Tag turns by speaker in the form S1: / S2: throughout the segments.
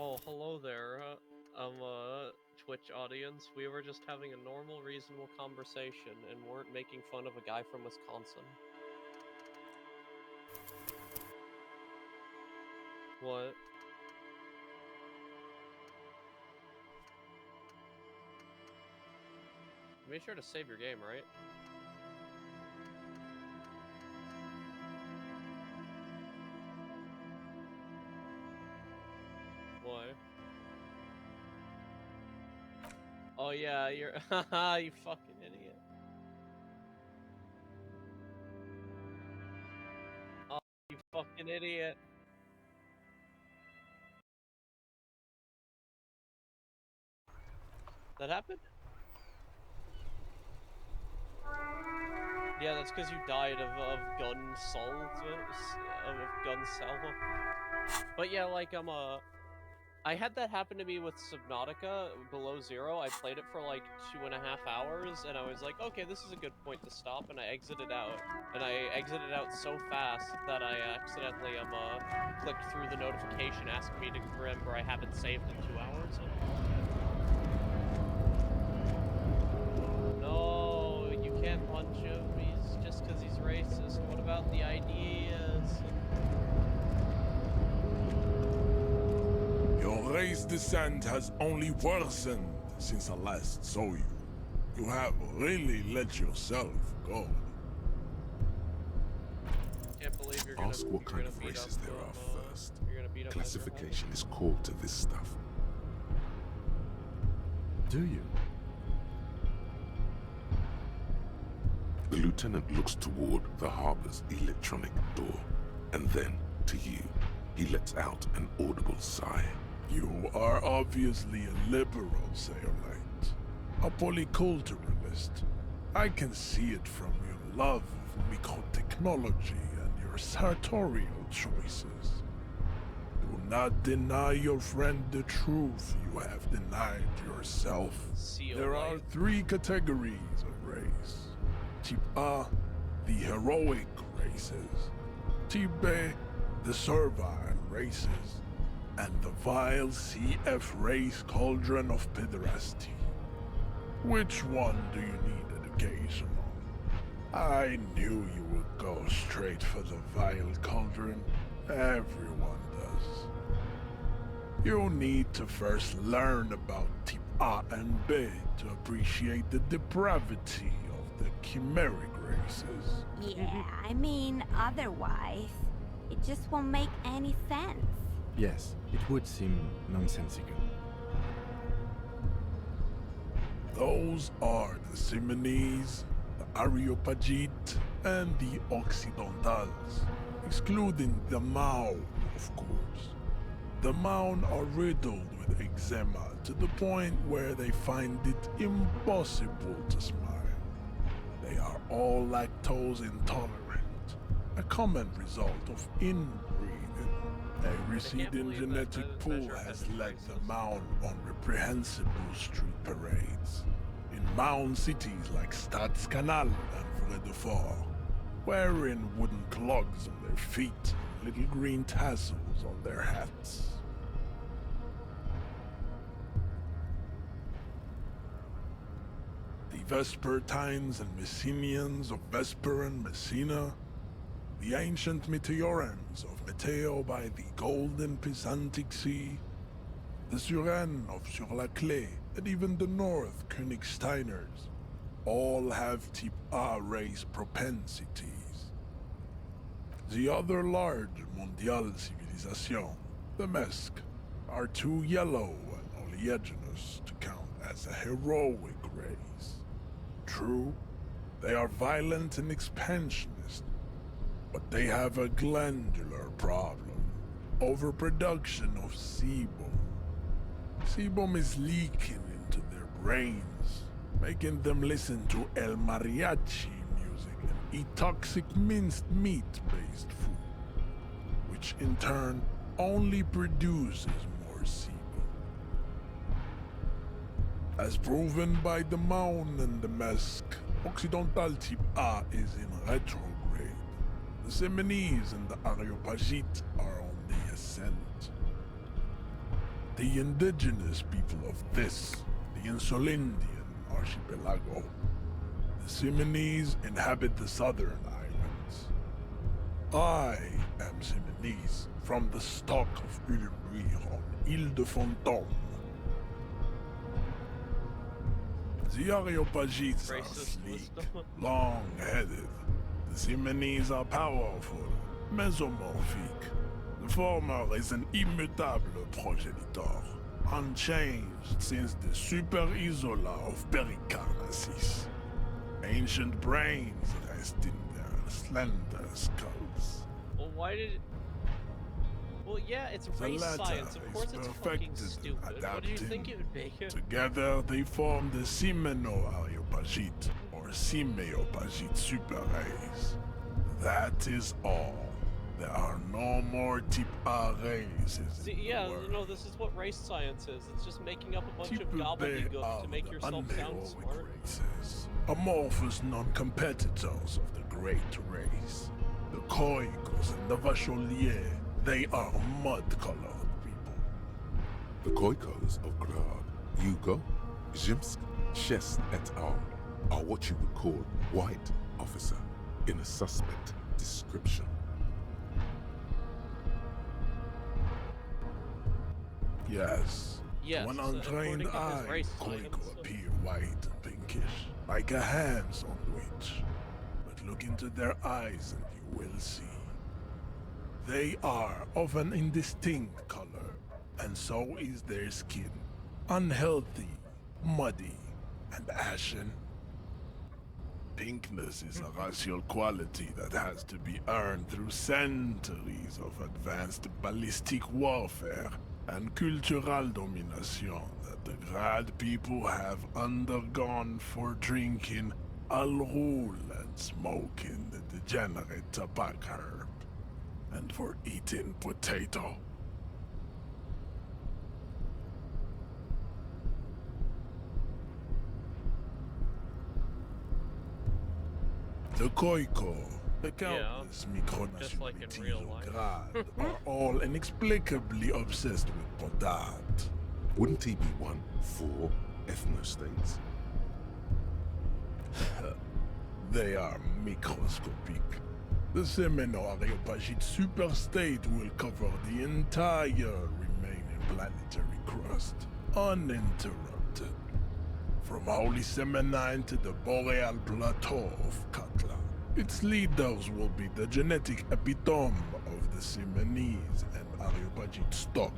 S1: Oh, hello there, Twitch audience. We were just having a normal, reasonable conversation and weren't making fun of a guy from Wisconsin. What? You made sure to save your game, right? Why? Oh yeah, you're haha, you fucking idiot. Oh, you fucking idiot. That happened? Yeah, that's because you died of gun salt, of gun cell. But yeah, like, I had that happen to me with Subnautica Below Zero. I played it for like 2.5 hours, and I was like, okay, this is a good point to stop, and I exited out. And I exited out so fast that I accidentally clicked through the notification asking me to remember I haven't saved in 2 hours. No, you can't punch him. He's just because he's racist. What about the ideas?
S2: Your race descent has only worsened since I last saw you. You have really let yourself go.
S1: Can't believe you're gonna.
S3: Ask what
S1: you're
S3: kind
S1: gonna
S3: of
S1: beat
S3: races
S1: up,
S3: there are first.
S1: You're gonna beat up
S3: Classification is core to this stuff.
S4: Do you?
S3: The lieutenant looks toward the harbor's electronic door, and then, to you, he lets out an audible sigh.
S2: You are obviously a liberal, Sailite. A polyculturalist. I can see it from your love of microtechnology and your sartorial choices. Do not deny your friend the truth you have denied yourself. There are 3 categories of race. Type A, the heroic races. Type B, the servile races. And the vile CF race cauldron of pederasty. Which one do you need education on? I knew you would go straight for the vile cauldron. Everyone does. You need to first learn about Type A and B to appreciate the depravity of the chimeric races.
S5: Yeah, I mean, otherwise, it just won't make any sense.
S4: Yes, it would seem nonsensical.
S2: Those are the Simonese, the Areopagite, and the Occidentals, excluding the Maun, of course. The Maun are riddled with eczema to the point where they find it impossible to smile. They are all lactose intolerant, a common result of inbreeding. A receding genetic pool has led the Maun on reprehensible street parades. In Maun cities like Stadskanal and Vredefort, wearing wooden clogs on their feet and little green tassels on their hats. The Vespertines and Messenians of Vesper and Messina, the ancient Meteorans of Meteo by the golden Pisantic Sea, the Suren of Sur-la-Clé, and even the North Königsteiners, all have Type A race propensities. The other large Mondial civilization, the Mesk, are too yellow and oleaginous to count as a heroic race. True, they are violent and expansionist, but they have a glandular problem. Overproduction of sebum. Sebum is leaking into their brains, making them listen to El Mariachi music and eat toxic minced meat-based food, which in turn only produces more sebum. As proven by the Maun and the Mesk, Occidental Type A is in retrograde. The Simonese and the Areopagite are on the ascent. the indigenous people of this, the Insulindian archipelago. The Simonese inhabit the southern islands. I am Simonese, from the stock of Ulumbuir on Ile de Fantôme. The Areopagites are
S1: Racist
S2: sleek,
S1: wisdom.
S2: long-headed. The Simonese are powerful, mesomorphic. The former is an immutable progenitor, unchanged since the Super Isola of Pericarnassus. Ancient brains rest in their slender skulls.
S1: Well, why did? Well, yeah, it's
S2: The
S1: race
S2: latter
S1: science. Of course, it's
S2: is
S1: fucking
S2: perfected
S1: stupid. What do you think it would be?
S2: Together they form the Simeno-Areopagite, or Simeopagite super race. That is all. There are no more type A races
S1: See,
S2: in the
S1: yeah,
S2: world.
S1: no, this is what race science is. It's just making up a bunch of
S2: Type B
S1: gobbledygook
S2: are
S1: to make
S2: the
S1: yourself sound
S2: unheroic
S1: smart.
S2: races, amorphous non-competitors of the great race. The Koikos and the Vacholier, they are mud-colored people.
S3: The Khoikos of Grad, Hugo, Zimsk, Shest et al. Are what you would call white officer in a suspect description.
S2: Yes.
S1: Yes,
S2: To an
S1: according
S2: untrained
S1: to his
S2: eye,
S1: race
S2: Koiko
S1: science.
S2: appear white and pinkish, like a hand sandwich. But look into their eyes and you will see. They are of an indistinct color, and so is their skin. Unhealthy, muddy, and ashen. Pinkness is a racial quality that has to be earned through centuries of advanced ballistic warfare and cultural domination that the Grad people have undergone for drinking Alrul and smoking the degenerate tobacco herb, and for eating potato. The Koiko, the countless
S1: just like in real
S2: micronationalities
S1: life.
S2: of Grad are all inexplicably obsessed with Podat.
S3: Wouldn't he be one for ethnostates?
S2: They are microscopic. The Semeno-Areopagite superstate will cover the entire remaining planetary crust, uninterrupted. From Holy Semenine to the Boreal Plateau of Katla. Its leaders will be the genetic epitome of the Simonese and Areopagite stock,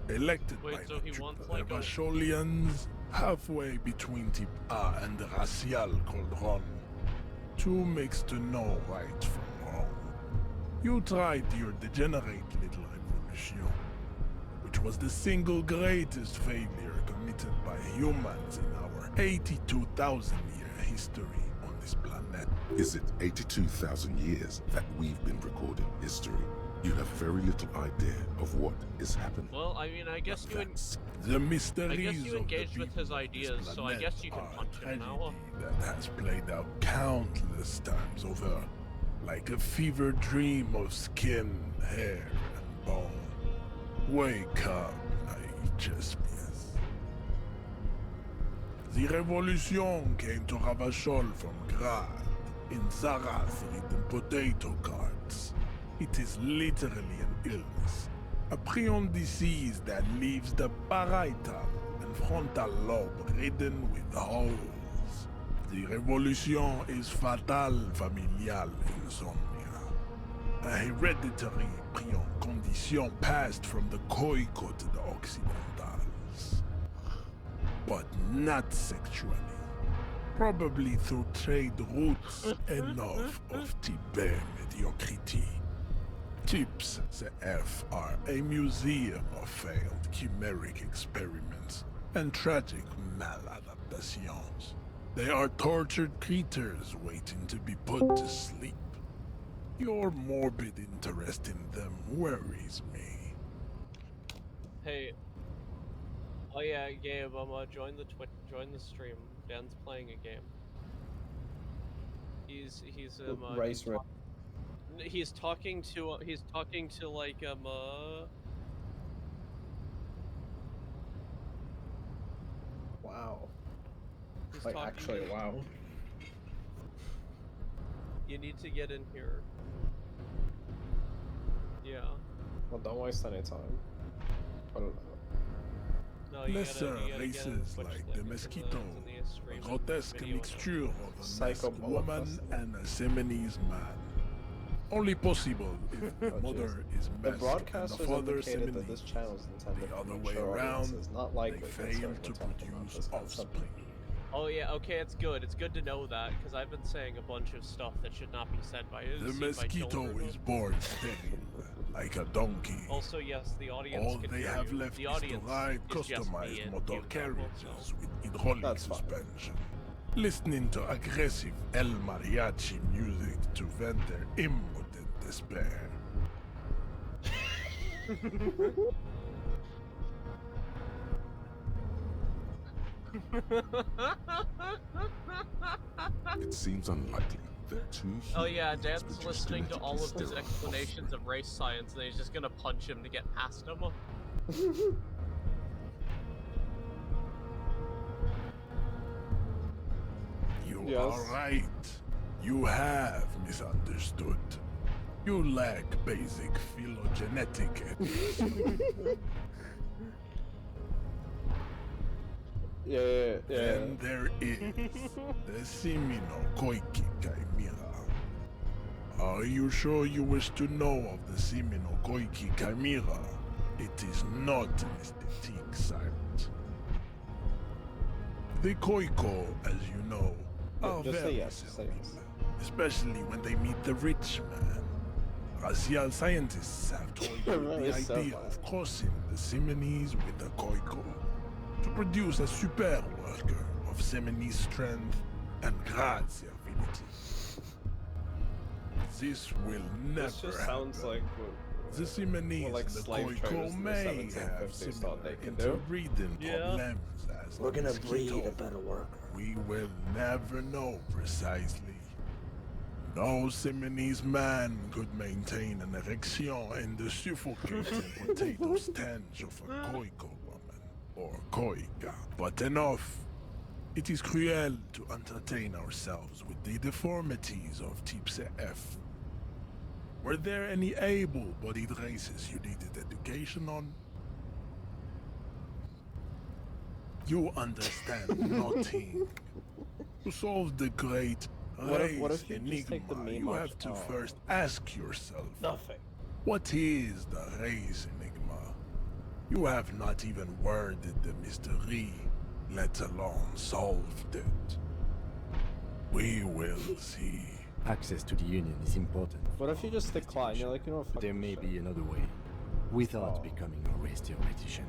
S2: elected
S1: Wait,
S2: by
S1: so
S2: the
S1: he wants,
S2: Triple
S1: like, a-
S2: Vacholians, halfway between Type A and Racial Cauldron. Two makes to know right from wrong. You tried your degenerate little evolution, which was the single greatest failure committed by humans in our 82,000-year history on this planet.
S3: Is it 82,000 years that we've been recording history? You have very little idea of what is happening.
S1: Well, I mean, I guess you
S3: That's
S2: The mysteries
S1: you
S2: of the
S1: engaged with
S2: people
S1: his
S2: of this
S1: ideas, so I
S2: planet
S1: guess you can
S2: are
S1: punch
S2: a
S1: him now.
S2: tragedy that has played out countless times over, like a fever dream of skin, hair, and bone. Wake up, naive Chespias. The revolution came to Ravachol from Grad, in Zarath ridden potato carts. It is literally an illness, a prion disease that leaves the parietal and frontal lobe ridden with holes. The revolution is fatal familial insomnia, a hereditary prion condition passed from the Koiko to the Occidentals. But not sexually. Probably through trade routes enough of Tibet mediocrity. Tips CF are a museum of failed chimeric experiments and tragic maladaptations. They are tortured creatures waiting to be put to sleep. Your morbid interest in them worries me.
S1: Hey. Oh yeah, Gabe, join the stream. Dan's playing a game. He's
S6: Race Ra-
S1: he's talking to like
S6: Like,
S1: talking
S6: actually,
S1: to you.
S6: wow.
S1: You need to get in here. Yeah.
S6: Well, don't waste any time. But,
S1: No, you
S2: Lesser
S1: gotta get in
S2: races
S1: Twitch
S2: like
S1: thing.
S2: the
S1: It's
S2: mosquito,
S1: in the stream
S2: a grotesque
S1: video
S2: mixture of a
S6: Psycho
S2: masked
S6: bullet
S2: woman
S6: festival.
S2: and a Seminoles man. Only possible if the
S6: Oh,
S2: mother
S6: jeez.
S2: is
S6: The
S2: masked and the
S6: broadcasters
S2: father
S6: indicated that
S2: Seminoles.
S6: this channel is intended
S2: The
S6: for
S2: other way
S6: mature
S2: around,
S6: audiences, not likely
S2: they
S6: considering
S2: fail
S6: we're
S2: to
S6: talking about
S2: produce
S6: this kind of
S2: offspring.
S1: Oh yeah, okay, it's good. It's good to know that because I've been saying a bunch of stuff that should not be said by
S2: The
S1: seen by
S2: mosquito
S1: children.
S2: is born sterile, like a donkey.
S1: Also, yes, the audience
S2: All
S1: can
S2: they
S1: hear
S2: have
S1: you.
S2: left
S1: The
S2: is to
S1: audience
S2: ride
S1: is just me
S2: customized
S1: and
S2: motor
S1: you, though,
S2: carriages with hydraulic
S6: That's fine.
S2: suspension. Listening to aggressive El Mariachi music to vent their impotent despair.
S3: It seems unlikely that two humans
S1: Oh yeah, Dan's
S3: produce
S1: listening to all of his
S3: genetically
S1: explanations
S3: sterile
S1: of race science, and he's just gonna punch him to get past him.
S2: You
S6: Yes.
S2: are right. You have misunderstood. You lack basic phylogenetic education.
S6: Yeah.
S2: Then there is the Semino Koiki Chimera. Are you sure you wish to know of the Semino Koiki Chimera? It is not an aesthetic site. The Koiko, as you know, are
S6: Just say
S2: very
S6: yes, say
S2: self-made,
S6: yes.
S2: especially when they meet the rich man. Racial scientists have toyed with
S6: Really
S2: the
S6: so
S2: idea
S6: bad.
S2: of crossing the Seminoles with the Koiko to produce a super worker of Seminoles strength and grad servility. This will never
S6: This just
S2: happen.
S6: sounds like
S2: The Seminoles
S6: like
S2: and the
S6: slave traders
S2: Koiko
S6: in the
S2: may
S6: 1750s
S2: have
S6: thought
S2: similar
S6: they could do.
S2: interbreeding
S1: Yeah.
S2: problems as
S7: We're
S2: the
S7: gonna breed
S2: mosquito.
S7: a better worker.
S2: We will never know precisely. No Seminoles man could maintain an erection in the suffocating potato stench of a Koiko woman or Koika. But enough. It is cruel to entertain ourselves with the deformities of Type F. Were there any able-bodied races you needed education on? You understand nothing. To solve the great
S6: What
S2: race
S6: if you just take the
S2: enigma,
S6: meme
S2: you
S6: out?
S2: have to
S6: Oh.
S2: first ask yourself,
S6: nothing.
S2: what is the race enigma? You have not even worded the mystery, let alone solved it. We will see.
S4: Access to the Union is important.
S6: What if you just decline? You're like, you know, fuck
S4: There
S6: this
S4: may
S6: shit.
S4: be another way, without
S6: Oh.
S4: becoming a race theoretician.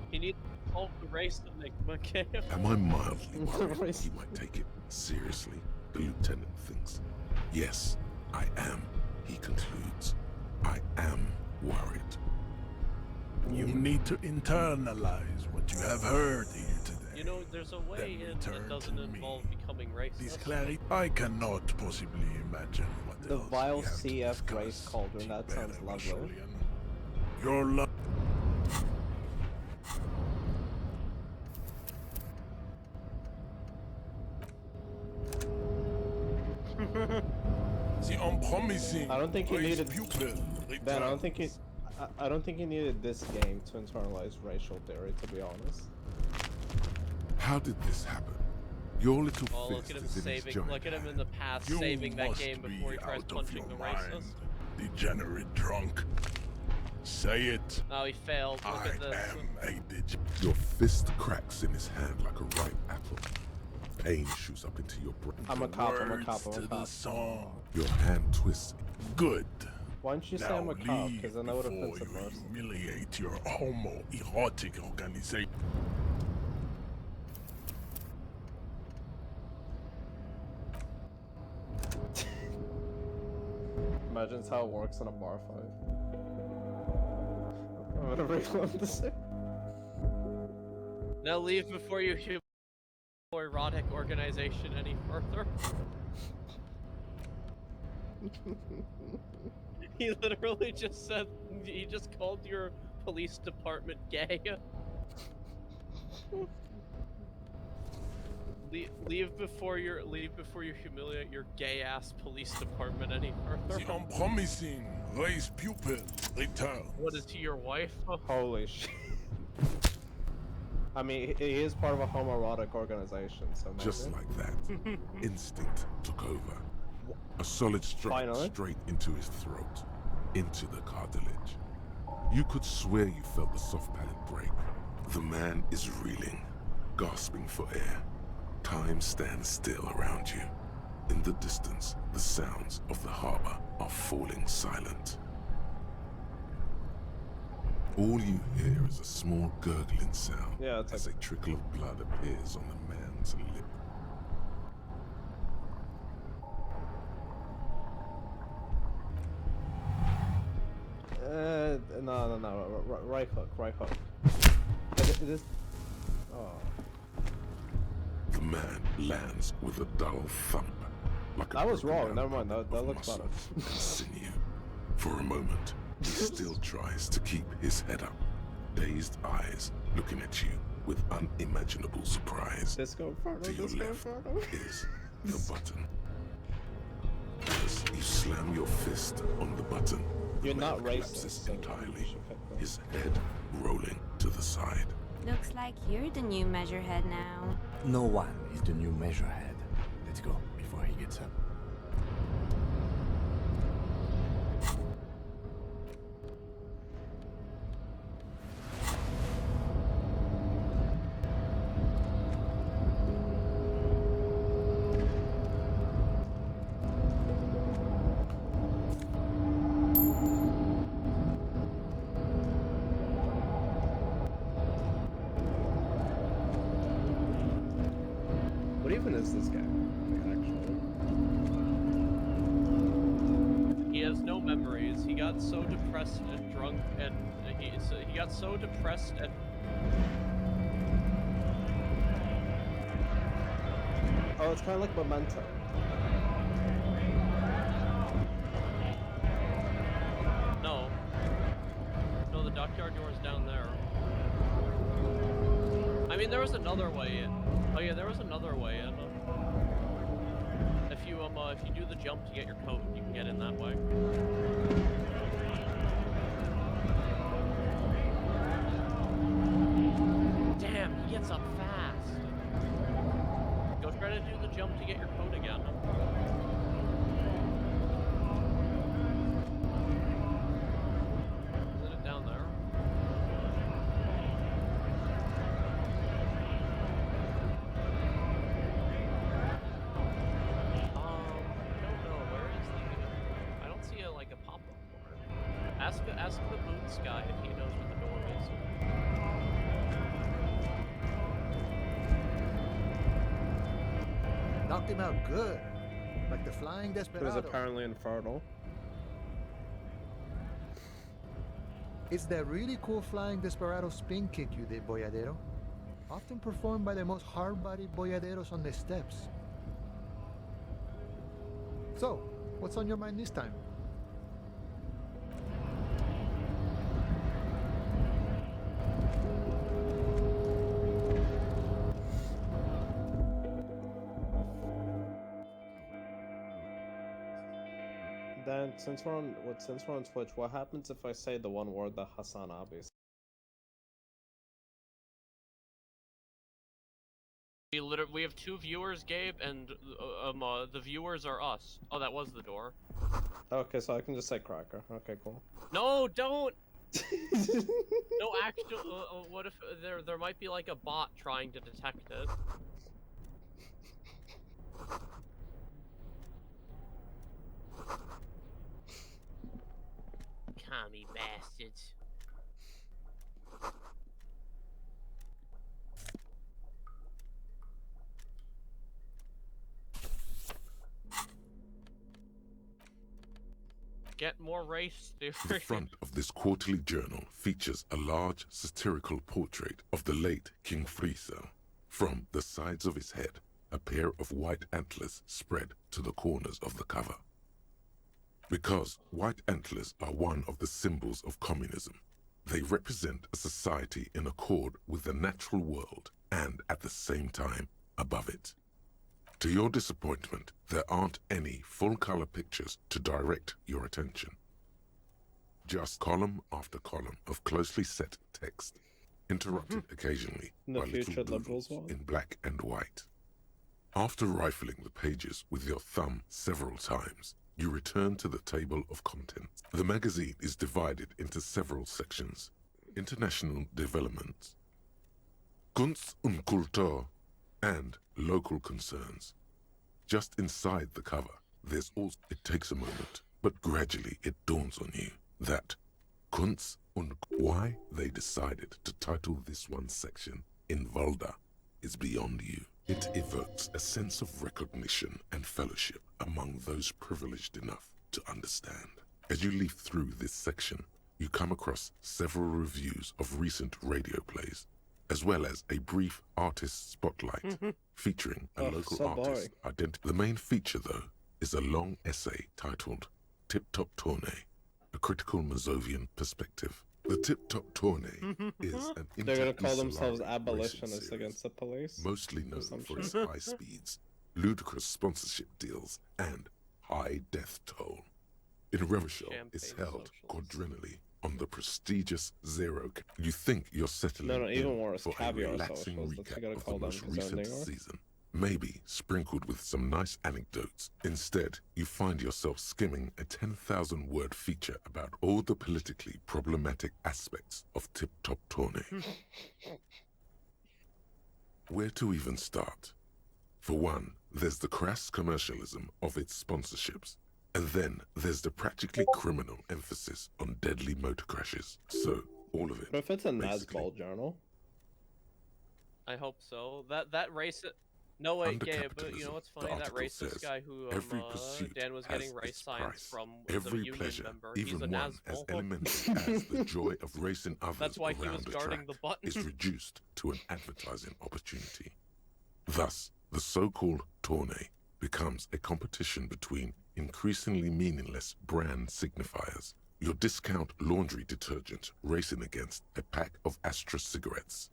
S1: He needs to solve the race enigma, okay?
S3: Am I mildly worried
S6: Race-
S3: he might take it seriously? The lieutenant thinks. Yes, I am, he concludes. I am worried.
S2: You need to internalize what you have heard here today.
S1: You know, there's a way
S2: Then
S1: in
S2: return
S1: that doesn't
S2: to
S1: involve
S2: me.
S1: becoming
S2: This
S1: racist.
S2: clarity, I cannot possibly imagine what
S6: The
S2: else
S6: vile
S2: we have to
S6: CF
S2: discuss,
S6: race cauldron, that
S2: Tiber
S6: sounds lovely.
S2: Rasholian. Your love. The unpromising.
S6: I don't think you
S2: race
S6: needed-
S2: pupil
S6: Ben, I don't think
S2: returns.
S6: I don't think you needed this game to internalize racial theory, to be honest.
S3: How did this happen? Your little
S1: Oh, look
S3: fist
S1: at him
S3: is in his
S1: saving.
S3: giant
S1: Look at him in
S3: hand.
S1: the past
S2: You
S1: saving that
S2: must
S1: game
S2: be
S1: before he tries
S2: out of
S1: punching
S2: your
S1: the
S2: mind,
S1: racist.
S2: degenerate drunk. Say it.
S1: Oh, he failed. Look
S2: I
S1: at this.
S2: am a digit.
S3: Your fist cracks in his hand like a ripe apple. Pain shoots up into your brain.
S6: I'm a cop, I'm a
S2: Words
S6: cop, I'm
S2: to
S6: a
S2: the
S6: cop.
S2: song.
S3: Your hand twists.
S2: Good.
S6: Why don't you say
S2: Now
S6: I'm a cop?
S2: leave
S6: Because then that would have been
S2: before you
S6: subversive.
S2: humiliate your homoerotic organization.
S6: Imagine how it works in a bar fight. Whatever you want to say.
S1: Now leave before you humiliate your erotic organization any further. He literally just said, he just called your police department gay. leave before you humiliate your gay ass police department any further.
S2: The unpromising race pupil returns.
S1: What is he, your wife?
S6: Holy shit. I mean, he is part of a homoerotic organization, so maybe.
S3: Just like that, instinct took over. A solid strike
S6: Finally.
S3: straight into his throat, into the cartilage. You could swear you felt the soft palate break. The man is reeling, gasping for air. Time stands still around you. In the distance, the sounds of the harbor are falling silent. All you hear is a small gurgling sound
S6: Yeah, it's
S3: as a trickle of blood appears on the man's lip.
S6: No. Right hook. It is. Oh.
S3: The man lands with a dull thump. Like
S6: That was wrong.
S3: broken
S6: Never
S3: down
S6: mind.
S3: lump
S6: That
S3: of
S6: looks better.
S3: muscles and sinew. For a moment, he still tries to keep his head up, dazed eyes looking at you with unimaginable surprise.
S6: Disco Inferno.
S3: To your
S6: Disco
S3: left
S6: Inferno.
S3: is the button. As you slam your fist on the button, the
S6: You're
S3: man
S6: not racist,
S3: collapses
S6: so you
S3: entirely,
S6: should pick that.
S3: his head rolling to the side.
S5: Looks like you're the new measurehead now.
S4: No one is the new measurehead. Let's go before he gets up.
S6: What even is this game? Actually.
S1: He has no memories. He got so depressed and drunk, and he got so depressed and
S6: Oh, it's kind of like Memento.
S1: no, the dockyard door is down there. I mean, there was another way in. Oh yeah, there was another way in. If you do the jump to get your coat, you can get in that way. Damn, he gets up fast. Go try to do the jump to get your coat again. Is it down there? I don't know. Where is the? I don't see a pop-up for it. Ask the Boots guy if he knows where the door is.
S7: Knocked him out good. Like the flying
S6: It was
S7: desperado.
S6: apparently infernal.
S7: It's that really cool flying desperado spin kick you did, Boyadero. Often performed by the most hard-bodied boyaderos on the steps. So, what's on your mind this time?
S6: Then, since we're on Twitch, what happens if I say the one word that Hassan Abi said?
S1: We have 2 viewers, Gabe, and the viewers are us. Oh, that was the door.
S6: Okay, so I can just say cracker. Okay, cool.
S1: No, don't. No, actually, what if there might be like a bot trying to detect it? Commie bastards. Get more race theory.
S3: The front of this quarterly journal features a large satirical portrait of the late King Friesel. From the sides of his head, a pair of white antlers spread to the corners of the cover. Because white antlers are one of the symbols of communism, they represent a society in accord with the natural world and at the same time above it. To your disappointment, there aren't any full-color pictures to direct your attention. Just column after column of closely set text, interrupted occasionally
S6: The
S3: by little
S6: future liberals
S3: doodles
S6: one.
S3: in black and white. After rifling the pages with your thumb several times, you return to the table of contents. The magazine is divided into several sections: international developments, Kunst und Kultur, and local concerns. Just inside the cover, there's also... It takes a moment, but gradually it dawns on you that Kunst und... Why they decided to title this one section in Volda is beyond you. It evokes a sense of recognition and fellowship among those privileged enough to understand. As you leaf through this section, you come across several reviews of recent radio plays, as well as a brief artist spotlight featuring a local
S6: so
S3: artist. The main feature, though, is a long essay titled Tip Top Tournée, a critical Mazovian perspective. The Tip Top Tournée is an
S6: They're gonna call themselves
S3: inter-Isolaric
S6: abolitionists
S3: racing series,
S6: against the police.
S3: mostly known
S6: some
S3: for
S6: shit.
S3: its high speeds, ludicrous sponsorship deals, and high death toll. In Revachol is
S1: Champagne
S3: held
S1: socials.
S3: quadrennially on the prestigious Zero. You think you're settling
S6: No, even
S3: in
S6: worse,
S3: for a
S6: caviar
S3: relaxing
S6: socials. That's what
S3: recap
S6: you gotta
S3: of
S6: call
S3: the
S6: them
S3: most
S6: 'cause they're in
S3: recent
S6: New York.
S3: season, maybe sprinkled with some nice anecdotes. Instead, you find yourself skimming a 10,000-word feature about all the politically problematic aspects of Tip Top Tournée. Where to even start? For one, there's the crass commercialism of its sponsorships. And then there's the practically criminal emphasis on deadly motor crashes. So, all of it.
S6: But if it's a
S3: basically,
S6: Nazball journal,
S1: I hope so. That race. No wait,
S3: Under
S1: Gabe.
S3: capitalism,
S1: You know what's
S3: the
S1: funny? That
S3: article
S1: racist
S3: says,
S1: guy who
S3: every pursuit
S1: Dan was
S3: has
S1: getting race
S3: its
S1: signs
S3: price.
S1: from was a
S3: Every
S1: union
S3: pleasure,
S1: member. He's
S3: even
S1: a
S3: one as
S1: Nazbol.
S3: elementary as the joy of racing others
S1: That's why he was
S3: around a
S1: guarding
S3: track,
S1: the button.
S3: is reduced to an advertising opportunity. Thus, the so-called tournée becomes a competition between increasingly meaningless brand signifiers. Your discount laundry detergent racing against a pack of Astra cigarettes.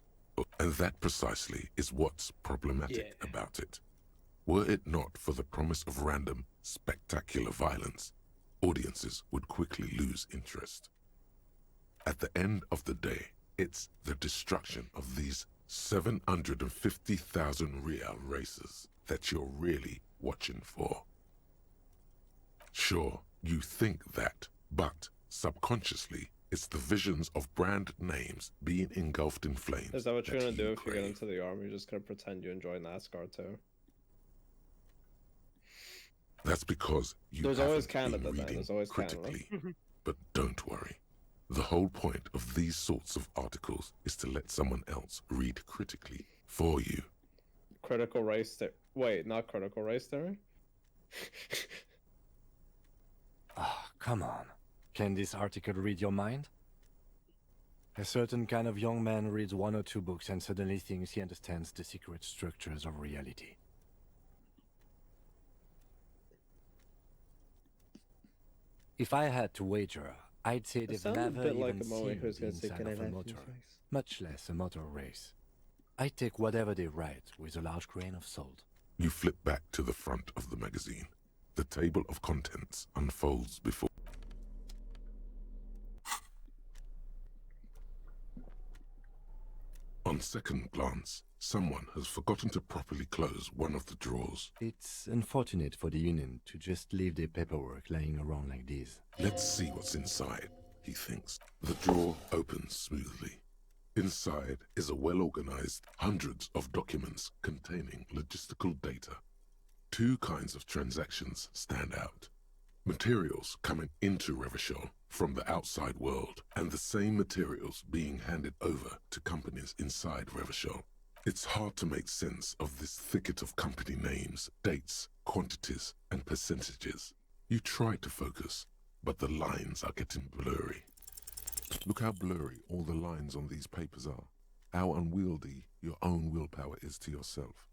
S3: And that precisely is what's problematic about it. Were it not for the promise of random, spectacular violence, audiences would quickly lose interest. At the end of the day, it's the destruction of these 750,000 real races that you're really watching for. Sure, you think that, but subconsciously, it's the visions of brand names being engulfed in flames.
S6: is that what you're gonna do if you get
S3: crave.
S6: into the army? You're just gonna pretend you enjoy NASCAR too.
S3: That's because you
S6: There's always
S3: haven't been
S6: Canada then,
S3: reading
S6: there's always Canada.
S3: critically. But don't worry. The whole point of these sorts of articles is to let someone else read critically for you.
S6: Critical race theory. Wait, not critical race theory?
S4: Ah, come on. Can this article read your mind? A certain kind of young man reads one or two books and suddenly thinks he understands the secret structures of reality. If I had to wager, I'd say
S6: It
S4: they've
S6: sounded a
S4: never
S6: bit
S4: even
S6: like a moment
S4: seen
S6: who's
S4: the
S6: gonna say,
S4: inside
S6: "Can I
S4: of a
S6: laugh in
S4: motor,
S6: your face?"
S4: much less a motor race. I take whatever they write with a large grain of salt.
S3: You flip back to the front of the magazine. The table of contents unfolds before. On second glance, someone has forgotten to properly close one of the drawers.
S4: It's unfortunate for the union to just leave their paperwork lying around like this.
S3: Let's see what's inside, he thinks. The drawer opens smoothly. Inside is a well-organized hundreds of documents containing logistical data. Two kinds of transactions stand out. Materials coming into Revachol from the outside world, and the same materials being handed over to companies inside Revachol. It's hard to make sense of this thicket of company names, dates, quantities, and percentages. You try to focus, but the lines are getting blurry. Look how blurry all the lines on these papers are. How unwieldy your own willpower is to yourself.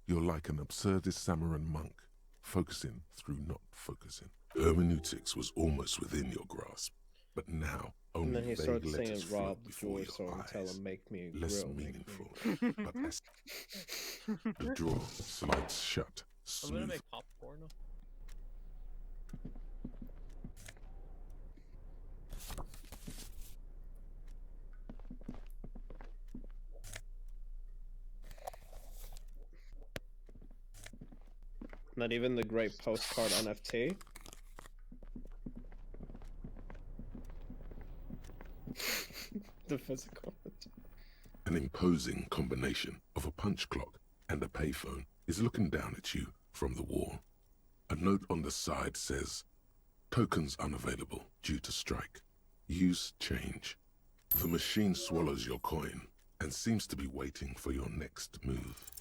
S3: You're like an absurdist Samaran monk, focusing through not focusing. Hermeneutics was almost within your grasp, but now
S6: And
S3: only
S6: then he
S3: vague
S6: starts
S3: letters
S6: singing
S3: float
S6: Rob the
S3: before
S6: jewelry
S3: your
S6: store and tell
S3: eyes.
S6: him, "Make me a
S3: Less
S6: grill, make me
S3: meaningful,
S6: a grill."
S3: but as the drawer slides shut
S1: I'm gonna
S3: smooth.
S1: make popcorn.
S6: Not even the great postcard NFT. The physical.
S3: An imposing combination of a punch clock and a payphone is looking down at you from the wall. A note on the side says, "Tokens unavailable due to strike. Use change." The machine swallows your coin and seems to be waiting for your next move.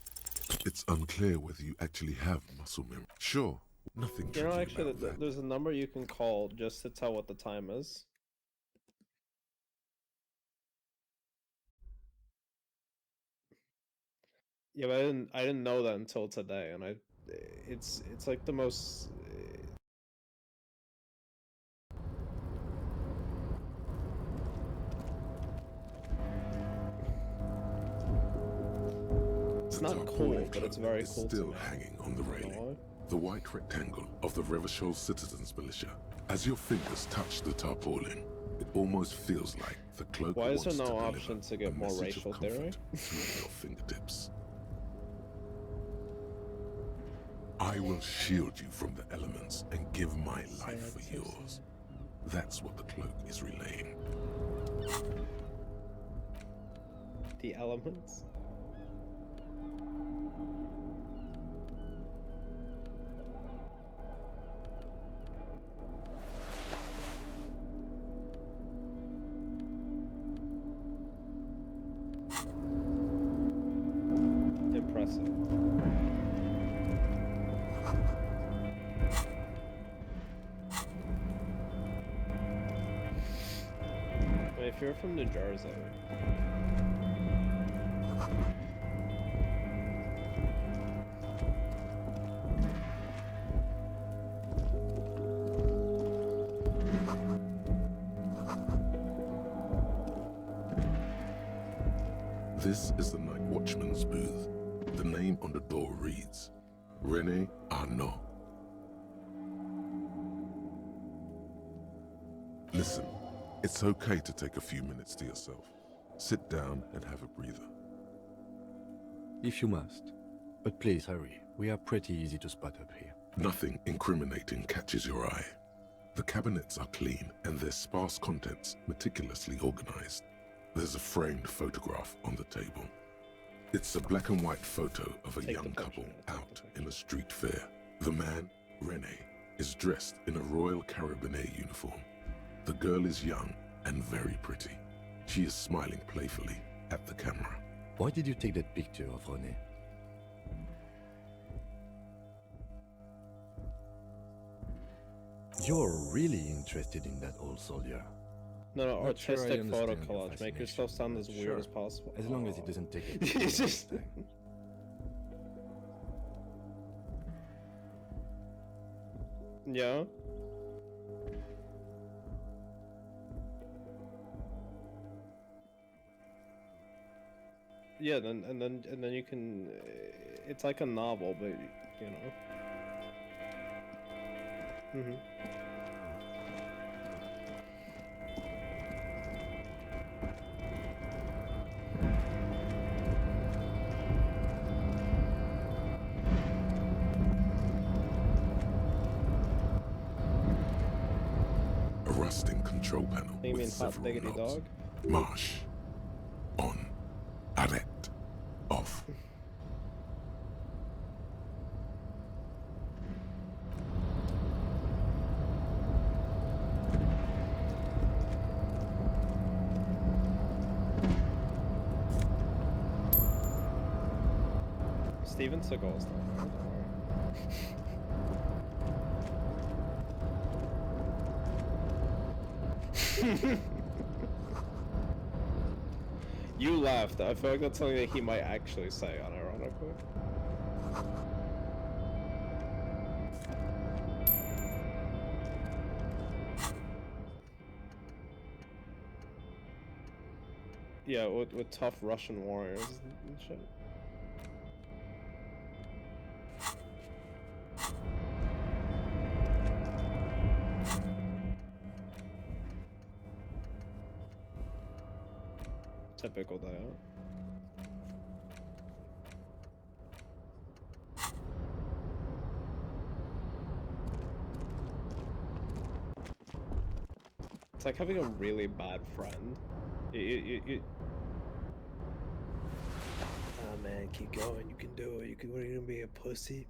S3: It's unclear whether you actually have muscle memory. Sure, nothing
S6: You know,
S3: tricky
S6: actually,
S3: about that.
S6: there's a number you can call just to tell what the time is. Yeah, but I didn't know that until today, and it's like the most. It's not cool, but it's very cool to
S3: Still
S6: me.
S3: hanging on the
S6: I don't know
S3: railing.
S6: why.
S3: The white rectangle of the Revachol Citizens Militia. As your fingers touch the tarpaulin, it almost feels like the cloak
S6: Why is there
S3: wants
S6: no
S3: to deliver
S6: option to get
S3: a
S6: more
S3: message
S6: racial
S3: of comfort
S6: theory?
S3: through your fingertips. I will shield you from the elements and give my life for yours. That's what the cloak is relaying.
S6: The elements. Impressive. Wait, if you're from New Jersey.
S3: This is the night watchman's booth. The name on the door reads, René Arnaud. Listen, it's okay to take a few minutes to yourself. Sit down and have a breather.
S4: If you must. But please hurry. We are pretty easy to spot up here.
S3: Nothing incriminating catches your eye. The cabinets are clean and their sparse contents meticulously organized. There's a framed photograph on the table. It's a black and white photo of a
S6: Take the
S3: young
S6: picture,
S3: couple
S6: take the
S3: out
S6: picture.
S3: in a street fair. The man, René, is dressed in a Royal Carabinier uniform. The girl is young and very pretty. She is smiling playfully at the camera.
S4: Why did you take that picture of René? You're really interested in that old soldier.
S6: No,
S4: Not sure I
S6: artistic photo
S4: understand your
S6: collage. Make yourself sound as
S4: fascination,
S6: weird
S4: but
S6: as possible.
S4: As long as it doesn't take it.
S6: It's just- Yeah. Yeah, and then you can. It's like a novel, but you know. Mhm.
S3: A rusting control panel
S6: You
S3: with
S6: mean hot
S3: several
S6: diggity
S3: knobs.
S6: dog?
S3: Marche. On. Arrête. Off.
S6: Steven Seagal's not there. You laughed. I feel like that's something that he might actually say, unironically. Yeah, with tough Russian warriors and shit. Typical day out. It's like having a really bad friend. Ah man, keep going. You can do it. We're gonna be a pussy.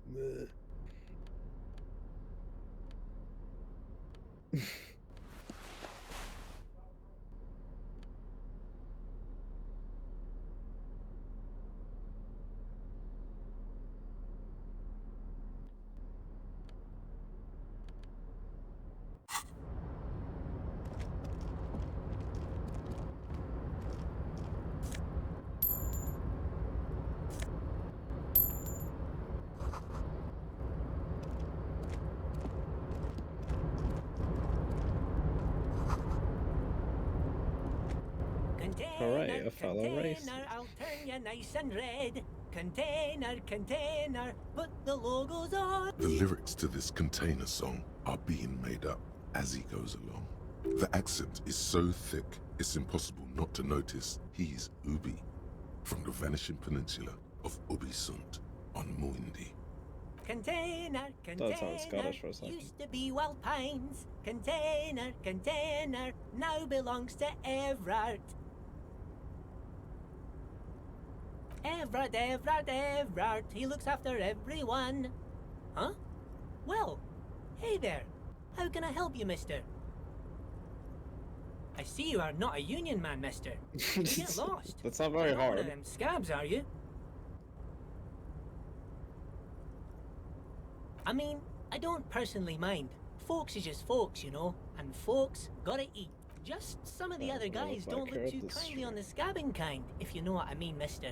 S6: Hooray, a fellow racist.
S8: I'll turn you nice and red. Container, put the logos on.
S3: The lyrics to this container song are being made up as he goes along. The accent is so thick, it's impossible not to notice he's Ubi, from the vanishing peninsula of Ubisund on Muindi.
S8: Container,
S6: That sounds Scottish for a second.
S8: used to be Wild Pines. Container, now belongs to Everard. Everard, he looks after everyone. Huh? Well, hey there. How can I help you, mister? I see you are not a union man, mister. You get lost.
S6: That's not very
S8: You're not one
S6: hard.
S8: of them scabs, are you? I mean, I don't personally mind. Folks is just folks, you know, and folks gotta eat. Just some of the other guys don't look too kindly on the scabbing kind, if you know what I mean, mister.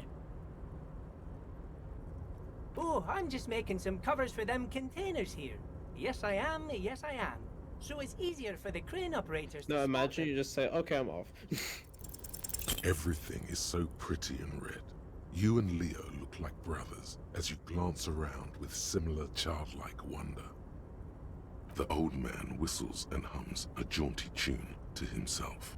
S8: Oh, I'm just making some covers for them containers here. Yes, I am. So it's easier for the crane operators to
S6: No,
S8: spot
S6: imagine
S8: them.
S6: you just say, okay, I'm off.
S3: Everything is so pretty and red. You and Leo look like brothers as you glance around with similar childlike wonder. The old man whistles and hums a jaunty tune to himself.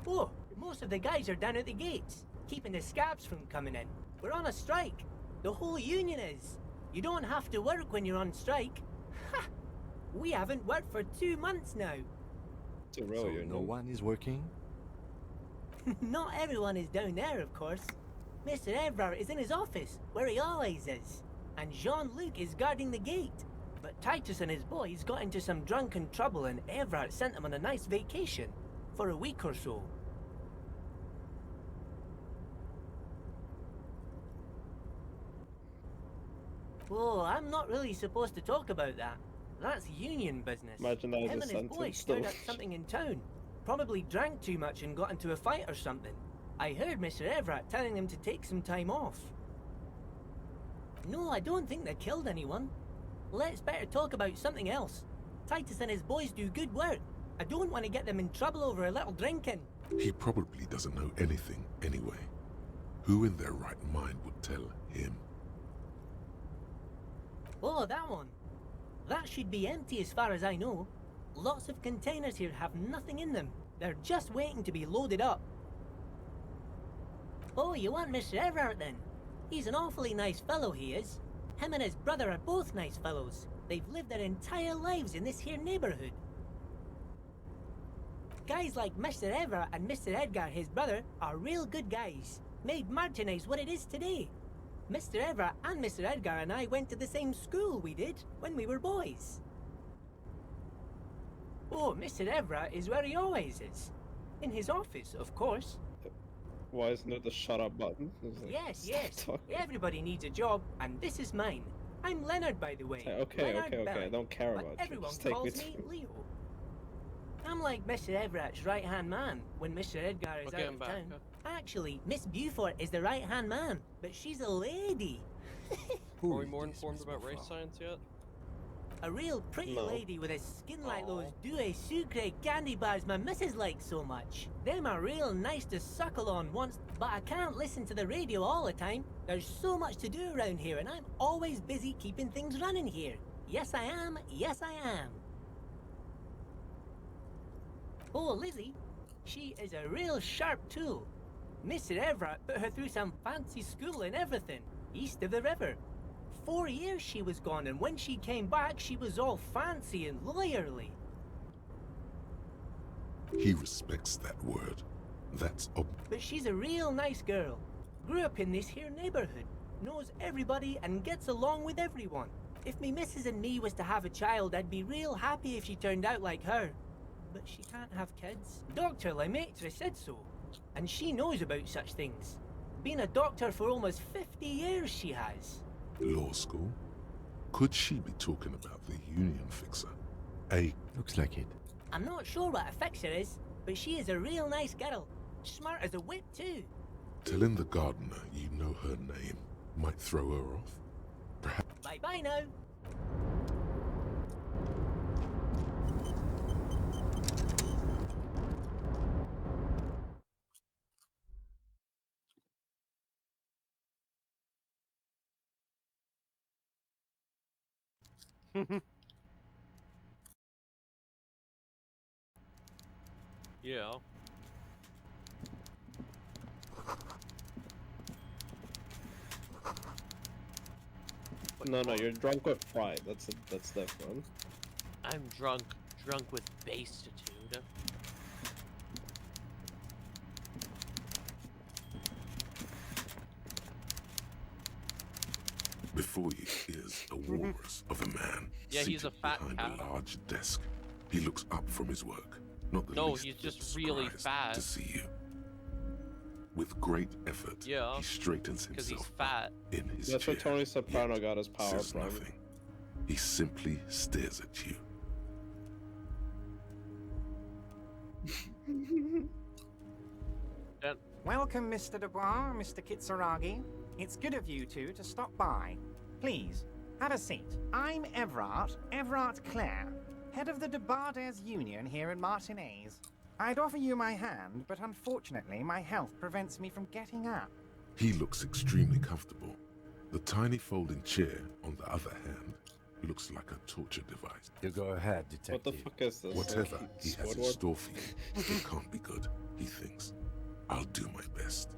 S8: Oh, most of the guys are down at the gates, keeping the scabs from coming in. We're on a strike. The whole union is. You don't have to work when you're on strike. Ha! We haven't worked for 2 months now.
S6: It's a real
S4: So
S6: union.
S4: no one is working?
S8: Not everyone is down there, of course. Mr. Everard is in his office, where he always is. And Jean-Luc is guarding the gate. But Titus and his boys got into some drunken trouble and Everard sent them on a nice vacation. For a week or so. Oh, I'm not really supposed to talk about that. That's union business.
S6: Imagine that as
S8: Him
S6: a
S8: and his boys
S6: sentence,
S8: stirred
S6: though.
S8: up something in town. Probably drank too much and got into a fight or something. I heard Mr. Everett telling them to take some time off. No, I don't think they killed anyone. Let's better talk about something else. Titus and his boys do good work. I don't want to get them in trouble over a little drinking.
S3: He probably doesn't know anything anyway. Who in their right mind would tell him?
S8: Oh, that one. That should be empty as far as I know. Lots of containers here have nothing in them. They're just waiting to be loaded up. Oh, you want Mr. Everett then? He's an awfully nice fellow, he is. Him and his brother are both nice fellows. They've lived their entire lives in this here neighborhood. Guys like Mr. Everett and Mr. Edgar, his brother, are real good guys. Made Martinez what it is today. Mr. Everett and Mr. Edgar and I went to the same school we did when we were boys. Oh, Mr. Everett is where he always is. In his office, of course.
S6: Why isn't it the shut up button? It's like,
S8: Yes,
S6: stop
S8: yes.
S6: talking.
S8: Everybody needs a job, and this is mine. I'm Leonard, by the way.
S6: Say, okay,
S8: Leonard
S6: okay,
S8: Bellick,
S6: I don't care
S8: but
S6: about you.
S8: everyone
S6: Just take me
S8: calls me
S6: through.
S8: Leo. I'm like Mr. Everett's right-hand man when Mr. Edgar is
S1: Okay,
S8: out
S1: I'm
S8: of
S1: back.
S8: town. Actually, Miss Beaufort is the right-hand man, but she's a lady.
S1: Are we more informed about race science yet?
S8: A real pretty
S6: No.
S8: lady with a skin like those
S1: Aw.
S8: douce sucre candy bars my missus likes so much. Them are real nice to suckle on once, but I can't listen to the radio all the time. There's so much to do around here and I'm always busy keeping things running here. Yes I am, yes I am. Oh, Lizzie, she is a real sharp tool. Mr. Everett put her through some fancy school and everything, east of the river. 4 years she was gone, and when she came back, she was all fancy and lawyerly.
S3: He respects that word. That's
S8: But she's a real nice girl. Grew up in this here neighborhood, knows everybody and gets along with everyone. If me missus and me was to have a child, I'd be real happy if she turned out like her. But she can't have kids. Dr. Lemaitre said so, and she knows about such things. Been a doctor for almost 50 years she has.
S3: law school. Could she be talking about the union fixer?
S4: Looks like it.
S8: I'm not sure what a fixer is, but she is a real nice girl. Smart as a whip too.
S3: Telling the gardener you know her name might throw her off. Perhaps.
S8: Bye-bye now.
S1: Yeah.
S6: No, you're drunk with pride. That's different.
S1: I'm drunk with bastitude.
S3: Before you is a walrus of a man.
S1: Yeah, he's a
S3: seated
S1: fat
S3: behind
S1: cat.
S3: a large desk. He looks up from his work. Not the
S1: No,
S3: least
S1: he's
S3: bit
S1: just really
S3: surprised
S1: fat.
S3: to see you. With great effort,
S1: Yeah,
S3: he straightens
S1: because
S3: himself
S1: he's fat.
S3: in his
S6: That's
S3: chair.
S6: where Tony Soprano
S3: yet
S6: got his power
S3: says
S6: from.
S3: nothing. He simply stares at you.
S9: Welcome, Mr. Dubois, Mr. Kitsuragi. It's good of you two to stop by. Please, have a seat. I'm Everard Clare, head of the Debarders Union here in Martinez. I'd offer you my hand, but unfortunately my health prevents me from getting up.
S3: He looks extremely comfortable. The tiny folding chair, on the other hand, looks like a torture device.
S4: You go ahead,
S6: What the
S4: detective.
S6: fuck is this?
S3: Whatever
S6: Like,
S3: he has in
S6: Squidward?
S3: store for you, it can't be good, he thinks. I'll do my best.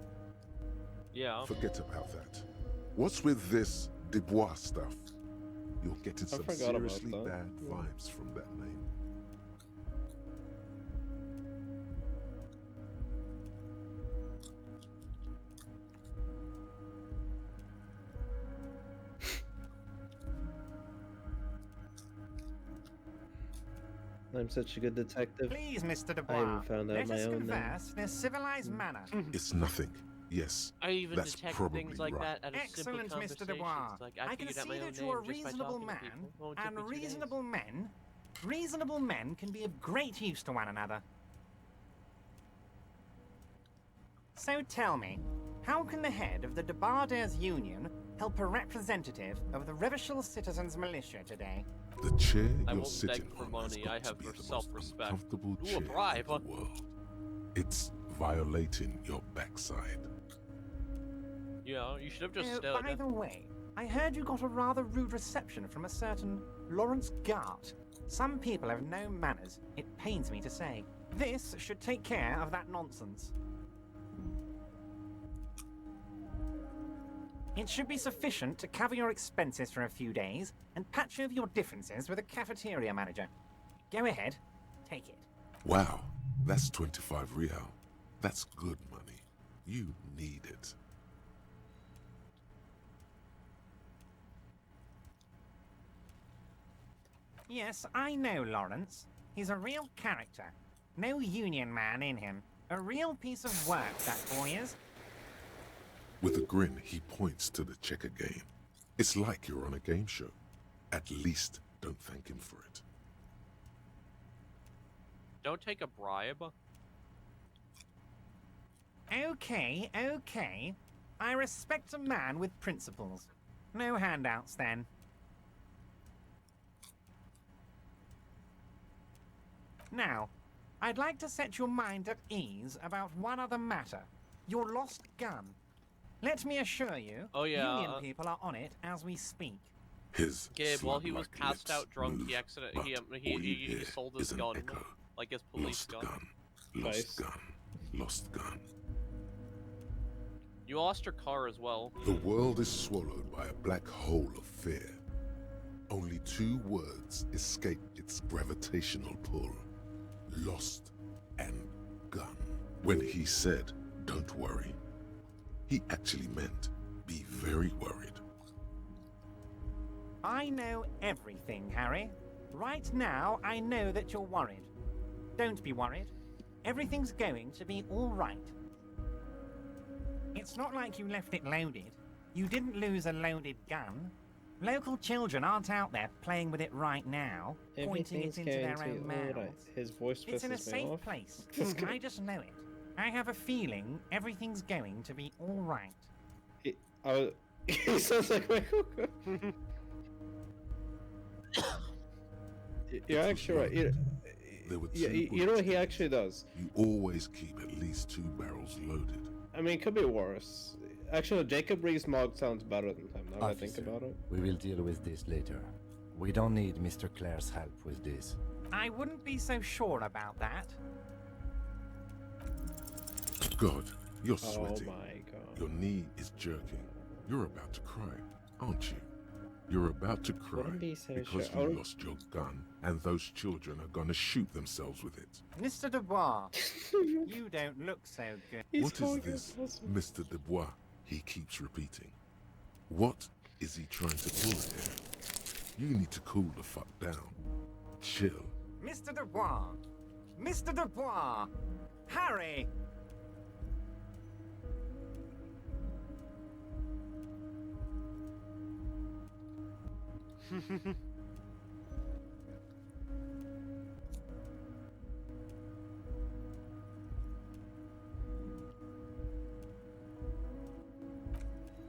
S1: Yeah.
S3: Forget about that. What's with this Dubois stuff? You're getting some
S6: forgot about
S3: seriously
S6: that.
S3: bad vibes from that name.
S6: I'm such a good detective.
S9: Please, Mr.
S6: I
S9: Dubois,
S6: even found out
S9: let
S6: my
S9: us
S6: own name.
S9: converse in a civilized manner.
S3: It's nothing. Yes,
S1: I even
S3: that's
S1: detect
S3: probably
S1: things like
S3: right.
S1: that at a simple
S9: Excellent, Mr.
S1: conversation.
S9: Dubois.
S1: Like,
S9: I
S1: figured
S9: can
S1: out
S9: see
S1: my own
S9: that you're a
S1: name just by
S9: reasonable
S1: talking to
S9: man,
S1: people. Oh, it took
S9: and
S1: me 2 days.
S9: reasonable men can be of great use to one another. So tell me, how can the head of the Debarders Union help a representative of the Revachol Citizens Militia today?
S3: The chair
S1: I
S3: you're
S1: won't
S3: sitting
S1: beg for
S3: on
S1: money,
S3: has got
S1: I
S3: to
S1: have
S3: be
S1: for
S3: the most
S1: self-respect.
S3: uncomfortable
S1: Ooh, a
S3: chair
S1: bribe.
S3: in the world. It's violating your backside.
S1: Yeah, you should have just
S9: Oh,
S1: stood.
S9: by the way, I heard you got a rather rude reception from a certain Lawrence Gart. Some people have no manners, it pains me to say. This should take care of that nonsense. It should be sufficient to cover your expenses for a few days and patch over your differences with a cafeteria manager. Go ahead, take it.
S3: Wow, that's 25 real. That's good money. You need it.
S9: Yes, I know Lawrence. He's a real character. No union man in him. A real piece of work, that boy is.
S3: With a grin, he points to the checker game. It's like you're on a game show. At least don't thank him for it.
S1: Don't take a bribe.
S9: Okay, okay. I respect a man with principles. No handouts, then. Now, I'd like to set your mind at ease about one other matter. Your lost gun. Let me assure you,
S1: Oh, yeah,
S9: Union people are on it as we speak.
S3: His
S1: Gabe, while he was
S3: slug-like
S1: passed
S3: lips
S1: out drunk,
S3: move,
S1: he accident
S3: but
S1: he
S3: all you hear
S1: sold his
S3: is an
S1: gun,
S3: echo.
S1: like his police
S3: Lost
S1: gun.
S3: gun,
S6: Nice.
S3: lost gun, lost gun.
S1: You lost your car as well.
S3: The world is swallowed by a black hole of fear. Only 2 words escape its gravitational pull: lost and gun. When he said, "Don't worry," he actually meant, be very worried.
S9: I know everything, Harry. Right now, I know that you're worried. Don't be worried. Everything's going to be all right. It's not like you left it loaded. You didn't lose a loaded gun. Local children aren't out there playing with it right now, pointing it into their own mouths.
S6: His voice pisses
S9: It's in a
S6: me
S9: safe
S6: off.
S9: place. I just know it. I have a feeling everything's going to be all right.
S6: He sounds like my Coco. You're actually right.
S3: There were 2
S6: You know what he actually does?
S3: You always keep at least 2 barrels loaded.
S6: I mean, it could be worse. Actually, Jacob Rees-Mogg sounds better than him, now that I think
S4: Officer,
S6: about it.
S4: we will deal with this later. We don't need Mr. Clare's help with this.
S9: I wouldn't be so sure about that.
S3: God, you're
S6: Oh
S3: sweating.
S6: my god.
S3: Your knee is jerking. You're about to cry, aren't you? You're about to cry
S6: Wouldn't be so
S3: because
S6: sure.
S3: you lost your gun and those children are gonna shoot themselves with it.
S9: Mr. Dubois, you don't look so good.
S3: What is this, Mr. Dubois? He keeps repeating. What is he trying to pull here? You need to cool the fuck down. Chill.
S9: Mr. Dubois! Mr. Dubois! Harry!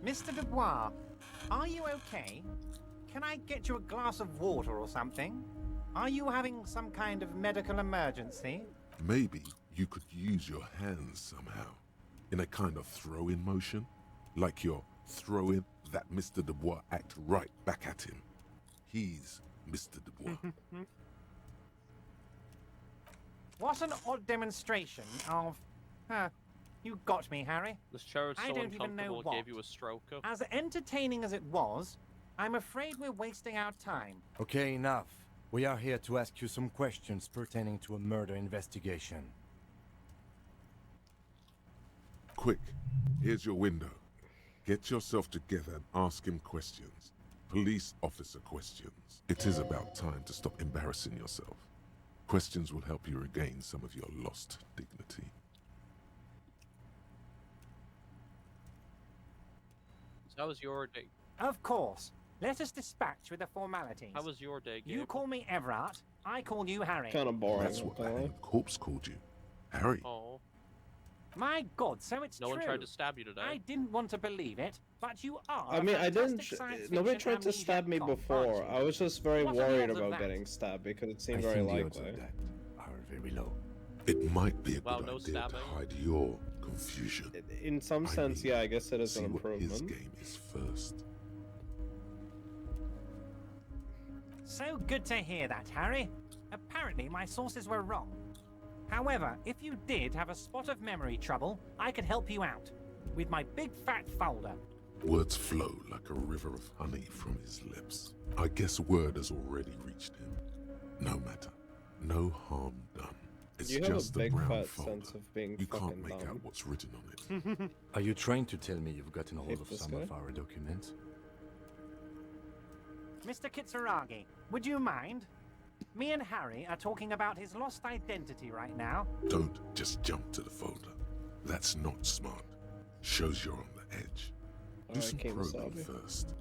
S9: Mr. Dubois, are you okay? Can I get you a glass of water or something? Are you having some kind of medical emergency?
S3: Maybe you could use your hands somehow, in a kind of throw-in motion, like you're throwing that Mr. Dubois act right back at him. He's Mr. Dubois.
S9: What an odd demonstration of... you got me, Harry.
S1: This chair is
S9: I
S1: so
S9: don't even know
S1: uncomfortable it
S9: what.
S1: gave you a stroke.
S9: As entertaining as it was, I'm afraid we're wasting our time.
S4: Okay, enough. We are here to ask you some questions pertaining to a murder investigation.
S3: Quick, here's your window. Get yourself together and ask him questions. Police officer questions. It is about time to stop embarrassing yourself. Questions will help you regain some of your lost dignity.
S1: So how was your day?
S9: Of course. Let us dispatch with the formalities.
S1: How was your day, Gabe?
S9: You call me Everard, I call you Harry.
S6: Kind of boring.
S3: That's what the hanging corpse called you. Harry.
S1: Oh,
S9: My God, so it's
S1: no
S9: true.
S1: one tried to stab you today.
S9: I didn't want to believe it, but you are.
S6: I
S9: a
S6: mean, I didn't.
S9: fantastic science
S6: Nobody
S9: fiction
S6: tried to
S9: amnesia
S6: stab me
S9: cop,
S6: before.
S9: aren't you?
S6: I was just very
S9: What are the
S6: worried
S9: odds of
S6: about
S9: that?
S6: getting stabbed because it
S4: I
S6: seemed
S4: think
S6: very
S4: the odds
S6: likely.
S4: of that are very low.
S3: It might be a
S1: Wow,
S3: good
S1: no
S3: idea
S1: stabbing.
S3: to hide your confusion.
S6: In some
S3: I
S6: sense,
S3: mean,
S6: yeah, I guess it is
S3: See
S6: an
S3: what his
S6: improvement.
S3: game is first.
S9: So good to hear that, Harry. Apparently, my sources were wrong. However, if you did have a spot of memory trouble, I could help you out with my big fat folder.
S3: Words flow like a river of honey from his lips. I guess word has already reached him. No matter. No harm done. It's
S6: You have a
S3: just a
S6: big
S3: brown
S6: fat
S3: folder.
S6: sense of being
S3: You
S6: fucking
S3: can't make
S6: dumb.
S3: out what's written on it.
S4: Are you trying to tell me you've gotten hold
S6: Hate
S4: of
S6: this
S4: some
S6: guy.
S4: of our documents?
S9: Mr. Kitsuragi, would you mind? Me and Harry are talking about his lost identity right now.
S3: Don't just jump to the folder. That's not smart. Shows you're on the edge. Do
S6: Alright,
S3: some
S6: King
S3: probing
S6: Wasabi.
S3: first.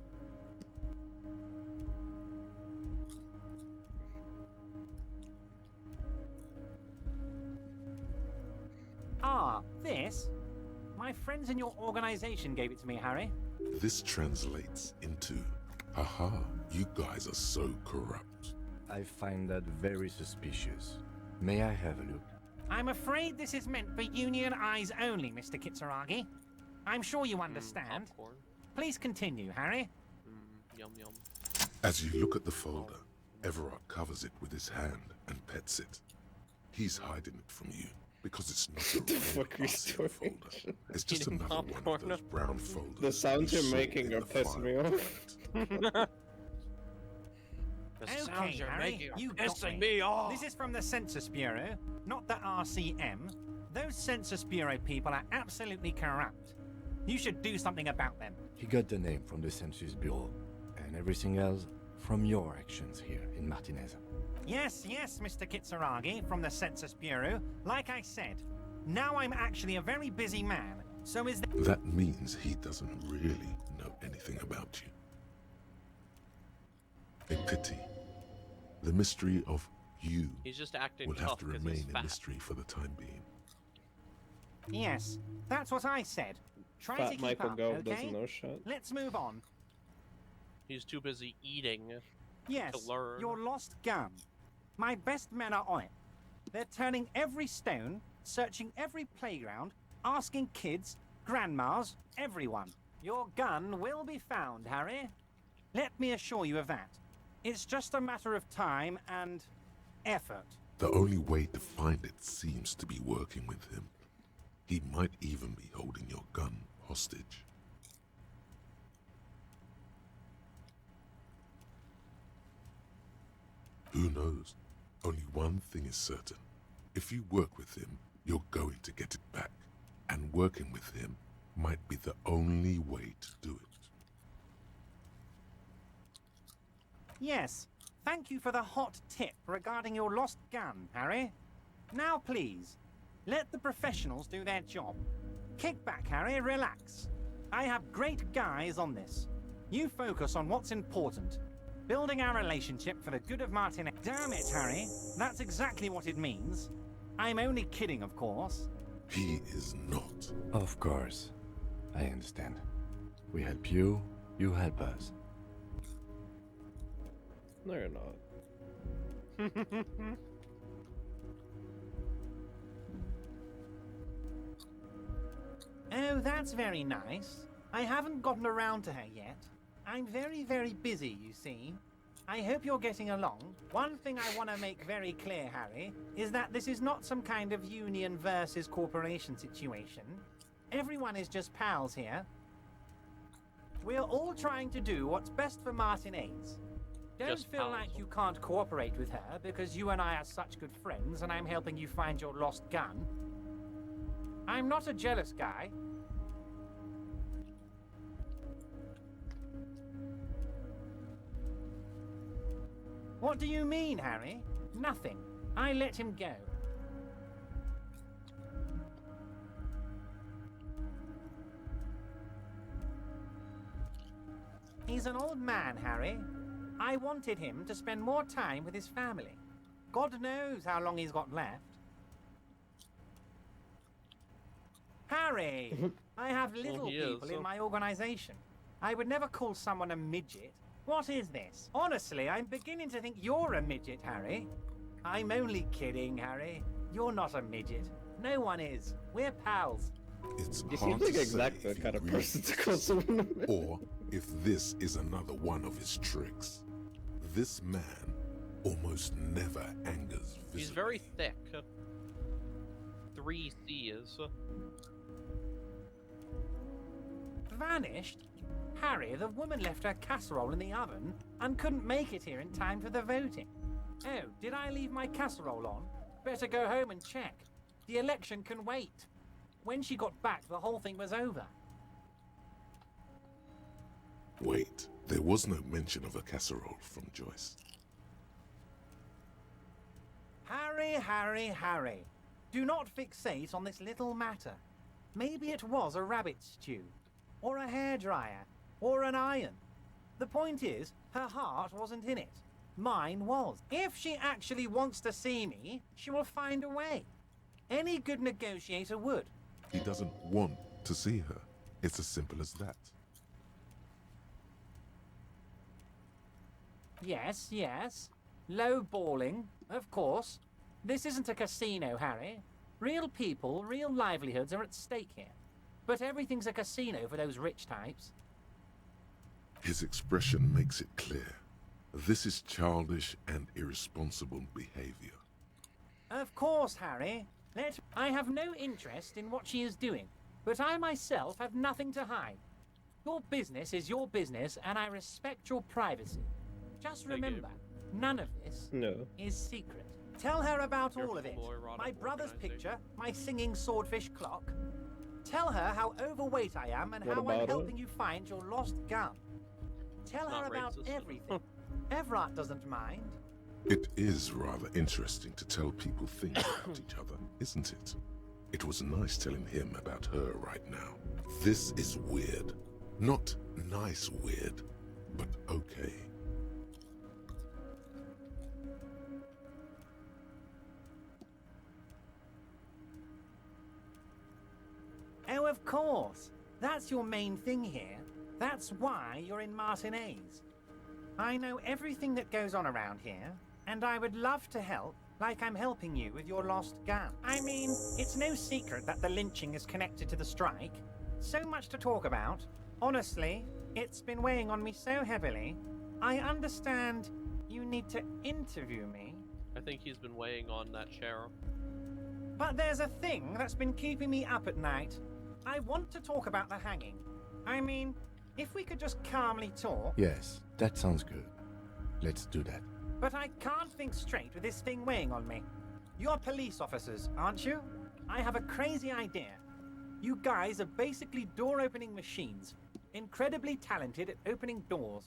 S9: Ah, this? My friends in your organization gave it to me, Harry.
S3: This translates into, haha, you guys are so corrupt.
S4: I find that very suspicious. May I have a look?
S9: I'm afraid this is meant for Union eyes only, Mr. Kitsuragi. I'm sure you understand.
S1: Popcorn.
S9: Please continue, Harry.
S1: Yum yum.
S3: As you look at the folder, Everard covers it with his hand and pets it. He's hiding it from you because it's not a
S6: The
S3: real
S6: fuck are you
S3: RCM
S6: doing?
S3: folder. It's just
S1: Eating
S3: another one of
S1: popcorn.
S3: those brown folders.
S6: The sounds
S3: you
S6: you're
S3: saw
S6: making
S3: in
S6: are
S3: the
S6: pissing me
S3: file
S6: off.
S3: cabinet.
S1: The
S9: Okay,
S1: sounds you're
S9: Harry,
S1: making are
S9: you got
S1: pissing
S9: me.
S1: me off.
S9: This is from the Census Bureau, not the RCM. Those Census Bureau people are absolutely corrupt. You should do something about them.
S4: He got the name from the Census Bureau, and everything else from your actions here in Martinez.
S9: Yes, Mr. Kitsuragi from the Census Bureau. Like I said, now I'm actually a very busy man, so is there...
S3: That means he doesn't really know anything about you. A pity. The mystery of you
S1: He's just acting
S3: will have
S1: tough
S3: to
S1: because
S3: remain
S1: he's
S3: a
S1: fat.
S3: mystery for the time being.
S9: Yes, that's what I said. Try to
S6: Fat
S9: keep
S6: Michael
S9: up,
S6: Gove
S9: okay?
S6: doesn't know shit.
S9: Let's move on.
S1: He's too busy eating.
S9: Yes,
S1: learn.
S9: your lost gun. My best men are on it. They're turning every stone, searching every playground, asking kids, grandmas, everyone. Your gun will be found, Harry. Let me assure you of that. It's just a matter of time and effort.
S3: The only way to find it seems to be working with him. He might even be holding your gun hostage. Who knows? Only one thing is certain. If you work with him, you're going to get it back. And working with him might be the only way to do it.
S9: Yes, thank you for the hot tip regarding your lost gun, Harry. Now please, let the professionals do their job. Kick back, Harry, relax. I have great guys on this. You focus on what's important. Building our relationship for the good of Martin. Damn it, Harry. That's exactly what it means. I'm only kidding, of course.
S3: He is not.
S4: Of course. I understand. We help you, you help us.
S6: No, you're not.
S9: Oh, that's very nice. I haven't gotten around to her yet. I'm very, very busy, you see. I hope you're getting along. One thing I want to make very clear, Harry, is that this is not some kind of union versus corporation situation. Everyone is just pals here. We're all trying to do what's best for Martinez. Don't
S1: Just
S9: feel
S1: pals.
S9: like you can't cooperate with her because you and I are such good friends and I'm helping you find your lost gun. I'm not a jealous guy. What do you mean, Harry? Nothing. I let him go. He's an old man, Harry. I wanted him to spend more time with his family. God knows how long he's got left. Harry! I have little
S1: he is,
S9: people
S1: so-
S9: in my organization. I would never call someone a midget. What is this? Honestly, I'm beginning to think you're a midget, Harry. I'm only kidding, Harry. You're not a midget. No one is. We're pals.
S3: It's
S6: You
S3: hard
S6: seem like
S3: to
S6: exactly
S3: say
S6: the
S3: if
S6: kind
S3: he
S6: of
S3: really
S6: person to
S3: is,
S6: call someone a midget.
S3: or if this is another one of his tricks. This man almost never angers visibly.
S1: He's very thick. 3 C's.
S9: Vanished? Harry, the woman left her casserole in the oven and couldn't make it here in time for the voting. Oh, did I leave my casserole on? Better go home and check. The election can wait. When she got back, the whole thing was over.
S3: Wait, there was no mention of a casserole from Joyce.
S9: Harry, Harry, Harry. Do not fixate on this little matter. Maybe it was a rabbit stew, or a hairdryer, or an iron. The point is, her heart wasn't in it. Mine was. If she actually wants to see me, she will find a way. Any good negotiator would.
S3: He doesn't want to see her. It's as simple as that.
S9: Yes, yes. Low balling, of course. This isn't a casino, Harry. Real people, real livelihoods are at stake here. But everything's a casino for those rich types.
S3: His expression makes it clear. This is childish and irresponsible behavior.
S9: Of course, Harry. I have no interest in what she is doing, but I myself have nothing to hide. Your business is your business, and I respect your privacy. Just remember, none of this is secret. Tell her about all of it. My brother's picture, my singing swordfish clock. Tell her how overweight I am and how I'm helping you find your lost gun. Tell her about everything. Everard doesn't mind.
S3: It is rather interesting to tell people things about each other, isn't it? It was nice telling him about her right now. This is weird. Not nice weird, but okay.
S9: Oh, of course. That's your main thing here. That's why you're in Martinez. I know everything that goes on around here, and I would love to help, like I'm helping you with your lost gun. I mean, it's no secret that the lynching is connected to the strike. So much to talk about. Honestly, it's been weighing on me so heavily. I understand you need to interview me.
S1: I think he's been weighing on that chair.
S9: But there's a thing that's been keeping me up at night. I want to talk about the hanging. I mean, if we could just calmly talk.
S4: Yes, that sounds good. Let's do that.
S9: But I can't think straight with this thing weighing on me. You're police officers, aren't you? I have a crazy idea. You guys are basically door-opening machines. Incredibly talented at opening doors.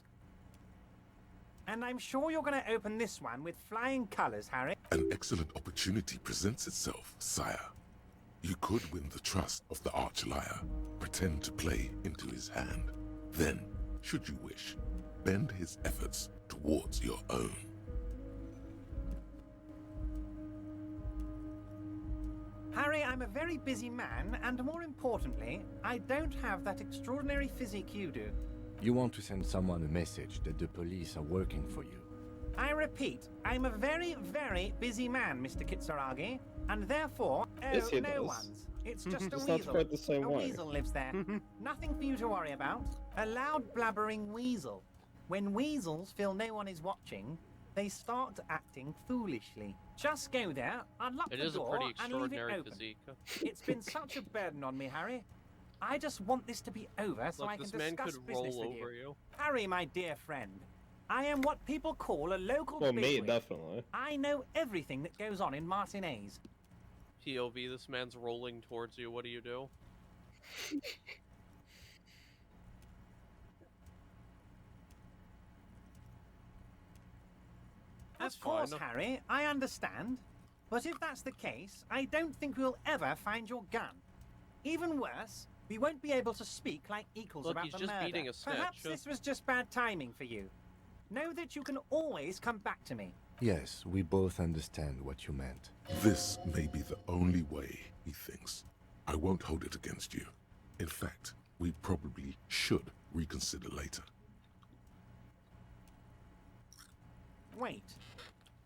S9: And I'm sure you're going to open this one with flying colors, Harry.
S3: An excellent opportunity presents itself, sire. You could win the trust of the arch-liar, pretend to play into his hand. Then, should you wish, bend his efforts towards your own.
S9: Harry, I'm a very busy man, and more importantly, I don't have that extraordinary physique you do.
S4: You want to send someone a message that the police are working for you.
S9: I repeat, I'm a very, very busy man, Mr. Kitsuragi, and therefore,
S6: Yes, he
S9: no
S6: does.
S9: one's. It's just a
S6: It's
S9: weasel.
S6: not quite the same
S9: a
S6: way.
S9: weasel lives there. Nothing for you to worry about. A loud blabbering weasel. When weasels feel no one is watching, they start acting foolishly. Just go there, unlock
S1: It
S9: the
S1: is a
S9: door,
S1: pretty
S9: and leave it
S1: extraordinary
S9: open.
S1: physique.
S9: It's been such a burden on me, Harry. I just want this to be over so
S1: Look,
S9: I can
S1: this man
S9: discuss
S1: could
S9: business
S1: roll
S9: with
S1: over
S9: you.
S1: you.
S9: Harry, my dear friend, I am what people call a local
S6: Well, me,
S9: bigwig.
S6: definitely.
S9: I know everything that goes on in Martinez.
S1: POV, this man's rolling towards you. What do you do? That's
S9: Of course,
S1: fine.
S9: Harry, I understand. But if that's the case, I don't think we'll ever find your gun. Even worse, we won't be able to speak like equals
S1: Look,
S9: about
S1: he's
S9: the
S1: just
S9: murder.
S1: beating a snitch.
S9: Perhaps this was just bad timing for you. Know that you can always come back to me.
S4: Yes, we both understand what you meant.
S3: This may be the only way, he thinks. I won't hold it against you. In fact, we probably should reconsider later.
S9: Wait.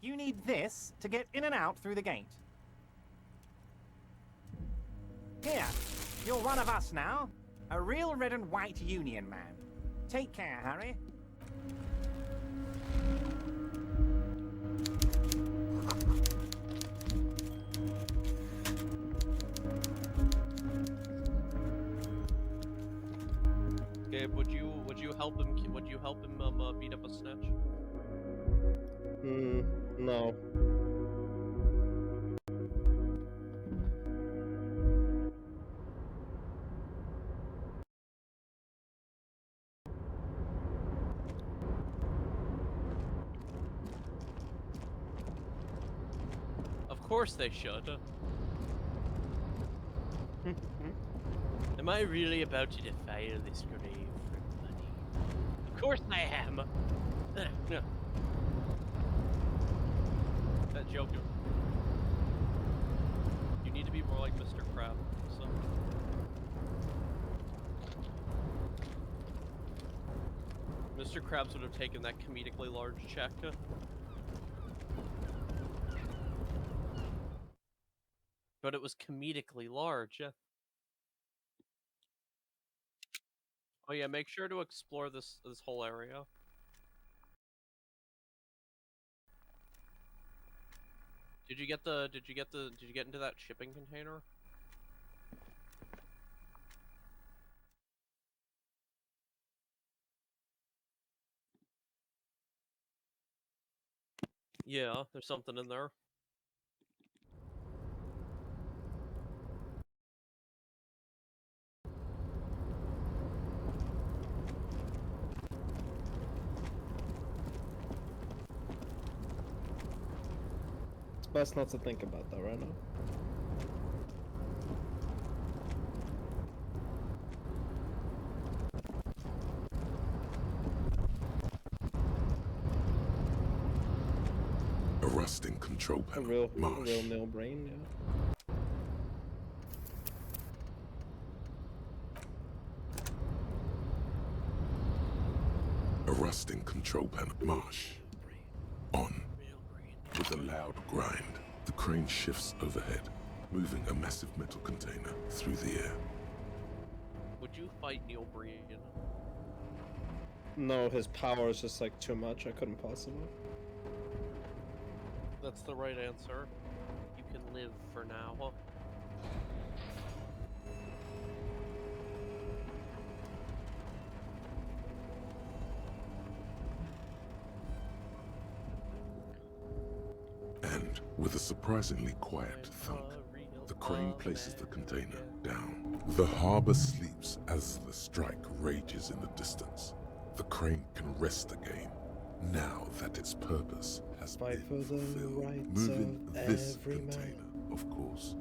S9: You need this to get in and out through the gate. Here, you're one of us now. A real red and white union man. Take care, Harry.
S1: Gabe, would you help him? Would you help him beat up a snitch?
S6: No.
S1: Of course they should. Am I really about to defile this grave for money? Of course I am. That joke. You need to be more like Mr. Crab. So. Mr. Krabs would have taken that comedically large check. But it was comedically large. Oh yeah, make sure to explore this whole area. Did you get into that shipping container? Yeah, there's something in there.
S6: It's best not to think about that right now.
S3: A rusting control
S6: A
S3: panel.
S6: real
S3: Marsh.
S6: nil brain, yeah.
S3: A rusting control panel. Marsh. On. With a loud grind, the crane shifts overhead, moving a massive metal container through the air.
S1: Would you fight Neil Breen?
S6: No, his power is just like too much. I couldn't possibly.
S1: That's the right answer. You can live for now.
S3: And with a surprisingly quiet thump, the crane places the container down. The harbor sleeps as the strike rages in the distance. The crane can rest again, now that its purpose has
S6: Fight
S3: been
S6: for the
S3: fulfilled.
S6: rights
S3: Moving
S6: of
S3: this
S6: every man.
S3: container, of course.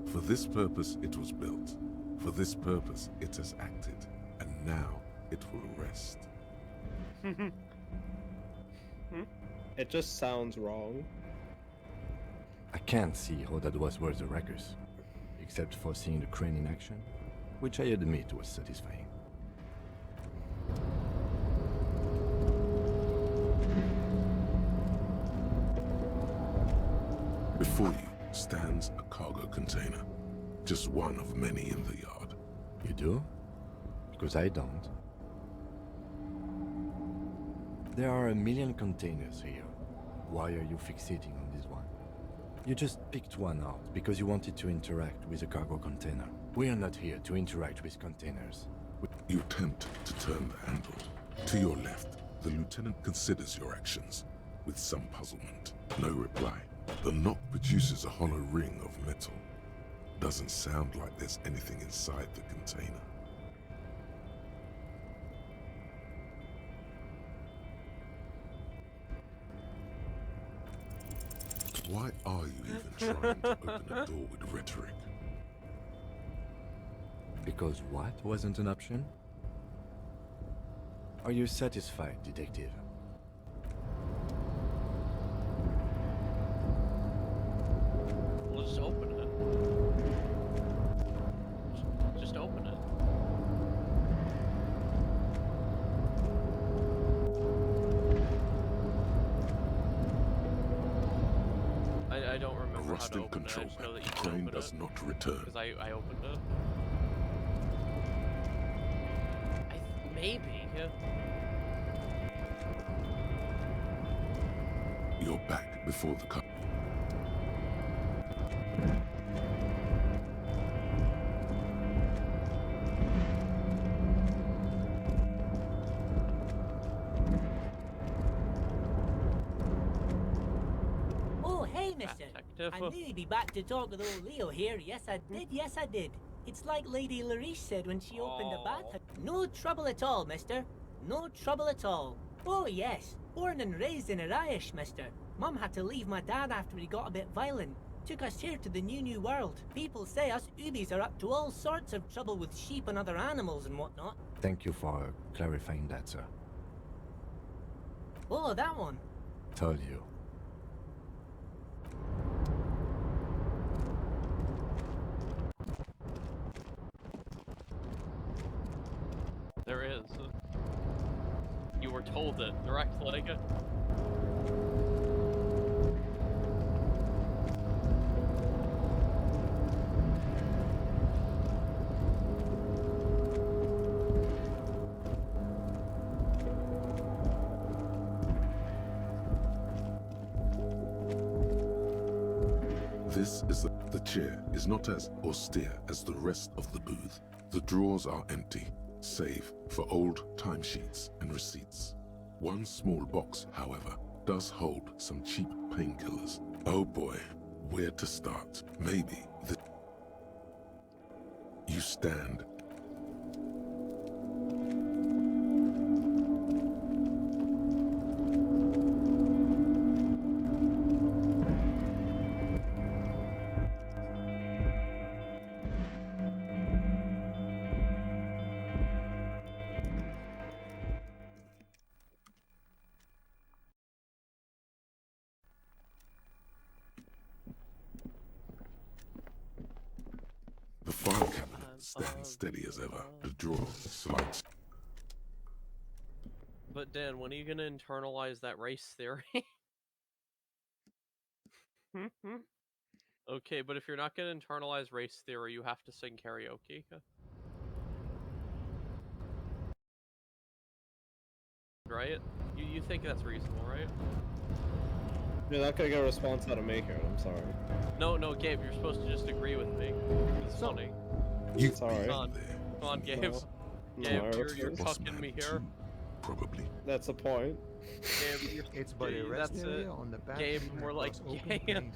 S3: For this purpose it was built. For this purpose it has acted. And now it will rest.
S6: It just sounds wrong.
S4: I can't see how that was worth the wreckers, except for seeing the crane in action, which I admit was satisfying.
S3: Before you stands a cargo container, just one of many in the yard.
S4: You do? Because I don't. There are a million containers here. Why are you fixating on this one? You just picked one out because you wanted to interact with a cargo container. We are not here to interact with containers.
S3: You attempt to turn the handle. To your left, the lieutenant considers your actions with some puzzlement. No reply. The knock produces a hollow ring of metal. Doesn't sound like there's anything inside the container. Why are you even trying to open a door with rhetoric?
S4: Because what wasn't an option? Are you satisfied, detective?
S1: We'll just open it. Just open it. I don't
S3: A
S1: remember how to
S3: rusting
S1: open it. I
S3: control
S1: just know
S3: panel.
S1: that
S3: The
S1: you can
S3: crane
S1: open
S3: does
S1: it.
S3: not return.
S1: Because I opened it. Maybe.
S3: You're back before the car.
S8: Oh, hey, mister.
S1: Detective.
S8: I knew you'd be back to talk with old Leo here. Yes, I did. Yes, I did. It's like Lady Larice said when she opened the bath. No trouble at all, mister. No trouble at all. Oh, yes. Born and raised in Arish, mister. Mum had to leave my dad after he got a bit violent. Took us here to the new world. People say us Ubis are up to all sorts of trouble with sheep and other animals and whatnot.
S4: Thank you for clarifying that, sir.
S8: Oh, that one.
S4: Told you.
S1: There is. You were told it directly.
S3: This is the chair is not as austere as the rest of the booth. The drawers are empty, save for old timesheets and receipts. One small box, however, does hold some cheap painkillers. Oh boy, where to start? Maybe the... You stand. The file cabinet stands steady as ever. The drawer slides.
S1: But Dan, when are you gonna internalize that race theory? Okay, but if you're not gonna internalize race theory, you have to sing karaoke. Right? You think that's reasonable, right?
S6: You're not gonna get a response out of me here, I'm sorry.
S1: No, Gabe, you're supposed to just agree with me. It's funny.
S3: You
S6: Sorry.
S1: Come on, come on, Gabe.
S6: No.
S1: Gabe,
S6: No,
S1: you're
S3: Boss
S1: tucking
S3: man
S1: me here.
S3: too, probably.
S6: That's the point.
S1: Gabe, you're
S7: It's but a rest
S1: that's
S7: area
S1: it.
S7: on the back
S1: Gabe,
S7: room
S1: more like
S7: across open
S1: game.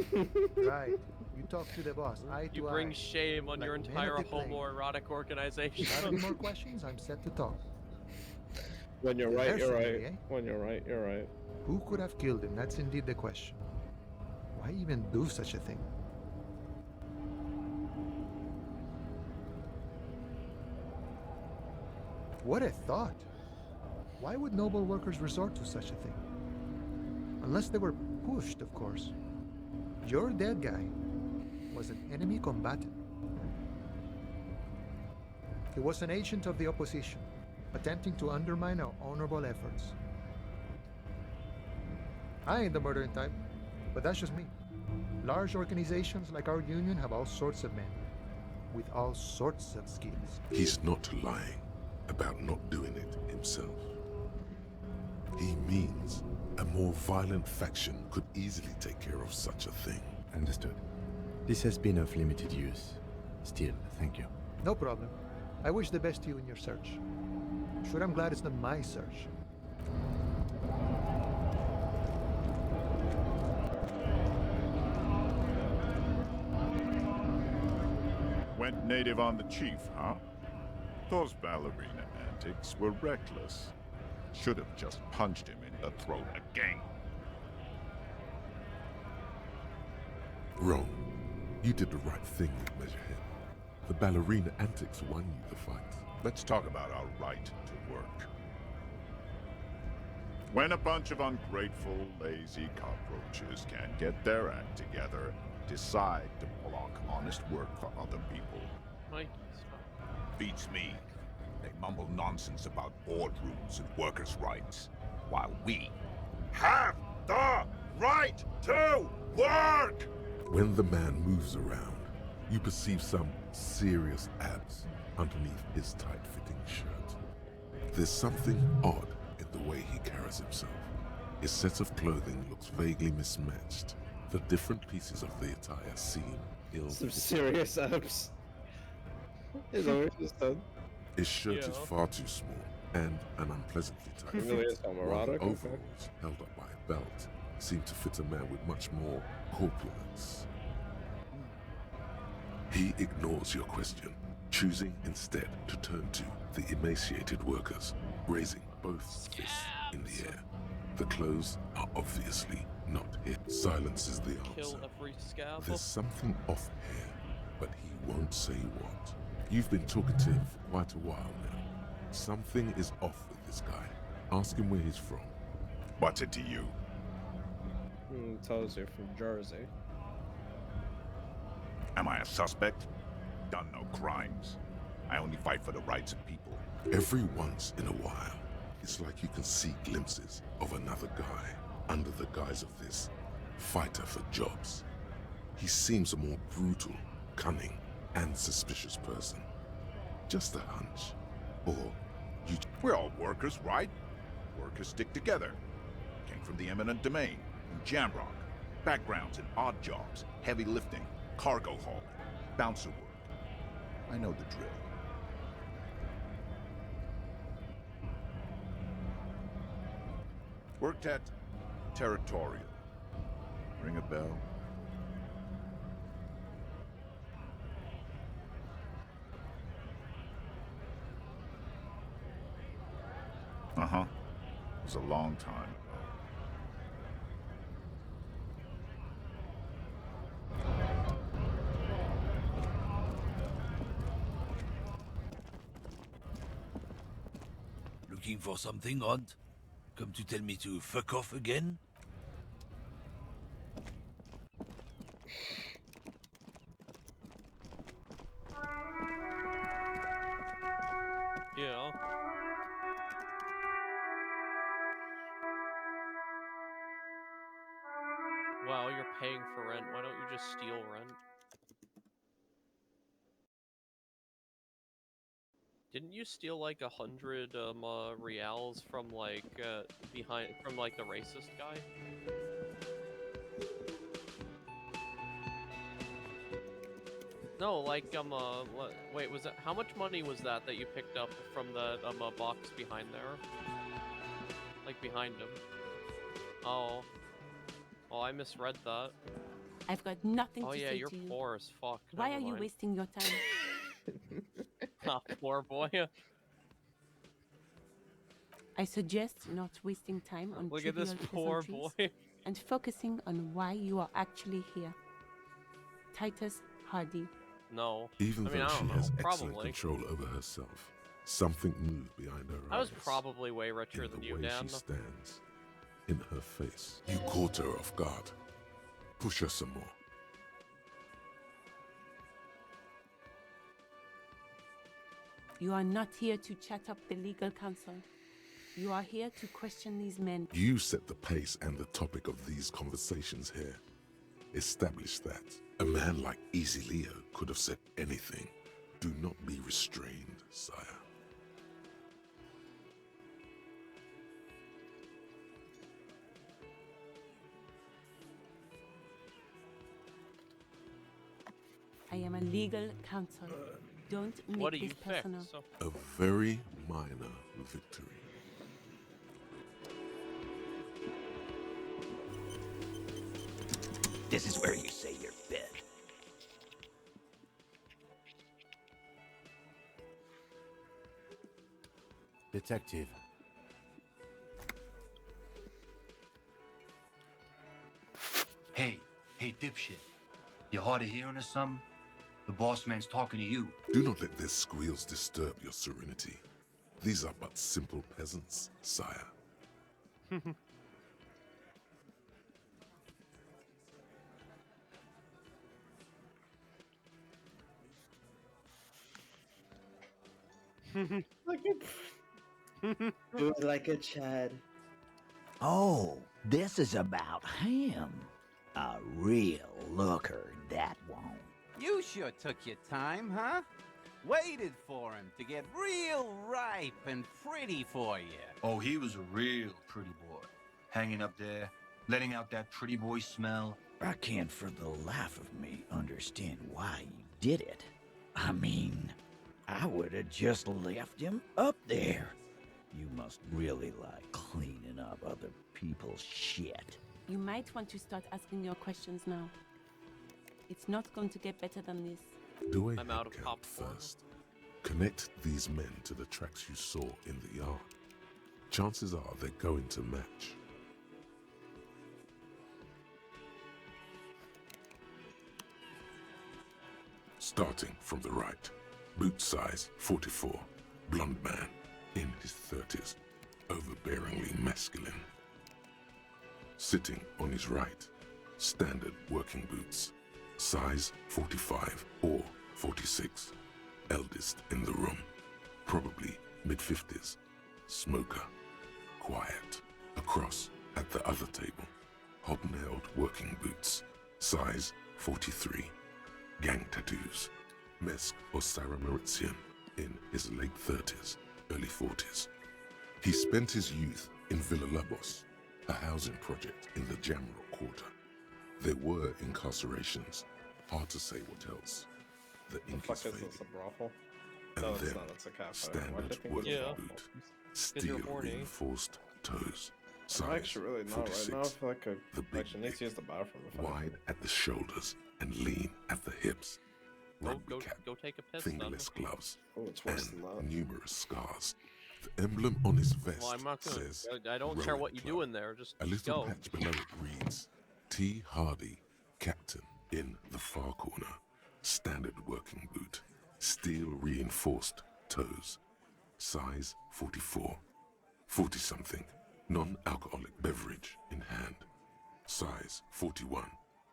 S7: plains. Right. You talk to the boss, eye to
S1: You
S7: eye.
S1: bring shame on
S7: like
S1: your
S7: men of
S1: entire
S7: the plain.
S1: homoerotic organization.
S7: Got any more questions? I'm set to talk.
S6: When you're right, you're
S7: Mercenary,
S6: right.
S7: eh?
S6: When you're right, you're right.
S7: Who could have killed him? That's indeed the question. Why even do such a thing? What a thought! Why would noble workers resort to such a thing? Unless they were pushed, of course. Your dead guy was an enemy combatant. He was an agent of the opposition, attempting to undermine our honorable efforts. I ain't the murdering type, but that's just me. Large organizations like our union have all sorts of men, with all sorts of skills.
S3: He's not lying about not doing it himself. He means a more violent faction could easily take care of such a thing.
S4: Understood. This has been of limited use. Still, thank you.
S7: No problem. I wish the best to you in your search. Sure, I'm glad it's not my search.
S10: Went native on the chief, huh? Those ballerina antics were reckless. Should have just punched him in the throat again.
S3: Wrong. You did the right thing with Measurehead. The ballerina antics won you the fight.
S10: Let's talk about our right to work. When a bunch of ungrateful, lazy cockroaches can't get their act together, decide to block honest work for other people.
S1: Mikey, stop.
S11: Beats me. They mumble nonsense about boardrooms and workers' rights, while we have the right to work!
S3: When the man moves around, you perceive some serious abs underneath his tight-fitting shirt. There's something odd in the way he carries himself. His set of clothing looks vaguely mismatched. The different pieces of the attire seem ill.
S6: Some serious abs. Is that what you just said?
S3: His shirt is
S1: Yeah.
S3: far too small and an unpleasantly tight
S6: It really is
S3: fit, while the
S6: homoerotic, okay.
S3: overalls, held up by a belt, seem to fit a man with much more corpulence. He ignores your question, choosing instead to turn to the emaciated workers, raising both fists in the air. The clothes are obviously not his. Silence is the
S1: Kill
S3: answer.
S1: every scab.
S3: There's something off here, but he won't say what. You've been talking to him for quite a while now. Something is off with this guy. Ask him where he's from.
S10: What's it to you?
S6: Tells you from Jersey.
S10: Am I a suspect? Done no crimes. I only fight for the rights of people.
S3: Every once in a while, it's like you can see glimpses of another guy under the guise of this fighter for jobs. He seems a more brutal, cunning, and suspicious person. Just a hunch. Or you...
S10: We're all workers, right? Workers stick together. Came from the eminent domain, in Jamrock.
S11: Backgrounds in odd jobs, heavy lifting, cargo hauling, bouncer work. I know the drill. Worked at Territorial. Ring a bell? Uh-huh. It was a long time ago.
S12: Looking for something odd? Come to tell me to fuck off again?
S1: Yeah. Wow, you're paying for rent. Why don't you just steal rent? Didn't you steal like 100 reals from like from like the racist guy? No, like wait, was that how much money was that you picked up from the box behind there? Like behind him. Oh. Oh, I misread that.
S13: I've got nothing
S1: Oh
S13: to
S1: yeah,
S13: say
S1: you're
S13: to you.
S1: poor as fuck.
S13: Why
S1: Never
S13: are you
S1: mind.
S13: wasting your time?
S1: Ah, poor boy.
S13: I suggest not wasting time on
S1: Look at this
S13: trivial
S1: poor
S13: pleasantries
S1: boy.
S13: and focusing on why you are actually here. Titus Hardy.
S1: No.
S3: Even
S1: I mean,
S3: though
S1: I
S3: she
S1: don't know.
S3: has excellent
S1: Probably.
S3: control over herself, something moved behind her
S1: I was
S3: eyes.
S1: probably way richer
S3: in
S1: than
S3: the
S1: you,
S3: way
S1: Dan.
S3: she stands, in her face. You caught her off guard. Push her some more.
S13: You are not here to chat up the legal counsel. You are here to question these men.
S3: You set the pace and the topic of these conversations here. Establish that. A man like Easy Leo could have said anything. Do not be restrained, sire.
S13: I am a legal counsel. Don't make
S1: What do
S13: this
S1: you
S13: personal.
S1: fix?
S3: A very minor victory.
S12: This is where you say your bed.
S4: Detective.
S14: Hey, dipshit. You hard of hearing or something? The boss man's talking to you.
S3: Do not let their squeals disturb your serenity. These are but simple peasants, sire.
S6: Do it like a Chad.
S12: Oh, this is about him. A real looker, that won't.
S15: You sure took your time, huh? Waited for him to get real ripe and pretty for you.
S14: Oh, he was a real pretty boy. Hanging up there, letting out that pretty boy smell.
S12: I can't for the life of me understand why you did it. I mean, I would have just left him up there. You must really like cleaning up other people's shit.
S13: You might want to start asking your questions now. It's not going to get better than this.
S3: Do a
S1: I'm out of
S3: head count
S1: popcorn.
S3: first. Connect these men to the tracks you saw in the yard. Chances are they're going to match. Starting from the right, boot size 44, blonde man, in his 30s, overbearingly masculine. Sitting on his right, standard working boots, size 45 or 46, eldest in the room, probably mid-50s, smoker, quiet. Across at the other table, hobnailed working boots, size 43, gang tattoos, Mesk or Sarah Mauritian, in his late 30s, early 40s. He spent his youth in Villa Labos, a housing project in the Jamrock Quarter. There were incarcerations. Hard to say what else. The ink is
S6: Fuck, is
S3: fading.
S6: this a brothel?
S3: And
S6: No,
S3: then,
S6: it's not. It's a cafe. Why
S3: standard
S6: did I think it was a
S3: working
S6: brothel?
S3: boot. Steel reinforced toes.
S6: I'm
S3: Size
S6: actually really not
S3: 46.
S6: right now. I feel like
S3: The
S6: I
S3: big
S6: actually need to use the bathroom. If
S3: wide at the shoulders and lean at the hips. Rugby cap,
S1: Go take a piss then.
S3: fingerless gloves,
S6: Oh, it's worse than that.
S3: and numerous scars. The emblem on his vest
S1: Well, I'm not gonna.
S3: says
S1: I don't care what
S3: Rowing
S1: you
S3: Club.
S1: do in there. Just
S3: A little
S1: go.
S3: patch below it reads, T. Hardy, Captain, in the far corner. Standard working boot. Steel reinforced toes. Size 44. 40-something. Non-alcoholic beverage in hand. Size 41.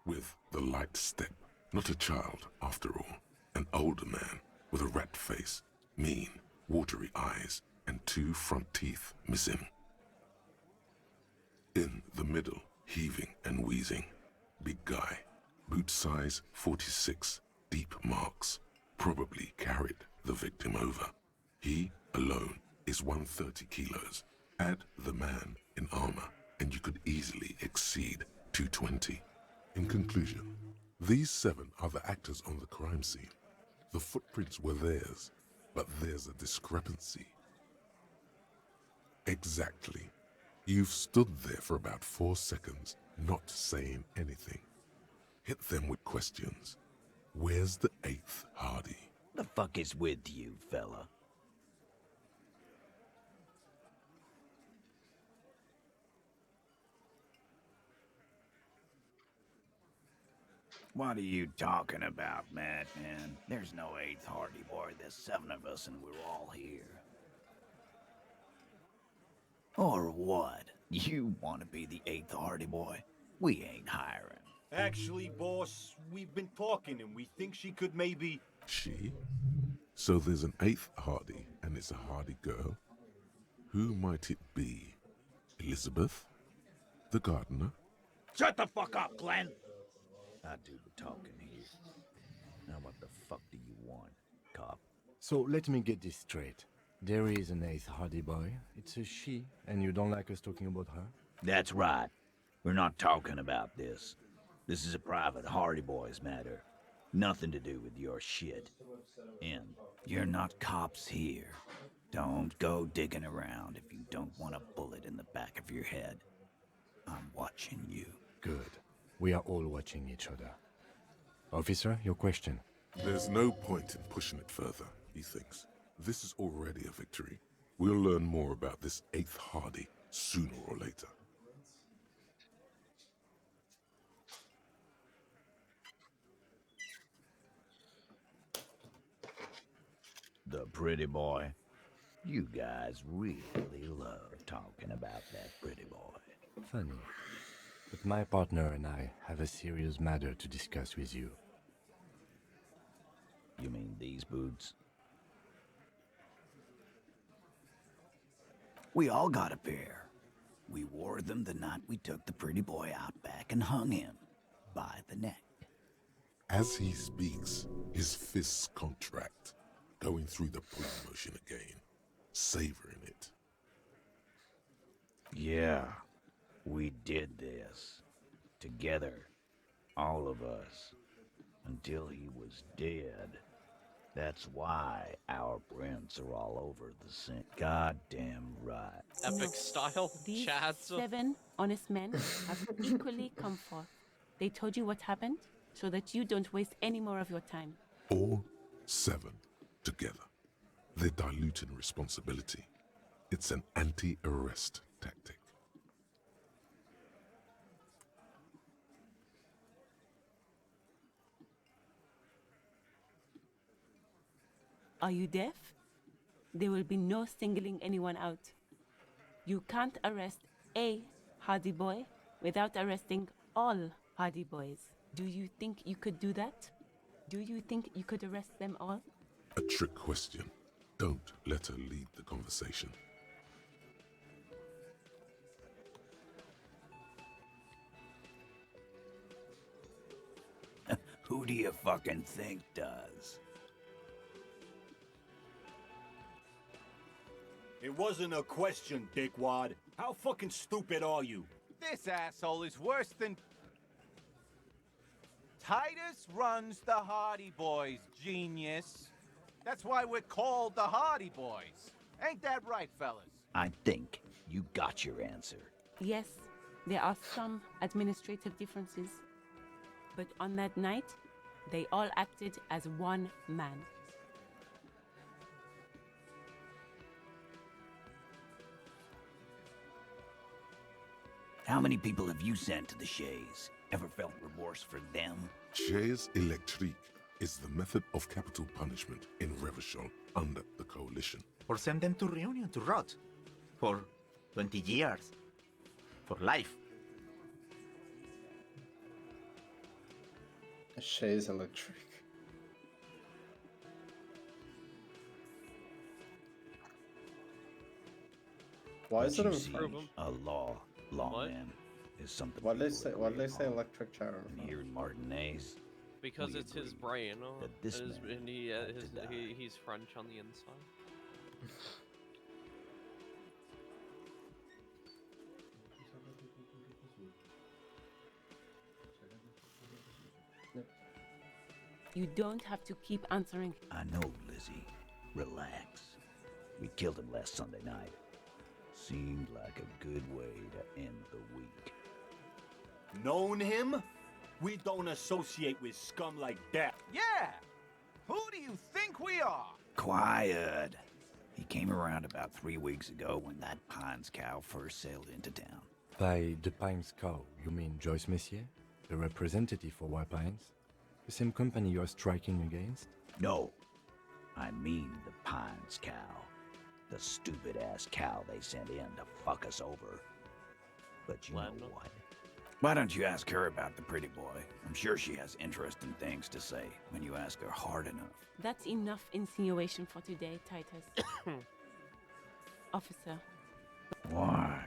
S3: With the light step. Not a child, after all. An older man with a rat face, mean, watery eyes, and 2 front teeth missing. In the middle, heaving and wheezing. Big guy. Boot size 46. Deep marks. Probably carried the victim over. He, alone, is 130 kilos. Add the man in armor, and you could easily exceed 220. In conclusion, these 7 are the actors on the crime scene. The footprints were theirs, but there's a discrepancy. Exactly. You've stood there for about 4 seconds, not saying anything. Hit them with questions. Where's the 8th Hardy?
S12: The fuck is with you, fella? What are you talking about, madman? There's no 8th Hardy Boy. There's 7 of us and we're all here. Or what? You want to be the 8th Hardy Boy? We ain't hiring.
S11: Actually, boss, we've been talking and we think she could maybe...
S3: She? So there's an 8th Hardy, and it's a Hardy girl? Who might it be? Elizabeth? The gardener?
S12: Shut the fuck up, Glenn! I do the talking here. Now what the fuck do you want, cop?
S4: So let me get this straight. There is an 8th Hardy Boy. It's a she, and you don't like us talking about her?
S12: That's right. We're not talking about this. This is a private Hardy Boys matter. Nothing to do with your shit. And you're not cops here. Don't go digging around if you don't want a bullet in the back of your head. I'm watching you.
S4: Good. We are all watching each other. Officer, your question.
S3: There's no point in pushing it further, he thinks. This is already a victory. We'll learn more about this 8th Hardy sooner or later.
S12: The pretty boy. You guys really love talking about that pretty boy.
S4: Funny. But my partner and I have a serious matter to discuss with you.
S12: You mean these boots? We all got a pair. We wore them the night we took the pretty boy out back and hung him by the neck.
S3: As he speaks, his fists contract, going through the pull motion again, savoring it.
S12: Yeah, we did this. Together. All of us. Until he was dead. That's why our prints are all over the sink. Goddamn right.
S1: Epic style.
S13: These
S1: Chads.
S13: 7 honest men have equally come forth. They told you what happened so that you don't waste any more of your time.
S3: All 7 together. They're diluting responsibility. It's an anti-arrest tactic.
S13: Are you deaf? There will be no singling anyone out. You can't arrest a Hardy Boy without arresting all Hardy Boys. Do you think you could do that? Do you think you could arrest them all?
S3: A trick question. Don't let her lead the conversation.
S12: Who do you fucking think does?
S11: It wasn't a question, dickwad. How fucking stupid are you?
S15: This asshole is worse than... Titus runs the Hardy Boys, genius. That's why we're called the Hardy Boys. Ain't that right, fellas?
S12: I think you got your answer.
S13: Yes, there are some administrative differences. But on that night, they all acted as one man.
S12: How many people have you sent to the Shays? Ever felt remorse for them?
S3: Chaise électrique is the method of capital punishment in Revachol under the Coalition.
S16: Or send them to Reunion to rot. For 20 years. For life.
S6: Shays electric. Why is it
S12: What
S6: in
S12: you see,
S6: front of him?
S12: a lawman, is something.
S6: Why did they say electric chair?
S12: Here in Martinez.
S1: Because it's his brain,
S12: that this
S1: and
S12: man
S1: he's French on the inside.
S13: You don't have to keep answering.
S12: I know, Lizzie. Relax. We killed him last Sunday night. Seemed like a good way to end the week.
S17: Known him? We don't associate with scum like that.
S15: Yeah! Who do you think we are?
S12: Quiet. He came around about 3 weeks ago when that Pines cow first sailed into town.
S4: By the Pines cow, you mean Joyce Messier? The representative for White Pines? The same company you're striking against?
S12: No. I mean the Pines cow. The stupid-ass cow they sent in to fuck us over. But you know what? Why don't you ask her about the pretty boy? I'm sure she has interesting things to say when you ask her hard enough.
S13: That's enough insinuation for today, Titus. Officer.
S12: Why?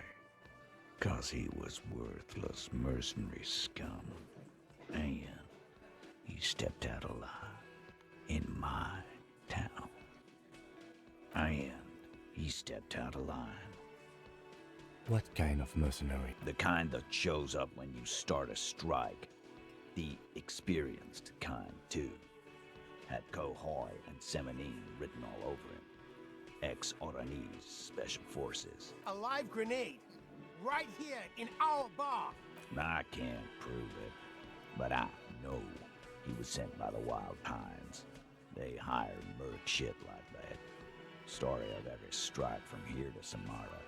S12: 'Cause he was worthless mercenary scum. And he stepped out alive in my town. And he stepped out alive.
S4: What kind of mercenary?
S12: The kind that shows up when you start a strike. The experienced kind, too. Had Cohoy and Seminine written all over him. Ex-Oranese Special Forces.
S18: A live grenade. Right here in our bar.
S12: I can't prove it, but I know he was sent by the Wild Pines. They hire merc shit like that. Story of every strike from here to Samara.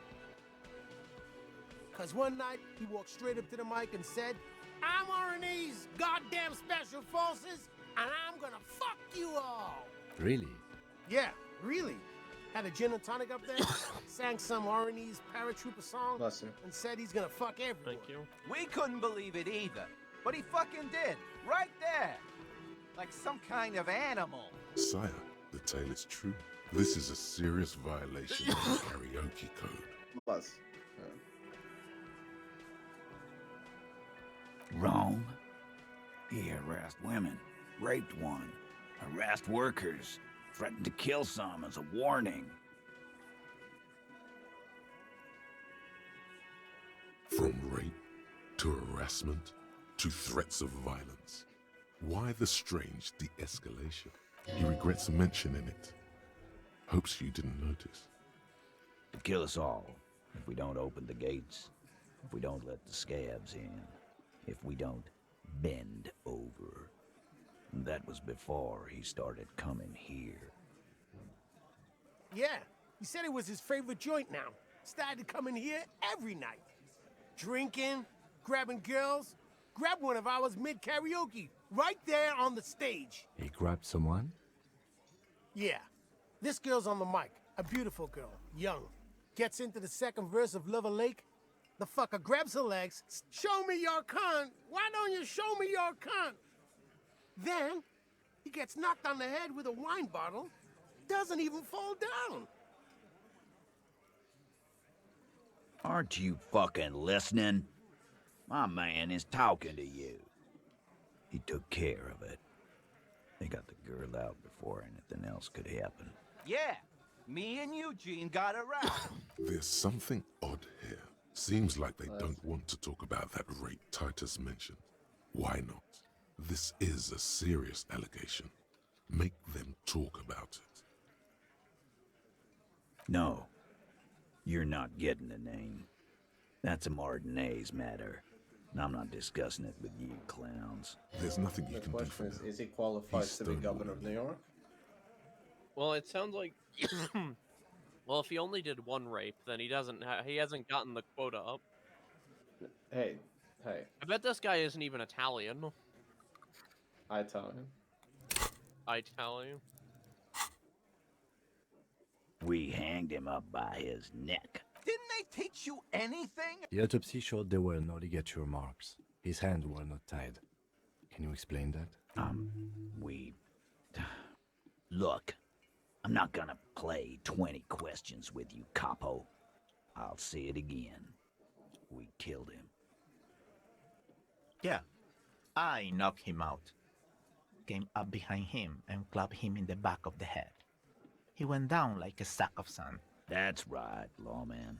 S18: 'Cause one night, he walked straight up to the mic and said, I'm RNA's goddamn special forces, and I'm gonna fuck you all.
S4: Really?
S18: Yeah, really. Had a gin and tonic up there, sang some RNA's paratrooper song, and said he's gonna fuck everyone.
S1: Thank you.
S15: We couldn't believe it either. But he fucking did. Right there. Like some kind of animal.
S3: Sire, the tale is true. This is a serious violation of the karaoke code.
S12: Wrong. He harassed women, raped one, harassed workers, threatened to kill some as a warning.
S3: From rape to harassment to threats of violence. Why the strange de-escalation? He regrets mentioning it. Hopes you didn't notice.
S12: To kill us all if we don't open the gates, if we don't let the scabs in, if we don't bend over. That was before he started coming here.
S18: Yeah, he said it was his favorite joint now. Started coming here every night. Drinking, grabbing girls. Grabbed one of ours mid-karaoke, right there on the stage.
S4: He grabbed someone?
S18: Yeah. This girl's on the mic. A beautiful girl, young. Gets into the second verse of Lover Lake. The fucker grabs her legs. Show me your cunt. Why don't you show me your cunt? Then, he gets knocked on the head with a wine bottle. Doesn't even fall down.
S12: Aren't you fucking listening? My man is talking to you. He took care of it. They got the girl out before anything else could happen.
S15: Yeah, me and Eugene got around.
S3: There's something odd here. Seems like they don't want to talk about that rape Titus mentioned. Why not? This is a serious allegation. Make them talk about it.
S12: No. You're not getting a name. That's a Martinez matter. And I'm not discussing it with you clowns.
S3: There's nothing you
S6: The
S3: can do for
S6: question
S3: now.
S6: is he qualified
S3: He's
S6: to be governor of
S3: stonewalling
S6: New
S3: you.
S6: York?
S1: Well, it sounds like. Well, if he only did one rape, then he doesn't. He hasn't gotten the quota up.
S6: Hey.
S1: I bet this guy isn't even Italian.
S6: Italian.
S1: Italian.
S12: We hanged him up by his neck.
S15: Didn't they teach you anything?
S4: The autopsy showed there were no ligature marks. His hands were not tied. Can you explain that?
S12: Look, I'm not gonna play 20 questions with you, capo. I'll say it again. We killed him.
S16: Yeah, I knocked him out. Came up behind him and clubbed him in the back of the head. He went down like a sack of sand.
S12: That's right, lawman.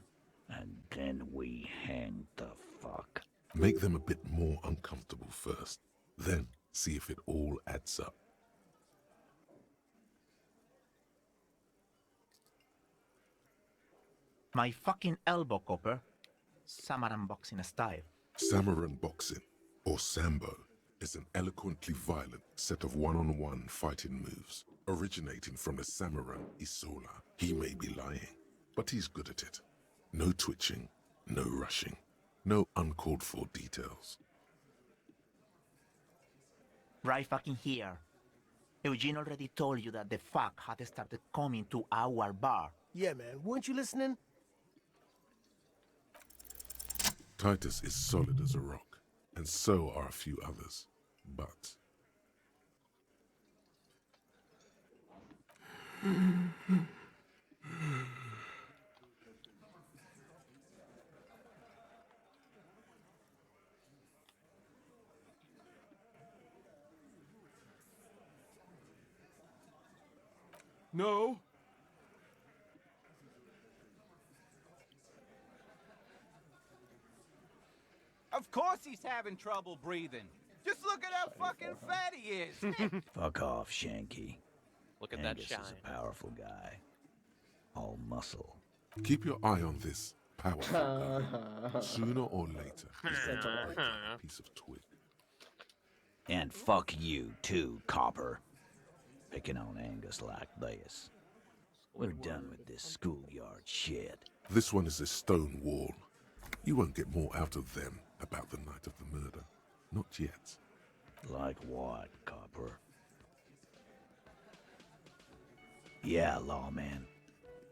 S12: And then we hanged the fuck.
S3: Make them a bit more uncomfortable first. Then see if it all adds up.
S16: My fucking elbow, Copper. Samaran boxing style.
S3: Samaran boxing, or Sambo, is an eloquently violent set of one-on-one fighting moves, originating from the Samaran Isola. He may be lying, but he's good at it. No twitching, no rushing, no uncalled-for details.
S16: Right fucking here. Eugene already told you that the fuck had started coming to our bar.
S18: Yeah, man. Weren't you listening?
S3: Titus is solid as a rock, and so are a few others, but...
S19: No.
S15: Of course he's having trouble breathing. Just look at how fucking fat he is.
S12: Fuck off, Shanky.
S1: Look at that
S12: Angus
S1: shine.
S12: is a powerful guy. All muscle.
S3: Keep your eye on this powerful guy. Sooner or later, he's going to break like a piece of twig.
S12: And fuck you too, Copper. Picking on Angus like this. We're done with this schoolyard shit.
S3: This one is a stone wall. You won't get more out of them about the night of the murder. Not yet.
S12: Like what, Copper? Yeah, lawman.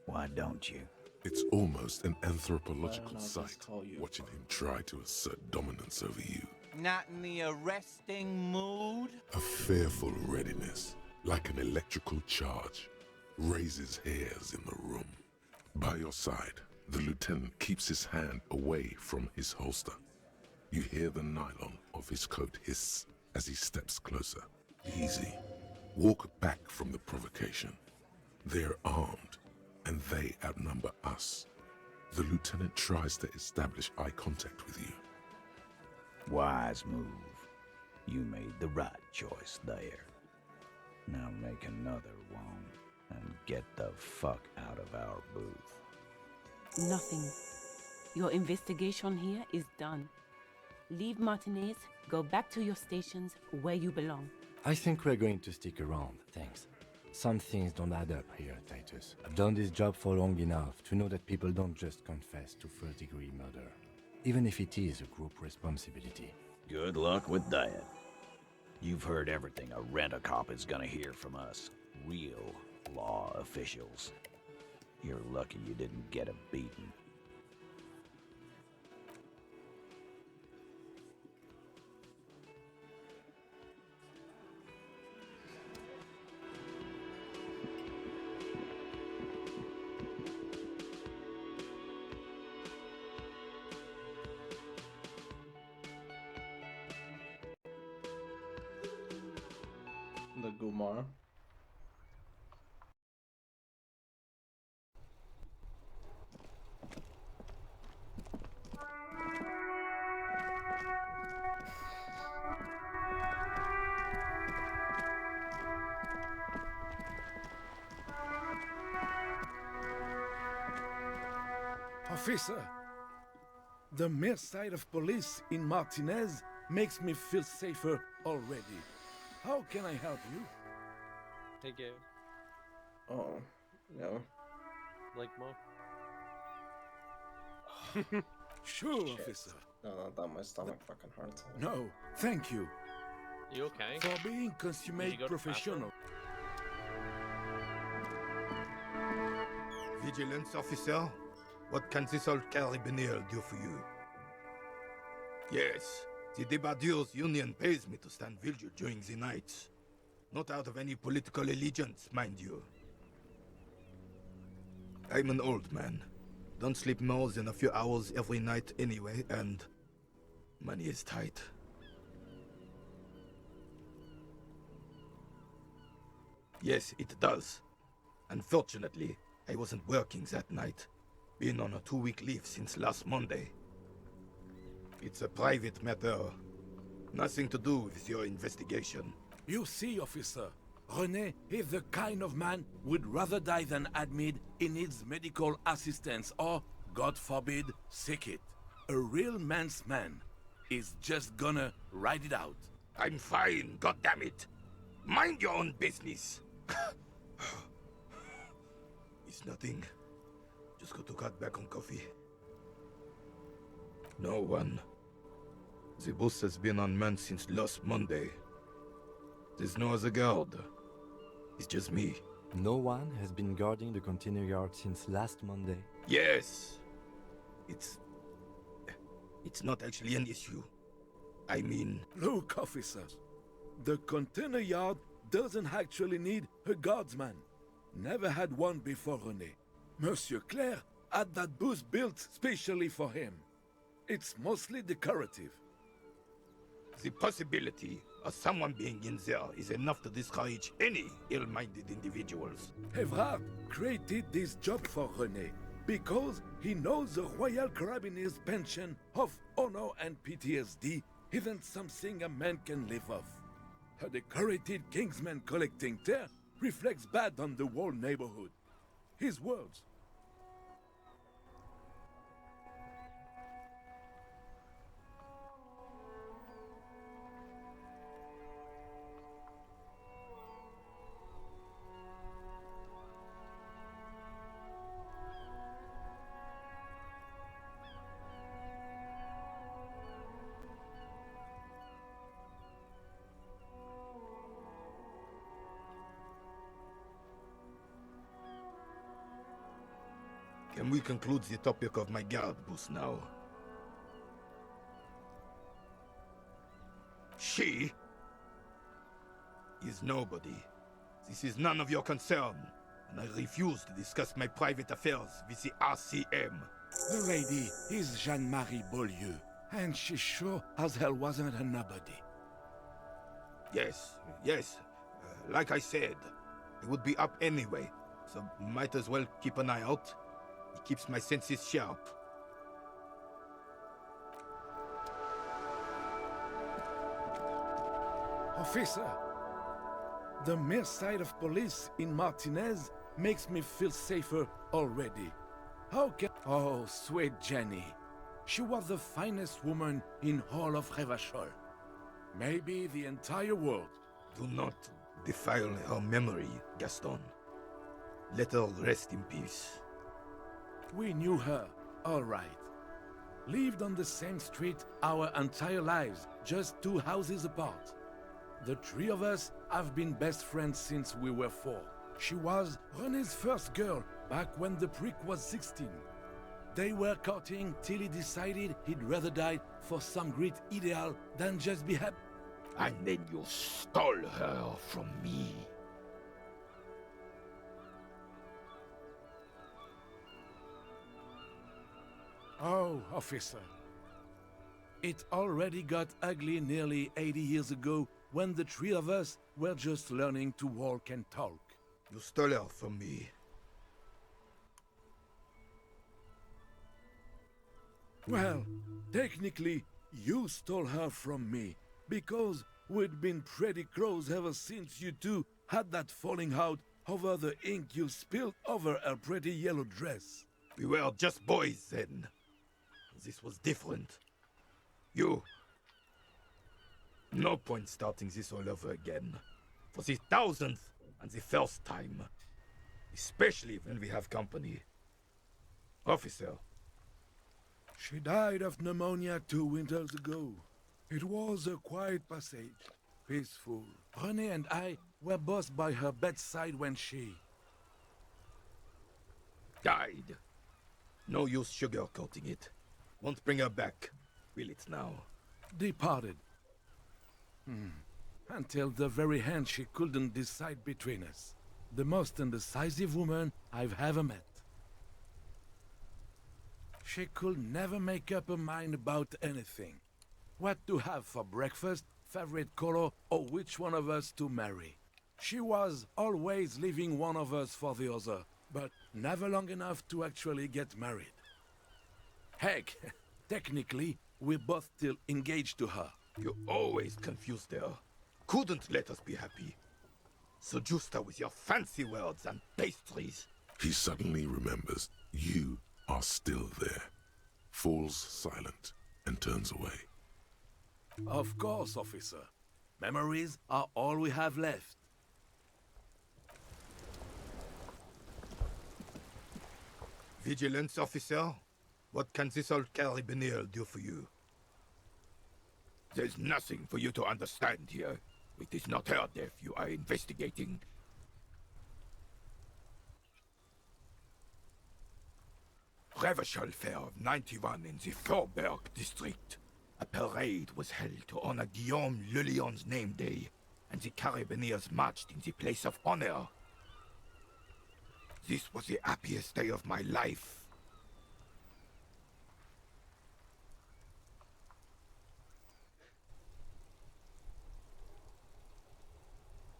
S12: Why don't you?
S3: It's almost an anthropological
S6: I'll just
S3: sight,
S6: call you.
S3: watching him try to assert dominance over you.
S15: Not in the arresting mood?
S3: A fearful readiness, like an electrical charge, raises hairs in the room. By your side, the lieutenant keeps his hand away from his holster. You hear the nylon of his coat hiss as he steps closer. Easy. Walk back from the provocation. They're armed, and they outnumber us. The lieutenant tries to establish eye contact with you.
S12: Wise move. You made the right choice there. Now make another one and get the fuck out of our booth.
S13: Nothing. Your investigation here is done. Leave Martinez, go back to your stations where you belong.
S4: I think we're going to stick around, thanks. Some things don't add up here, Titus. I've done this job for long enough to know that people don't just confess to first-degree murder, even if it is a group responsibility.
S12: Good luck with that. You've heard everything a rent-a-cop is gonna hear from us, real law officials. You're lucky you didn't get a beating.
S6: The Gumar.
S19: Officer, the mere sight of police in Martinez makes me feel safer already. How can I help you?
S1: Hey, Gabe.
S6: Oh, no.
S1: Like more?
S19: Sure,
S6: Shit.
S19: officer.
S6: No, not that my stomach fucking hurts.
S19: No, thank you.
S1: You okay?
S19: For being
S1: Did
S19: consummate
S1: you go to the
S19: professional.
S11: Vigilance officer, what can this old carabinier do for you? Yes, the Debardeurs Union pays me to stand vigil during the nights. Not out of any political allegiance, mind you. I'm an old man. Don't sleep more than a few hours every night anyway, and money is tight. Yes, it does. Unfortunately, I wasn't working that night. Been on a 2-week leave since last Monday. It's a private matter. Nothing to do with your investigation.
S19: You see, officer, René is the kind of man would rather die than admit he needs medical assistance or, God forbid, sick it. A real man's man is just gonna ride it out.
S11: I'm fine, goddammit. Mind your own business. It's nothing. Just got to cut back on coffee. No one. The boss has been unmanned since last Monday. There's no other guard. It's just me.
S4: No one has been guarding the container yard since last Monday.
S11: Yes. It's not actually an issue. I mean...
S19: Look, officers, the container yard doesn't actually need a guardsman. Never had one before René. Monsieur Claire had that booth built specially for him. It's mostly decorative.
S11: The possibility of someone being in there is enough to discourage any ill-minded individuals.
S19: Evrard created this job for René because he knows the Royal Carabiniers' pension of honor and PTSD isn't something a man can live off. A decorated Kingsman collecting tear reflects bad on the whole neighborhood. His words.
S11: Can we conclude the topic of my guard booth now? She is nobody. This is none of your concern, and I refuse to discuss my private affairs with the RCM.
S19: The lady is Jeanne-Marie Beaulieu, and she sure as hell wasn't a nobody.
S11: Yes. Like I said, it would be up anyway, so might as well keep an eye out. It keeps my senses sharp.
S19: Officer, the mere sight of police in Martinez makes me feel safer already. How can... Oh, sweet Jenny. She was the finest woman in all of Revachol. Maybe the entire world.
S11: Do not defile her memory, Gaston. Let her rest in peace.
S19: We knew her, all right. Lived on the same street our entire lives, just 2 houses apart. The 3 of us have been best friends since we were 4. She was René's first girl, back when the prick was 16. They were courting till he decided he'd rather die for some great ideal than just be happy.
S11: And then you stole her from me.
S19: Oh, officer. It already got ugly nearly 80 years ago when the 3 of us were just learning to walk and talk.
S11: You stole her from me.
S19: Well, technically, you stole her from me, because we'd been pretty close ever since you two had that falling out over the ink you spilled over her pretty yellow dress.
S11: We were just boys then. This was different. You... No point starting this all over again. For the 1000th and the first time. Especially when we have company. Officer.
S19: She died of pneumonia 2 winters ago. It was a quiet passage, peaceful. René and I were both by her bedside when she...
S11: died. No use sugarcoating it. Won't bring her back, will it now?
S19: departed. Until the very end she couldn't decide between us. The most indecisive woman I've ever met. She could never make up her mind about anything. What to have for breakfast, favorite color, or which one of us to marry. She was always leaving one of us for the other, but never long enough to actually get married. Heck, technically, we're both still engaged to her.
S11: You always confused her. Couldn't let us be happy. Seduced her with your fancy words and pastries.
S3: He suddenly remembers you are still there, falls silent, and turns away.
S19: Of course, officer. Memories are all we have left.
S11: Vigilance officer, what can this old carabinier do for you? There's nothing for you to understand here. It is not her death you are investigating. Reversal Fair of 91 in the Faubourg district. A parade was held to honor Guillaume Le Lion's name day, and the Carabiniers marched in the place of honor. This was the happiest day of my life.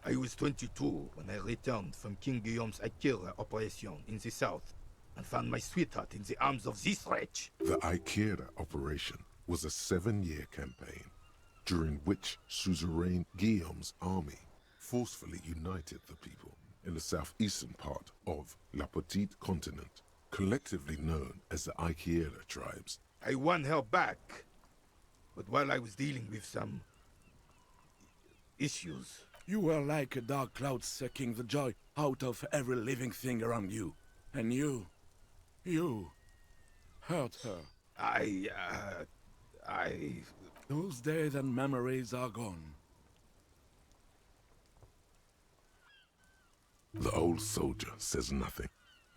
S11: I was 22 when I returned from King Guillaume's Akira operation in the south, and found my sweetheart in the arms of this wretch.
S3: The Akira operation was a 7-year campaign, during which suzerain Guillaume's army forcefully united the people in the southeastern part of La Petite Continent, collectively known as the Akira tribes.
S11: I won her back, but while I was dealing with some issues.
S19: You were like a dark cloud sucking the joy out of every living thing around you. And you hurt her. Those days and memories are gone.
S3: The old soldier says nothing,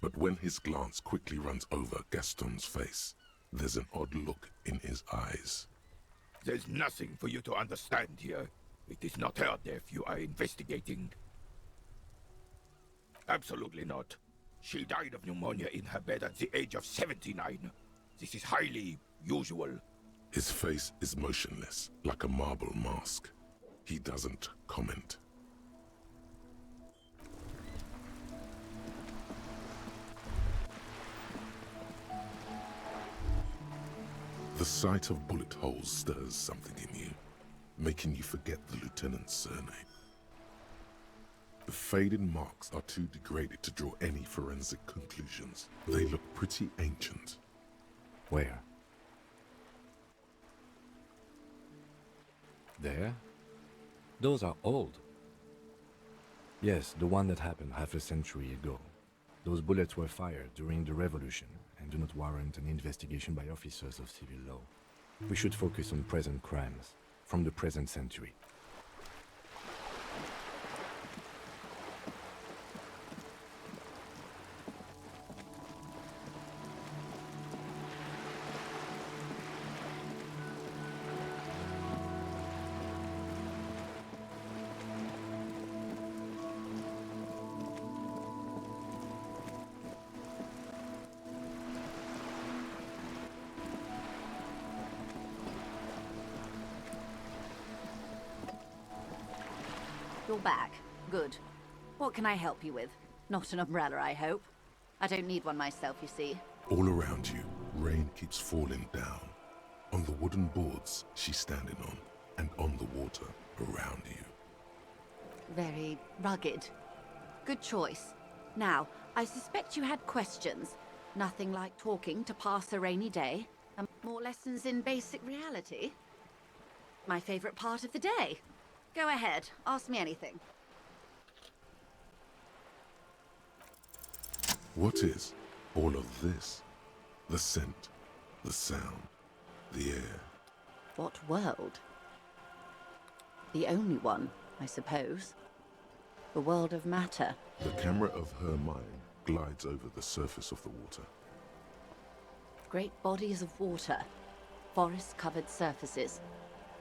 S3: but when his glance quickly runs over Gaston's face, there's an odd look in his eyes.
S11: There's nothing for you to understand here. It is not her death you are investigating. Absolutely not. She died of pneumonia in her bed at the age of 79. This is highly usual.
S3: His face is motionless, like a marble mask. He doesn't comment. The sight of bullet holes stirs something in you, making you forget the lieutenant's surname. The faded marks are too degraded to draw any forensic conclusions. They look pretty ancient.
S4: Where? There? Those are old. Yes, the one that happened half a century ago. Those bullets were fired during the revolution and do not warrant an investigation by officers of civil law. We should focus on present crimes from the present century.
S20: You're back. Good. What can I help you with? Not an umbrella, I hope. I don't need one myself, you see.
S3: All around you, rain keeps falling down. On the wooden boards she's standing on, and on the water around you.
S20: Very rugged. Good choice. Now, I suspect you had questions. Nothing like talking to pass a rainy day. And more lessons in basic reality. My favorite part of the day. Go ahead, ask me anything.
S3: What is all of this? The scent, the sound, the air.
S20: What world? The only one, I suppose. The world of matter.
S3: The camera of her mind glides over the surface of the water.
S20: Great bodies of water. Forest-covered surfaces.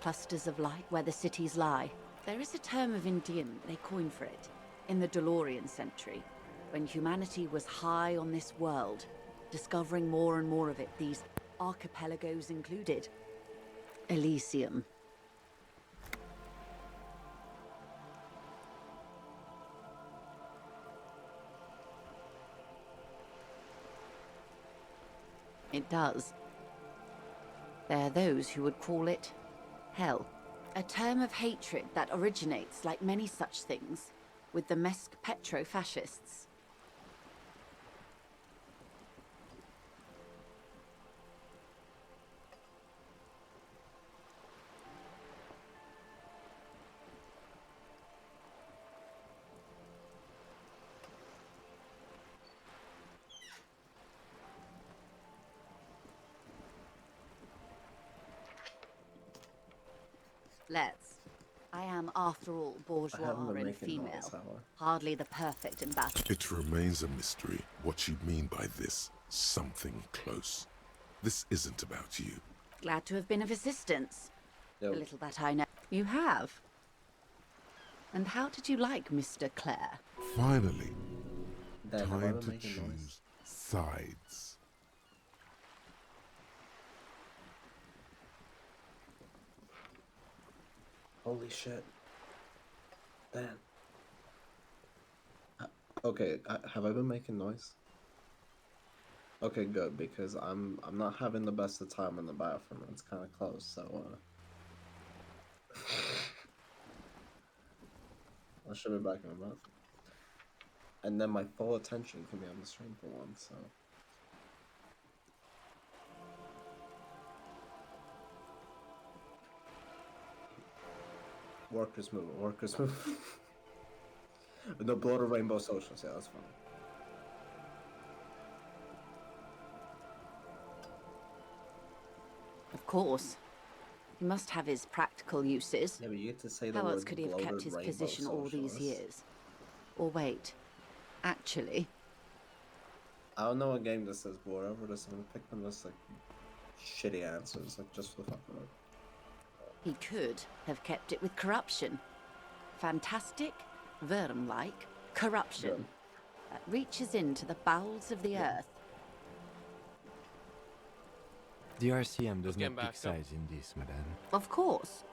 S20: Clusters of light where the cities lie. There is a term of endearment they coined for it. In the DeLorean century. When humanity was high on this world. Discovering more and more of it. These archipelagos included. Elysium. It does. There are those who would call it hell. A term of hatred that originates, like many such things, with the Mesk petro-fascists. Let's. I am, after all, bourgeois and female. Hardly the perfect in battle.
S3: It remains a mystery what you mean by this something close. This isn't about you.
S20: Glad to have been of assistance. The little that I know. You have? And how did you like Mr. Clare?
S3: Finally,
S6: Damn,
S3: time to choose sides.
S6: Holy shit. Damn. Okay, have I been making noise? Okay, good, because I'm not having the best of time in the bathroom. It's kind of close, so I should be back in a month. And then my full attention can be on the stream for once, so. Workers movement, workers movement. No, Blood of Rainbow Socials, yeah, that's funny.
S20: Of course. He must have his practical uses.
S6: Yeah, but you get to say the
S20: How
S6: word
S20: else could he have kept his
S6: Rainbow
S20: position all these
S6: Socialist.
S20: years? Or wait, actually,
S6: I don't know what game this is, but whatever it is, I'm gonna pick the most, like, shitty answers, like, just for the fuck of it.
S20: he could have kept it with corruption. Fantastic, worm-like corruption that reaches into the bowels of the earth.
S4: The RCM does
S1: Getting
S4: not pick
S1: back up.
S4: sides in this, madame.
S20: Of course.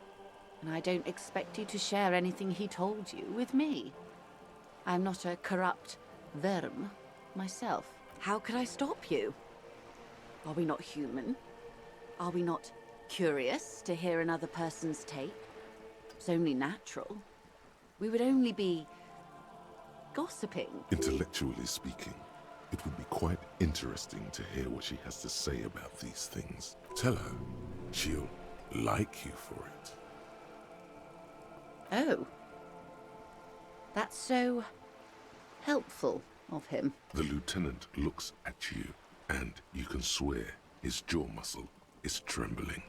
S20: And I don't expect you to share anything he told you with me. I'm not a corrupt worm myself. How could I stop you? Are we not human? Are we not curious to hear another person's take? It's only natural. We would only be gossiping.
S3: Intellectually speaking, it would be quite interesting to hear what she has to say about these things. Tell her she'll like you for it.
S20: Oh. That's so helpful of him.
S3: The lieutenant looks at you, and you can swear his jaw muscle is trembling.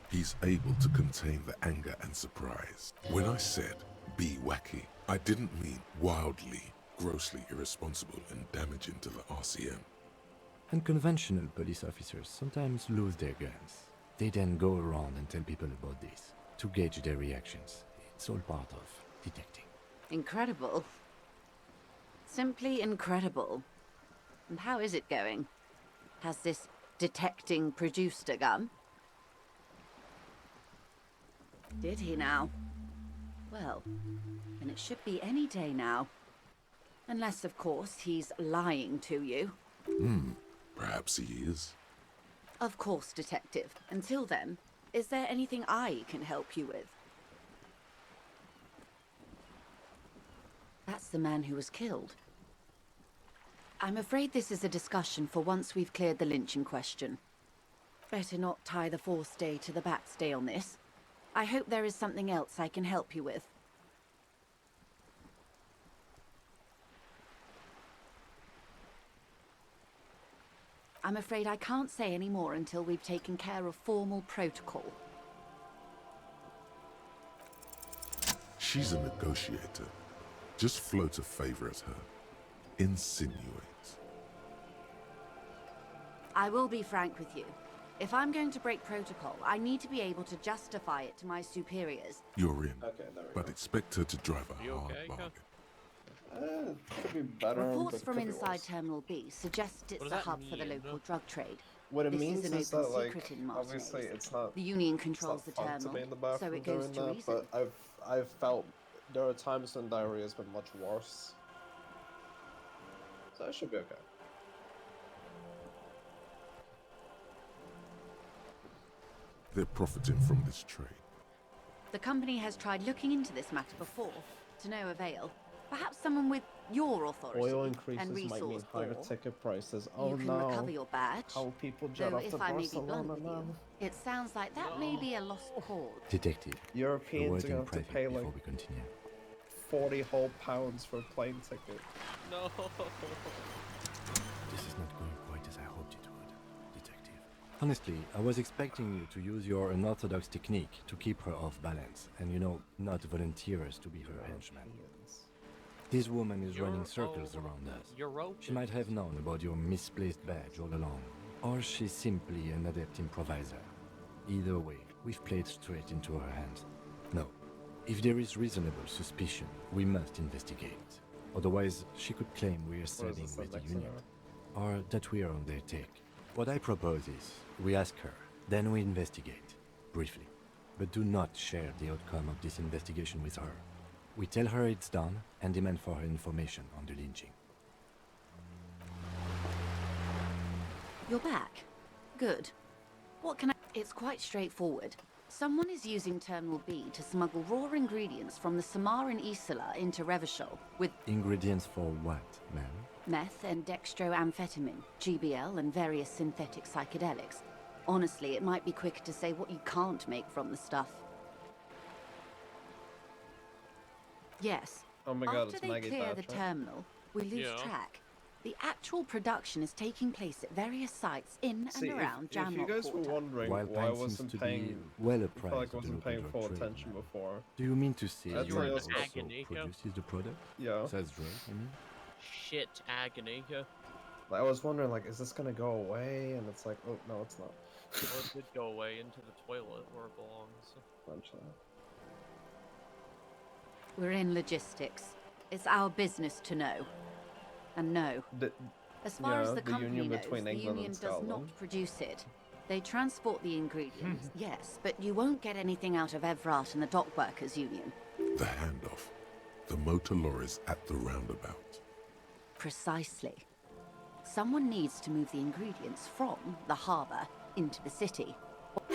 S3: He's able to contain the anger and surprise. When I said be wacky, I didn't mean wildly, grossly irresponsible and damaging to the RCM.
S4: Unconventional police officers sometimes lose their guns. They then go around and tell people about this, to gauge their reactions. It's all part of detecting.
S20: Incredible. Simply incredible. And how is it going? Has this detecting produced a gun? Did he now? Well, then it should be any day now. Unless, of course, he's lying to you.
S3: Perhaps he is.
S20: Of course, Detective. Until then, is there anything I can help you with? That's the man who was killed. I'm afraid this is a discussion for once we've cleared the lynch in question. Better not tie the forestay to the backstay on this. I hope there is something else I can help you with. I'm afraid I can't say any more until we've taken care of formal protocol.
S3: She's a negotiator. Just float a favor at her. Insinuate.
S20: I will be frank with you. If I'm going to break protocol, I need to be able to justify it to my superiors.
S3: You're in,
S6: Okay, there we
S3: but
S6: go.
S3: expect her to drive a
S1: You
S3: hard
S1: okay,
S3: bargain.
S6: Could be better.
S20: Reports
S6: but
S20: from
S6: could be
S20: inside
S6: worse.
S20: Terminal B suggest it's
S1: does
S20: a
S1: that
S20: hub for the
S1: mean?
S20: local drug trade.
S6: What it
S20: This
S6: means
S20: is an
S6: is
S20: open
S6: that,
S20: secret in
S6: obviously,
S20: Martinez.
S6: it's not.
S20: The Union
S6: It's
S20: controls
S6: not
S20: the
S6: fun
S20: terminal,
S6: to be in the
S20: so
S6: bathroom
S20: it goes
S6: doing
S20: to
S6: that,
S20: reason.
S6: but I've felt there are times when diarrhea has been much worse. So it should be okay.
S3: They're profiting from this trade.
S20: The company has tried looking into this matter before, to no avail. Perhaps someone with your authority
S6: Oil
S20: and
S6: increases might mean
S20: resource,
S6: higher
S20: or
S6: ticket prices. Oh
S20: you can
S6: no!
S20: recover your badge.
S6: How people jet
S20: Though
S6: off to
S20: if I may be blunt
S6: Barcelona
S20: with
S6: now.
S20: you, it sounds like that may be a lost cause.
S4: Detective, a
S6: Europeans
S4: word
S6: are
S4: in
S6: gonna have to
S4: private
S6: pay
S4: before
S6: like
S4: we continue.
S6: 40 whole pounds for a plane ticket.
S1: No.
S4: This is not going quite as I hoped it would, Detective. Honestly, I was expecting you to use your unorthodox technique to keep her off balance, and not volunteer us to be her henchman. This woman is running circles around us. She might have known about your misplaced badge all along, or she's simply an adept improviser. Either way, we've played straight into her hands. No, if there is reasonable suspicion, we must investigate. Otherwise, she could claim we are siding with the Union, or that we are on their take. What I propose is, we ask her, then we investigate, briefly. But do not share the outcome of this investigation with her. We tell her it's done, and demand for her information on the lynching.
S20: You're back. Good. What can I... It's quite straightforward. Someone is using Terminal B to smuggle raw ingredients from the Samar and Isola into Revachol with
S4: Ingredients for what, ma'am?
S20: meth and dextroamphetamine, GBL, and various synthetic psychedelics. Honestly, it might be quicker to say what you can't make from the stuff. Yes.
S6: Oh my god,
S20: After
S6: it's
S20: they
S6: Maggie
S20: clear
S6: Thatcher.
S20: the terminal, we lose
S1: Yeah.
S20: track. The actual production is taking place at various sites in
S6: See,
S20: and around
S6: if you
S20: Jamrock
S6: guys were
S20: Quarter.
S6: wondering
S4: Wild
S6: why I
S4: Pine seems
S6: wasn't
S4: to be
S6: paying,
S4: well
S6: I
S4: apprised
S6: felt like
S4: of
S6: I
S4: the
S6: wasn't
S4: local
S6: paying
S4: drug
S6: full
S4: trade.
S6: attention before.
S4: Do you mean to say
S6: That's
S4: you
S6: why I
S4: also
S6: was like-
S1: Agony, yeah.
S4: produces the product?
S6: Yeah.
S4: Besides drugs, I mean?
S1: Shit, agony. Yeah.
S6: I was wondering, like, is this gonna go away? And it's like, oh no, it's not.
S1: Or it did go away into the toilet where it belongs.
S6: Eventually.
S20: We're in logistics. It's our business to know. And no. As far as
S6: yeah,
S20: the company
S6: union
S20: knows,
S6: between
S20: the
S6: England
S20: union
S6: and
S20: does
S6: Scotland.
S20: not produce it. They transport the ingredients, yes, but you won't get anything out of Evrat and the Dock Workers Union.
S3: The handoff. The motor lorries at the roundabout.
S20: Precisely. Someone needs to move the ingredients from the harbour into the city.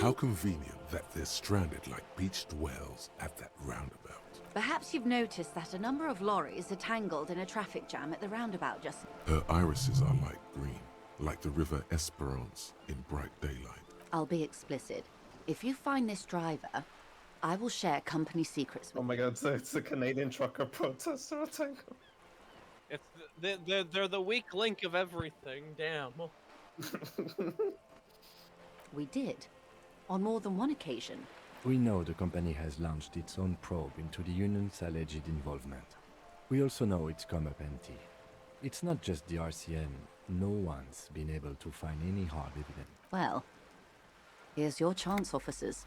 S3: How convenient that they're stranded like beached whales at that roundabout.
S20: Perhaps you've noticed that a number of lorries are tangled in a traffic jam at the roundabout just...
S3: Her irises are light green, like the river Esperance in bright daylight.
S20: I'll be explicit. If you find this driver, I will share company secrets with
S6: Oh my god, so it's a Canadian trucker protester tangle.
S1: It's they're the weak link of everything. Damn.
S20: We did. On more than one occasion.
S4: We know the company has launched its own probe into the union's alleged involvement. We also know it's come up empty. It's not just the RCM. No one's been able to find any hard evidence.
S20: Well, here's your chance, officers.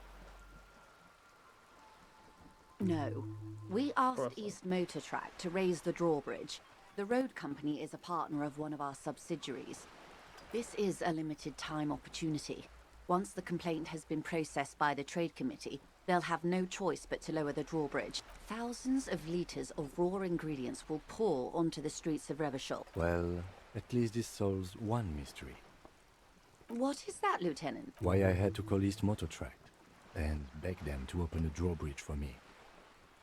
S20: No. We asked East Motor Track to raise the drawbridge. The road company is a partner of one of our subsidiaries. This is a limited time opportunity. Once the complaint has been processed by the Trade Committee, they'll have no choice but to lower the drawbridge. Thousands of litres of raw ingredients will pour onto the streets of Revachol.
S4: Well, at least this solves one mystery.
S20: What is that, Lieutenant?
S4: Why I had to call East Motor Track and beg them to open a drawbridge for me.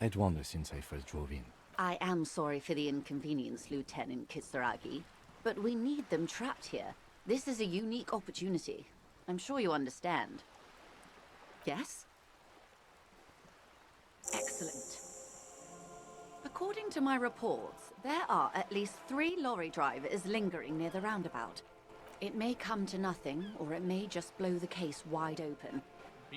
S4: I'd wondered since I first drove in.
S20: I am sorry for the inconvenience, Lieutenant Kitsuragi. But we need them trapped here. This is a unique opportunity. I'm sure you understand. Yes? Excellent. According to my reports, there are at least 3 lorry drivers lingering near the roundabout. It may come to nothing, or it may just blow the case wide open.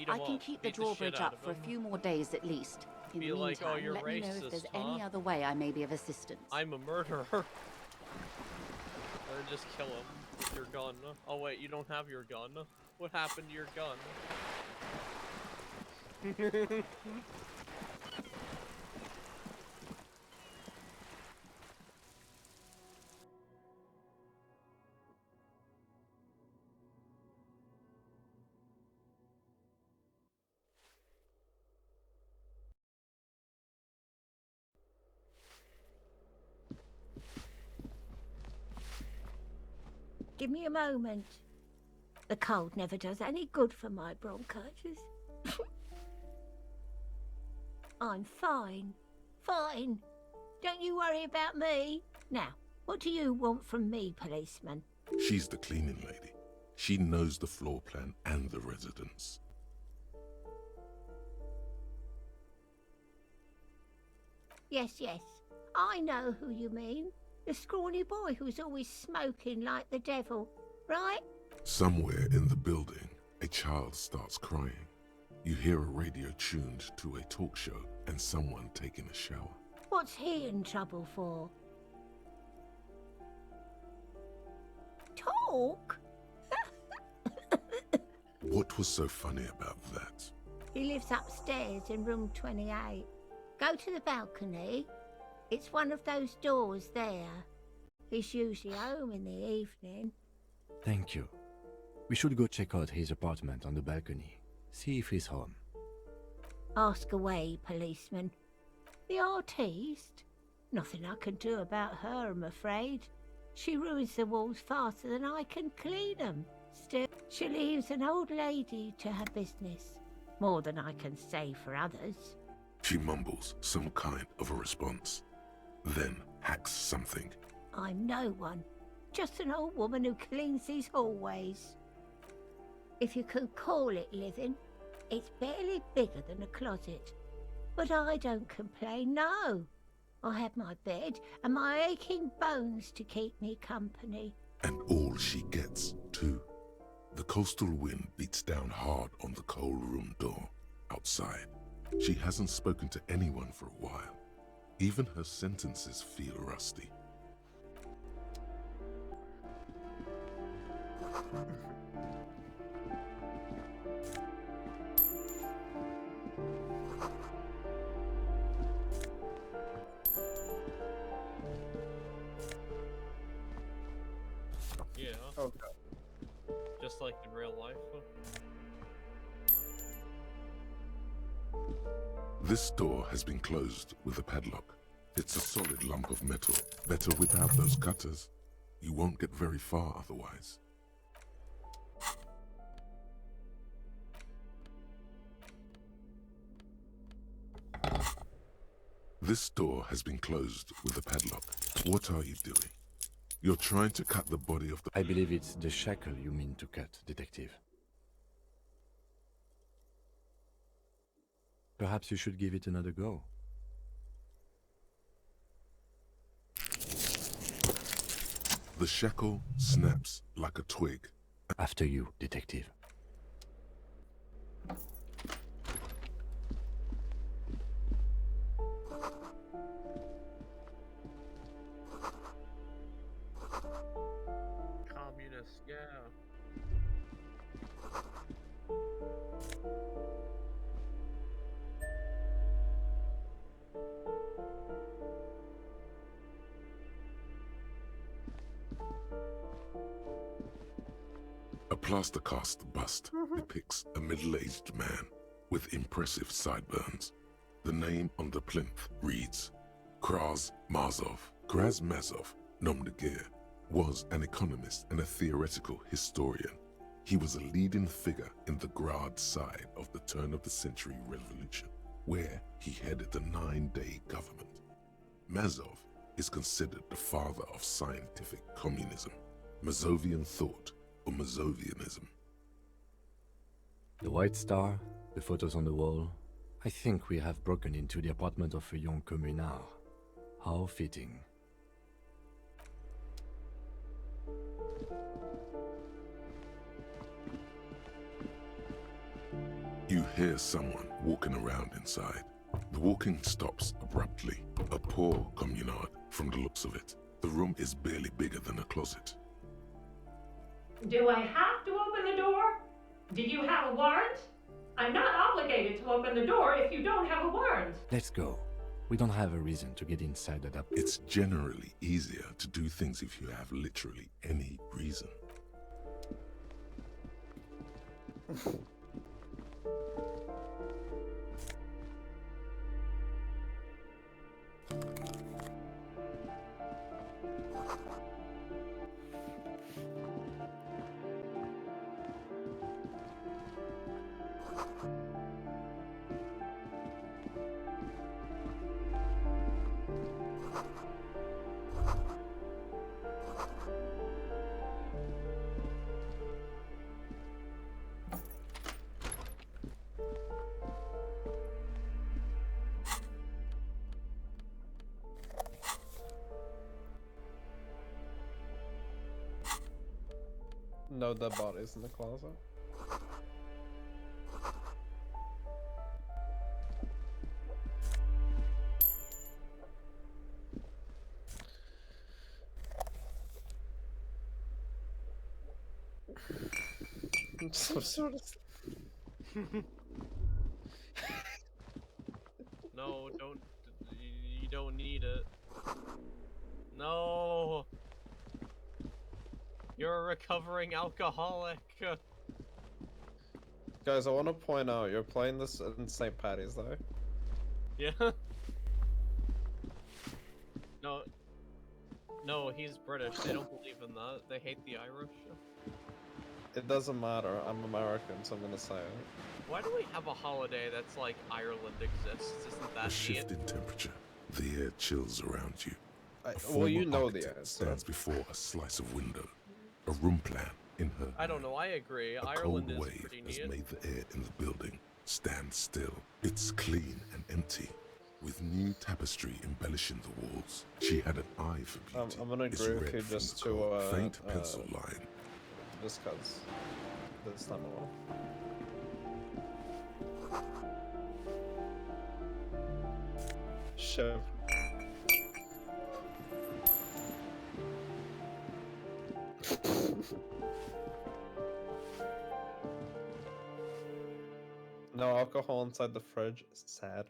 S20: I can keep the drawbridge up for a few more days at least. In the meantime, let me know if there's any other way I may be of assistance.
S1: I'm a murderer. Or just kill him with your gun. Oh wait, you don't have your gun. What happened to your gun?
S21: Give me a moment. The cold never does any good for my bronchitis. I'm fine. Fine. Don't you worry about me. Now, what do you want from me, policeman?
S3: She's the cleaning lady. She knows the floor plan and the residence.
S21: Yes, yes. I know who you mean. The scrawny boy who's always smoking like the devil, right?
S3: Somewhere in the building, a child starts crying. You hear a radio tuned to a talk show and someone taking a shower.
S21: What's he in trouble for? Talk?
S3: What was so funny about that?
S21: He lives upstairs in room 28. Go to the balcony. It's one of those doors there. He's usually home in the evening.
S4: Thank you. We should go check out his apartment on the balcony. See if he's home.
S21: Ask away, policeman. The artiste? Nothing I can do about her, I'm afraid. She ruins the walls faster than I can clean them. Still, she leaves an old lady to her business. More than I can say for others.
S3: She mumbles some kind of a response, then hacks something.
S21: I'm no one. Just an old woman who cleans these hallways. If you could call it living, it's barely bigger than a closet. But I don't complain, no. I have my bed and my aching bones to keep me company.
S3: And all she gets, too. The coastal wind beats down hard on the coal room door outside. She hasn't spoken to anyone for a while. Even her sentences feel rusty.
S1: Yeah.
S6: Okay.
S1: Just like in real life.
S3: This door has been closed with a padlock. It's a solid lump of metal. Better without those cutters. You won't get very far otherwise. This door has been closed with a padlock. What are you doing? You're trying to cut the body of the...
S4: I believe it's the shackle you mean to cut, Detective. Perhaps you should give it another go.
S3: The shackle snaps like a twig.
S4: After you, Detective.
S1: Communist, yeah.
S3: A plaster cast bust depicts a middle-aged man with impressive sideburns. The name on the plinth reads Kraz Mazov. Kraz Mazov, nom de guerre, was an economist and a theoretical historian. He was a leading figure in the Grad side of the turn-of-the-century revolution, where he headed the 9-day government. Mazov is considered the father of scientific communism, Mazovian thought, or Mazovianism.
S4: The White Star, the photos on the wall. I think we have broken into the apartment of a young communard. How fitting.
S3: You hear someone walking around inside. The walking stops abruptly. A poor communard, from the looks of it. The room is barely bigger than a closet.
S2: Do I have to open the door? Do you have a warrant? I'm not obligated to open the door if you don't have a warrant.
S4: Let's go. We don't have a reason to get inside that.
S3: It's generally easier to do things if you have literally any reason.
S22: No dead bodies in the closet. Some sort of.
S1: No, don't. You don't need it. No. You're a recovering alcoholic.
S22: Guys, I want to point out you're playing this in St. Patty's, though.
S1: Yeah. No. No, he's British. They don't believe in that. They hate the Irish.
S22: It doesn't matter. I'm American, so I'm gonna say it.
S1: Why do we have a holiday that's like Ireland exists? Isn't that
S3: A shift
S1: neat?
S3: in temperature. The air chills around you.
S22: Well, you know the
S3: architect
S22: answer.
S3: stands before a slice of window. A room plan in her.
S1: I don't know, I agree.
S3: A
S1: Ireland
S3: cold
S1: is
S3: wave
S1: pretty
S3: has
S1: neat.
S3: made the air in the building stand still. It's clean and empty, with new tapestry embellishing the walls. She had an eye for beauty.
S22: I'm gonna
S3: It's
S22: agree with
S3: red
S22: you
S3: from
S22: just
S3: the
S22: to
S3: cold, faint pencil line.
S22: Just cause this time I will. Shiv. No alcohol inside the fridge. Sad.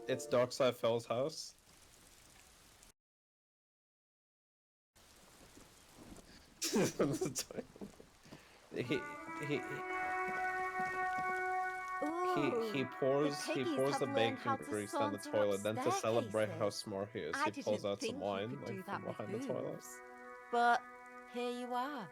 S22: It's Darkside Fell's house. he he he pours the bacon grease down the toilet. Then to celebrate how smart he is, he pulls out some wine like from behind the toilet.
S20: But here you are.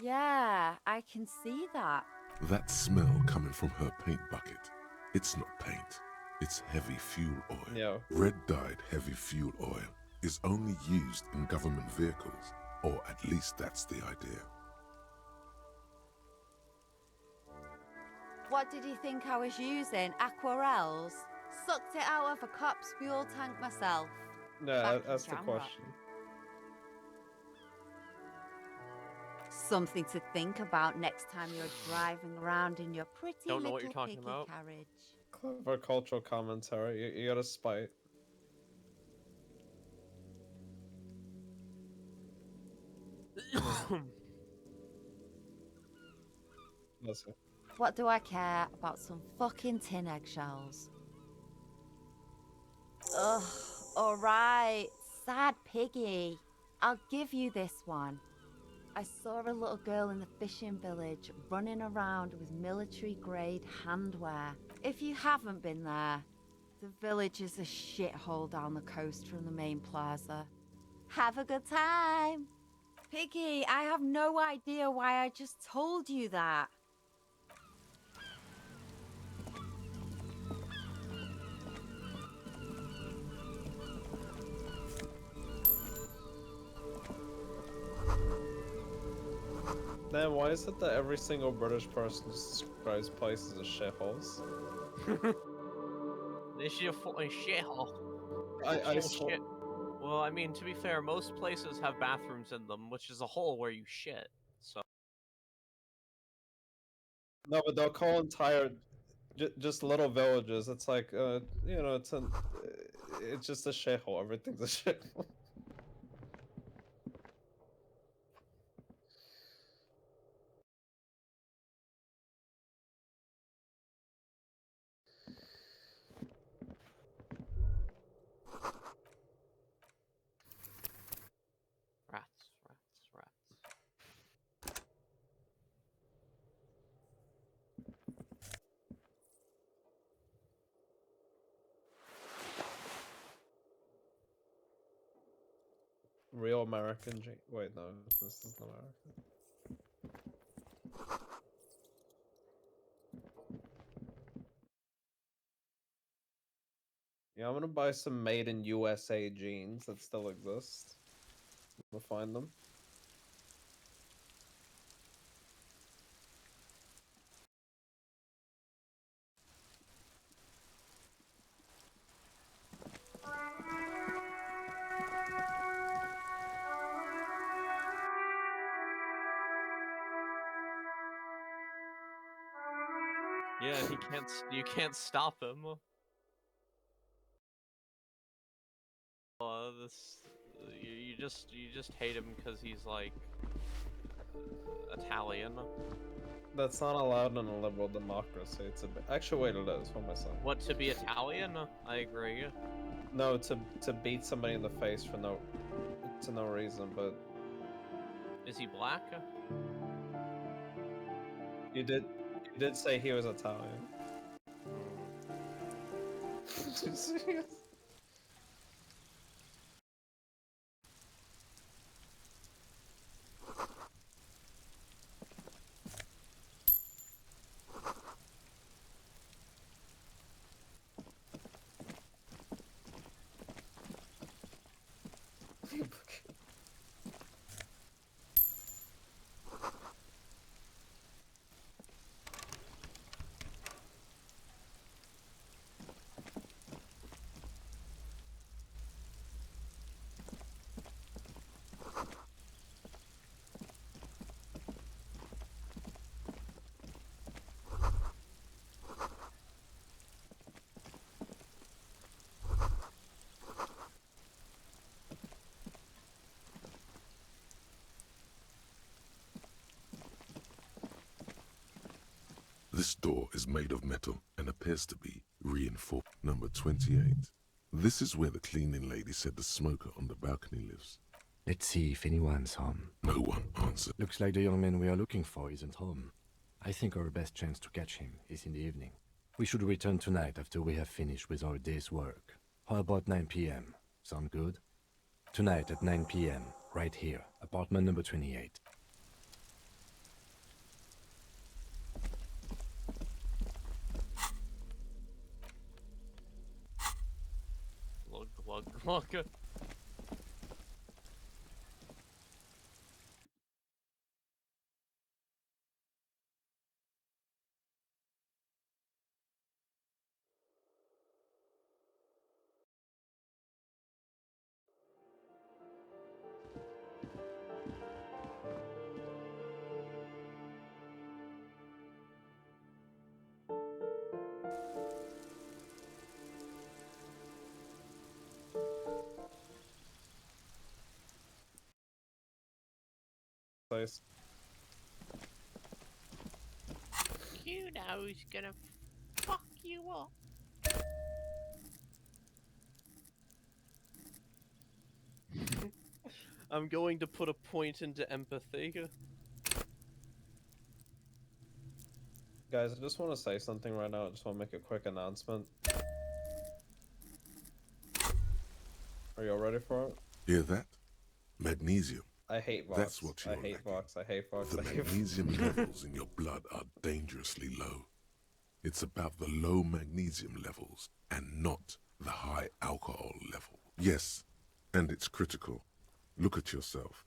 S20: Yeah, I can see that.
S3: That smell coming from her paint bucket. It's not paint. It's heavy fuel oil.
S22: Yeah.
S3: Red-dyed heavy fuel oil is only used in government vehicles, or at least that's the idea.
S20: What did you think I was using? Aquarels? Sucked it out of a cop's fuel tank myself.
S22: No,
S20: Back
S22: that's
S20: to
S22: the
S20: camera.
S22: question.
S20: Something to think about next time you're driving around in your pretty
S1: Don't know
S20: little
S1: what you're talking
S20: piggy
S1: about.
S20: carriage.
S22: Clever cultural commentary. You gotta spite. Listen.
S20: What do I care about some fucking tin eggshells? Ugh, alright, sad piggy. I'll give you this one. I saw a little girl in the fishing village running around with military-grade handwear. If you haven't been there, the village is a shithole down the coast from the main plaza. Have a good time! Piggy, I have no idea why I just told you that.
S22: Damn, why is it that every single British person describes places as shitholes?
S1: This is a fucking shithole.
S22: I
S1: Shit. Well, I mean, to be fair, most places have bathrooms in them, which is a hole where you shit. So.
S22: No, but they'll call entire, just little villages. It's like, you know, it's just a shithole. Everything's a shithole.
S1: Rats.
S22: Real American wait, no, this isn't American. Yeah, I'm gonna buy some made in USA jeans that still exist. We'll find them.
S1: Yeah, you can't stop him. You just hate him because he's like Italian.
S22: That's not allowed in a liberal democracy. It's a actually wait, it is. What am I saying?
S1: What, to be Italian? I agree.
S22: No, to beat somebody in the face for no reason, but
S1: is he black?
S22: You did say he was Italian.
S3: This door is made of metal and appears to be reinforced. Number 28. This is where the cleaning lady said the smoker on the balcony lives.
S4: Let's see if anyone's home.
S3: No one answered.
S4: Looks like the young man we are looking for isn't home. I think our best chance to catch him is in the evening. We should return tonight after we have finished with our day's work. How about 9 p.m.? Sound good? Tonight at 9 p.m., right here, apartment number 28.
S1: Glug, glug, glug.
S22: Place.
S1: You know who's gonna fuck you up. I'm going to put a point into empathy.
S22: Guys, I just want to say something right now. I just want to make a quick announcement. Are y'all ready for it?
S3: Hear that? Magnesium.
S22: I hate Vox.
S3: That's what you're
S22: I hate Vox. I hate Vox.
S3: The magnesium levels in your blood are dangerously low. It's about the low magnesium levels and not the high alcohol level. Yes, and it's critical. Look at yourself.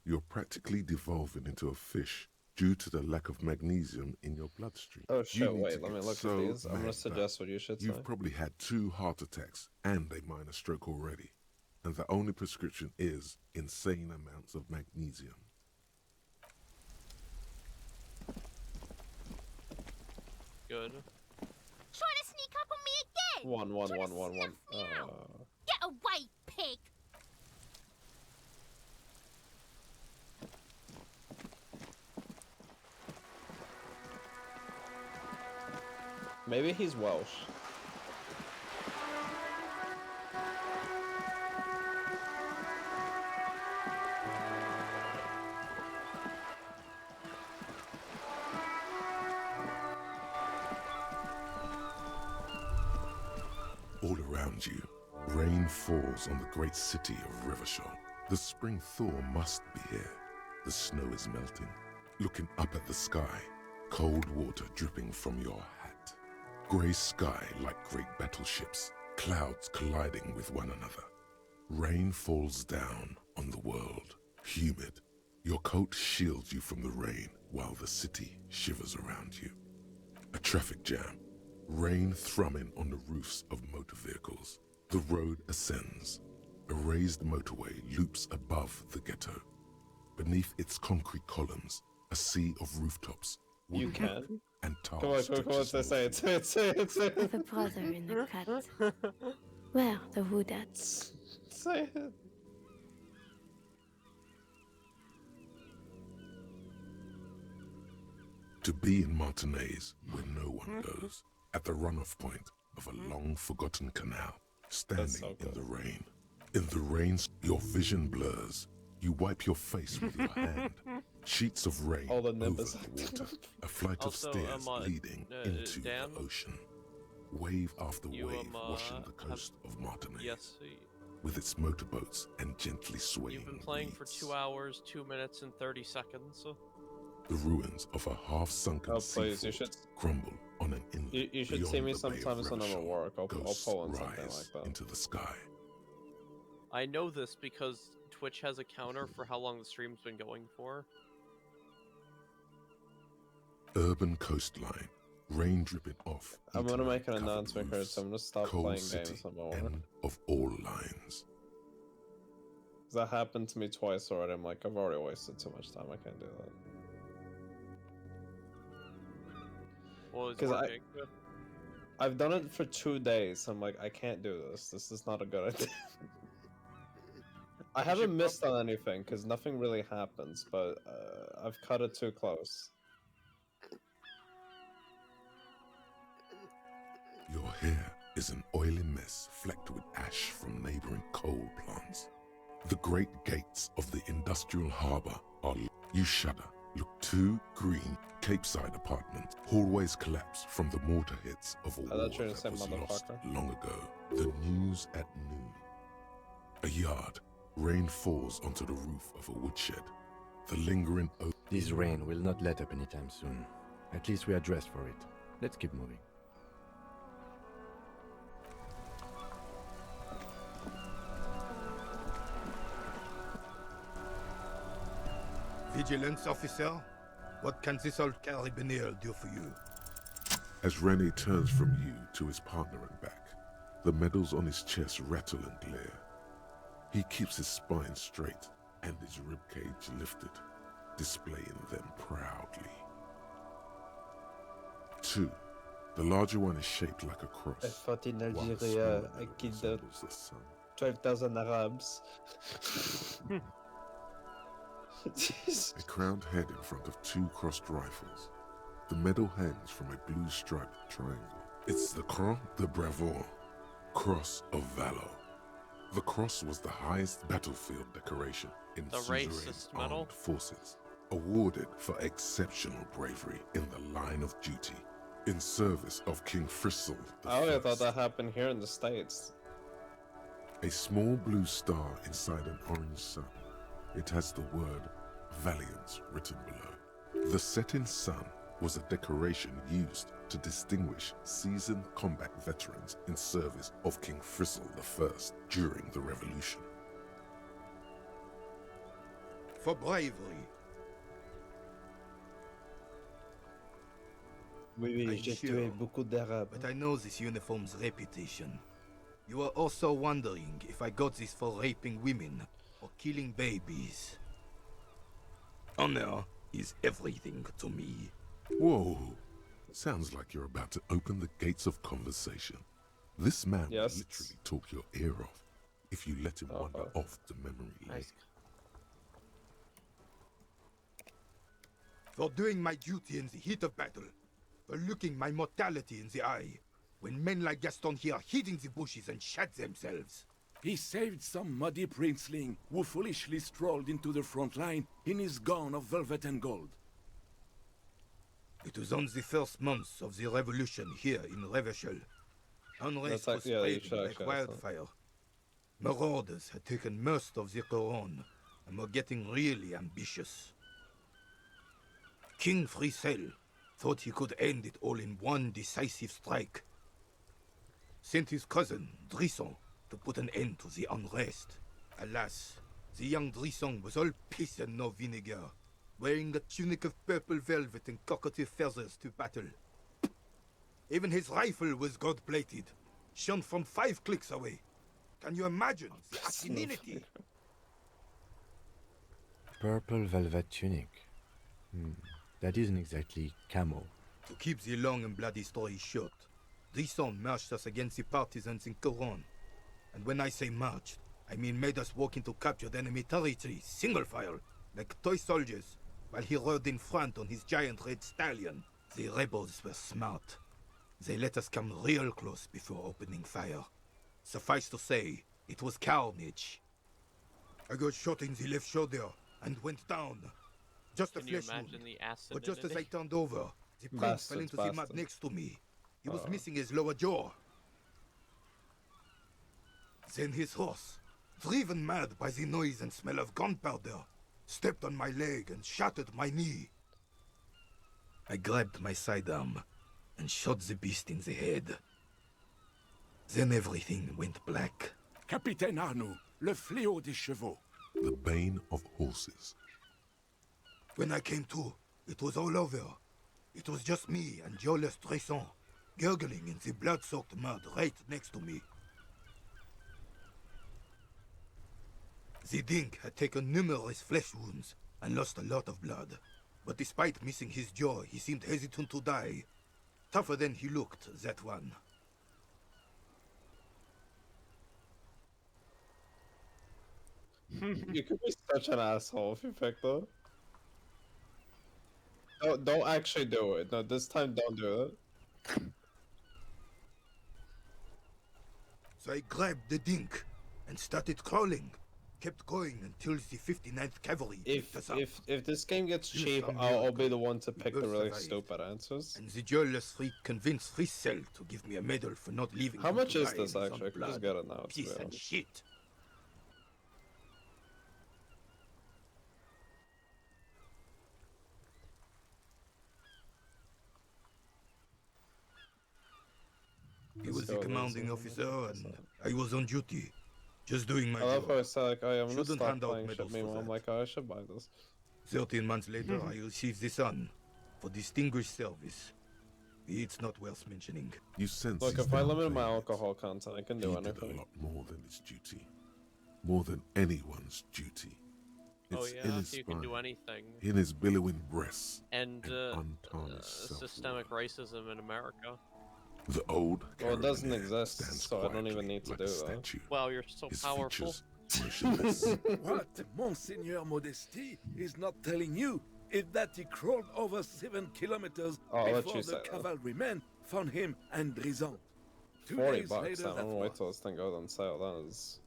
S3: You're practically devolving into a fish due to the lack of magnesium in your bloodstream.
S22: Oh
S3: You
S22: shit,
S3: need
S22: wait,
S3: to
S22: let me
S3: get
S22: look
S3: so
S22: at these. I'm gonna
S3: mad
S22: suggest
S3: that
S22: what you should say.
S3: You've probably had 2 heart attacks and a minor stroke already, and the only prescription is insane amounts of magnesium.
S1: Good.
S5: Try to sneak up on me again!
S22: One.
S5: Get away, pig!
S22: Maybe he's Welsh.
S3: All around you, rain falls on the great city of Rivershore. The spring thaw must be here. The snow is melting. Looking up at the sky, cold water dripping from your hat. Grey sky like great battleships, clouds colliding with one another. Rain falls down on the world, humid. Your coat shields you from the rain while the city shivers around you. A traffic jam. Rain thrumming on the roofs of motor vehicles. The road ascends. A raised motorway loops above the ghetto. Beneath its concrete columns, a sea of rooftops.
S22: You
S3: wooden
S22: can.
S3: and tar
S22: Come on,
S3: stretches
S22: say it.
S9: I have a brother in the cut. Where the wood at?
S22: Say it.
S3: To be in Martinez where no one goes, at the runoff point of a long-forgotten canal, standing in the rain. In the rain, your vision blurs. You wipe your face with your hand. Sheets of rain
S22: All the
S3: over
S22: nippers.
S3: the water. A flight
S1: Also,
S3: of stairs leading into
S1: Dan,
S3: the ocean. Wave after
S1: you,
S3: wave washing the coast of Martinez.
S1: Yes.
S3: With its motorboats and gently swaying
S1: You've been playing for 2 hours, 2 minutes, and 30 seconds.
S3: the ruins of a half-sunken
S22: please, you
S3: seafort
S22: should
S3: crumble on an inlet.
S22: You should
S3: beyond
S22: see me
S3: the Bay of
S22: sometimes when I'm at
S3: Revachol.
S22: work. I'll
S3: Ghosts
S22: pull in something
S3: rise
S22: like that.
S3: into the sky.
S1: I know this because Twitch has a counter for how long the stream's been going for.
S3: Urban coastline, rain dripping off.
S22: I'm gonna
S3: eaten
S22: make an
S3: covered
S22: announcement,
S3: roofs,
S22: so I'm gonna stop
S3: cold
S22: playing
S3: city,
S22: games on my work.
S3: end of all lines.
S22: That happened to me twice already. I'm like, I've already wasted too much time. I can't do that.
S1: Well, it's
S22: 'Cause
S1: working.
S22: I've done it for 2 days. I'm like, I can't do this. This is not a good idea. I haven't missed on anything because nothing really happens, but I've cut it too close.
S3: Your hair is an oily mess flecked with ash from neighboring coal plants. The great gates of the industrial harbor are you shudder. Look, 2 green Capeside apartments. Hallways collapse from the mortar hits of a war
S22: thought you were
S3: that
S22: gonna
S3: was
S22: say
S3: lost
S22: motherfucker.
S3: long ago. The news at noon. A yard. Rain falls onto the roof of a woodshed. The lingering oak.
S4: This rain will not let up anytime soon. At least we are dressed for it. Let's keep moving.
S11: Vigilance officer, what can this old carabinier do for you?
S3: As Rene turns from you to his partner and back, the medals on his chest rattle and glare. He keeps his spine straight and his ribcage lifted, displaying them proudly. 2. The larger one is shaped like a cross.
S22: I fought in
S3: while the
S22: Algeria.
S3: smaller
S22: I
S3: one
S22: killed
S3: resembles the sun.
S22: 12,000 Arabs.
S3: A crowned head in front of 2 crossed rifles. The medal hangs from a blue striped triangle. It's the Croix de Bravoure, Cross of Valor. The cross was the highest battlefield decoration in
S1: The
S3: suzerain
S1: racist medal?
S3: armed forces, awarded for exceptional bravery in the line of duty, in service of King Frizzle the
S22: I always thought
S3: First.
S22: that happened here in the States.
S3: A small blue star inside an orange sun. It has the word Valiance written below. The setting sun was a decoration used to distinguish seasoned combat veterans in service of King Frizzle I during the Revolution.
S11: For bravery.
S22: Oui,
S11: I'm
S22: j'ai
S11: sure.
S22: tué beaucoup d'Arabes.
S11: But I know this uniform's reputation. You are also wondering if I got this for raping women or killing babies. Honor is everything to me.
S3: Whoa. Sounds like you're about to open the gates of conversation. This man will literally talk your ear off if you let him wander off the memory lane.
S11: For doing my duty in the heat of battle, for looking my mortality in the eye, when men like Gaston here hid in the bushes and shat themselves.
S19: He saved some muddy princeling who foolishly strolled into the front line in his gown of velvet and gold.
S11: It was on the first months of the revolution here in Revachol. Unrest was spreading like wildfire. Marauders had taken most of the Couronne and were getting really ambitious. King Frisel thought he could end it all in one decisive strike. Sent his cousin, Drisson, to put an end to the unrest. Alas, the young Drisson was all piss and no vinegar, wearing a tunic of purple velvet and cockatiel feathers to battle. Even his rifle was gold-plated, shone from 5 clicks away. Can you imagine the asininity?
S4: Purple velvet tunic. That isn't exactly camo.
S11: To keep the long and bloody story short, Drisson marched us against the partisans in Couronne. And when I say marched, I mean made us walk into captured enemy territory, single file, like toy soldiers, while he rode in front on his giant red stallion. The rebels were smart. They let us come real close before opening fire. Suffice to say, it was carnage. I got shot in the left shoulder and went down. Just a
S1: Can you
S11: flesh wound.
S1: imagine the acid?
S11: But just as I turned over, the prince fell into the mud next to me. He was missing his lower jaw. Then his horse, driven mad by the noise and smell of gunpowder, stepped on my leg and shattered my knee. I grabbed my sidearm and shot the beast in the head. Then everything went black.
S19: Capitaine Arnoux, le fléau des chevaux.
S3: The bane of horses.
S11: When I came to, it was all over. It was just me and Jolas Tresson, gurgling in the blood-soaked mud right next to me. The Dink had taken numerous flesh wounds and lost a lot of blood. But despite missing his jaw, he seemed hesitant to die. Tougher than he looked, that one.
S22: You could be such an asshole if you picked though. Don't actually do it. No, this time don't do it.
S11: So I grabbed the Dink and started crawling. Kept going until the 59th Cavalry picked us up.
S22: If this game gets cheap, I'll be the one to pick the really stupid answers.
S11: And the jealous freak convinced Frisel to give me a medal for not leaving.
S22: How
S11: him
S22: much
S11: to
S22: is
S11: die
S22: this
S11: in his
S22: actually? I
S11: own
S22: could just
S11: blood.
S22: get it now. To be
S11: Piece and
S22: honest.
S11: shit. He was the commanding officer, and I was on duty, just doing my
S22: I love
S11: job.
S22: how it's like, oh yeah, I'm gonna
S11: Shouldn't
S22: stop
S11: hand out
S22: playing shit.
S11: medals for
S22: Meanwhile, I'm
S11: that.
S22: like, oh, I should buy this.
S11: 13 months later, I received the Sun for distinguished service. It's not worth mentioning.
S3: You sense
S22: Look,
S3: he's
S22: if I
S3: downplaying
S22: limit my
S3: it.
S22: alcohol content, I can
S3: He
S22: do
S3: did a
S22: anything.
S3: lot more than his duty. More than anyone's duty.
S1: Oh
S3: It's in
S1: yeah,
S3: his
S1: you can do
S3: spine,
S1: anything.
S3: in his billowing breasts,
S1: And
S3: untarnished
S1: systemic racism in America.
S3: the old
S22: Well, it doesn't
S3: Carabiner
S22: exist,
S3: stands
S22: so I don't even
S3: quietly
S22: need to
S3: like
S22: do
S3: a
S22: that.
S3: statue.
S1: Well, you're so
S3: His
S1: powerful.
S3: features motionless.
S19: What Monseigneur Modesty is not telling you is that he crawled over 7 kilometers
S22: I'll let
S19: before
S22: you
S19: the
S22: say that.
S19: cavalrymen found him and Drison. 2
S22: $40
S19: days
S22: bucks.
S19: later,
S22: I don't
S19: that
S22: wait
S19: was.
S22: till this thing goes on sale. That is.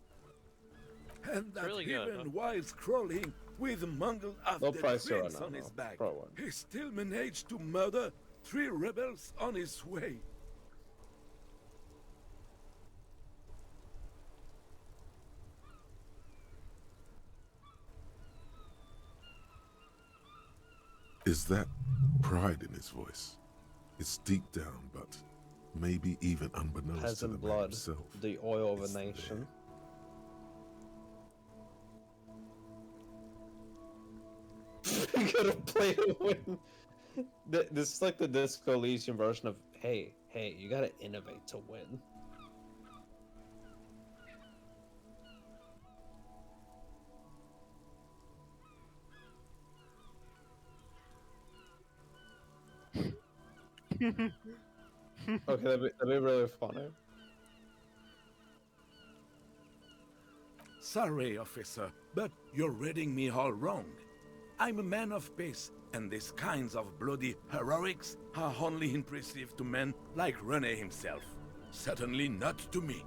S19: And that
S1: really good,
S19: even
S1: huh?
S19: while crawling with Mongol
S22: They'll
S19: after
S22: price you right
S19: prince
S22: now,
S19: on his
S22: though.
S19: back,
S22: Probably won't.
S19: he still managed to murder 3 rebels on his way.
S3: Is that pride in his voice? It's deep down, but maybe even unbeknownst to the
S22: Peasant
S3: man
S22: blood,
S3: himself.
S22: the oil of
S3: It's
S22: a nation. You gotta play to win. This is like the Disco Elysium version of, hey, you gotta innovate to win. Okay, that'd be really funny.
S19: Sorry, officer, but you're reading me all wrong. I'm a man of peace, and these kinds of bloody heroics are only impressive to men like René himself. Certainly not to me.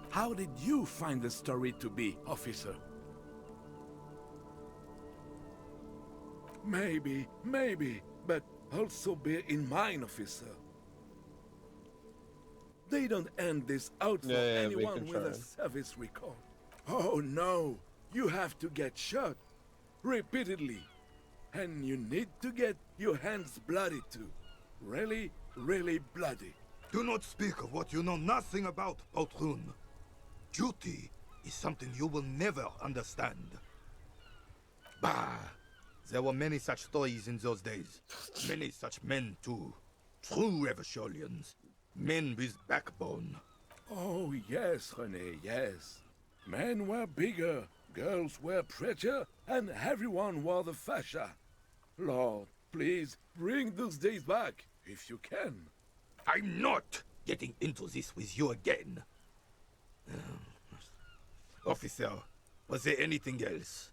S19: How did you find the story to be, officer? Maybe, but also bear in mind, officer. They don't end this out for anyone with a service record. Oh no, you have to get shot repeatedly. And you need to get your hands bloody too. Really, really bloody.
S11: Do not speak of what you know nothing about, Poltroon. Duty is something you will never understand. Bah! There were many such stories in those days. Many such men too. True Revacholians. Men with backbone.
S19: Oh yes, René, yes. Men were bigger, girls were prettier, and everyone wore the fascia. Lord, please, bring those days back, if you can.
S11: I'm not getting into this with you again. Officer, was there anything else?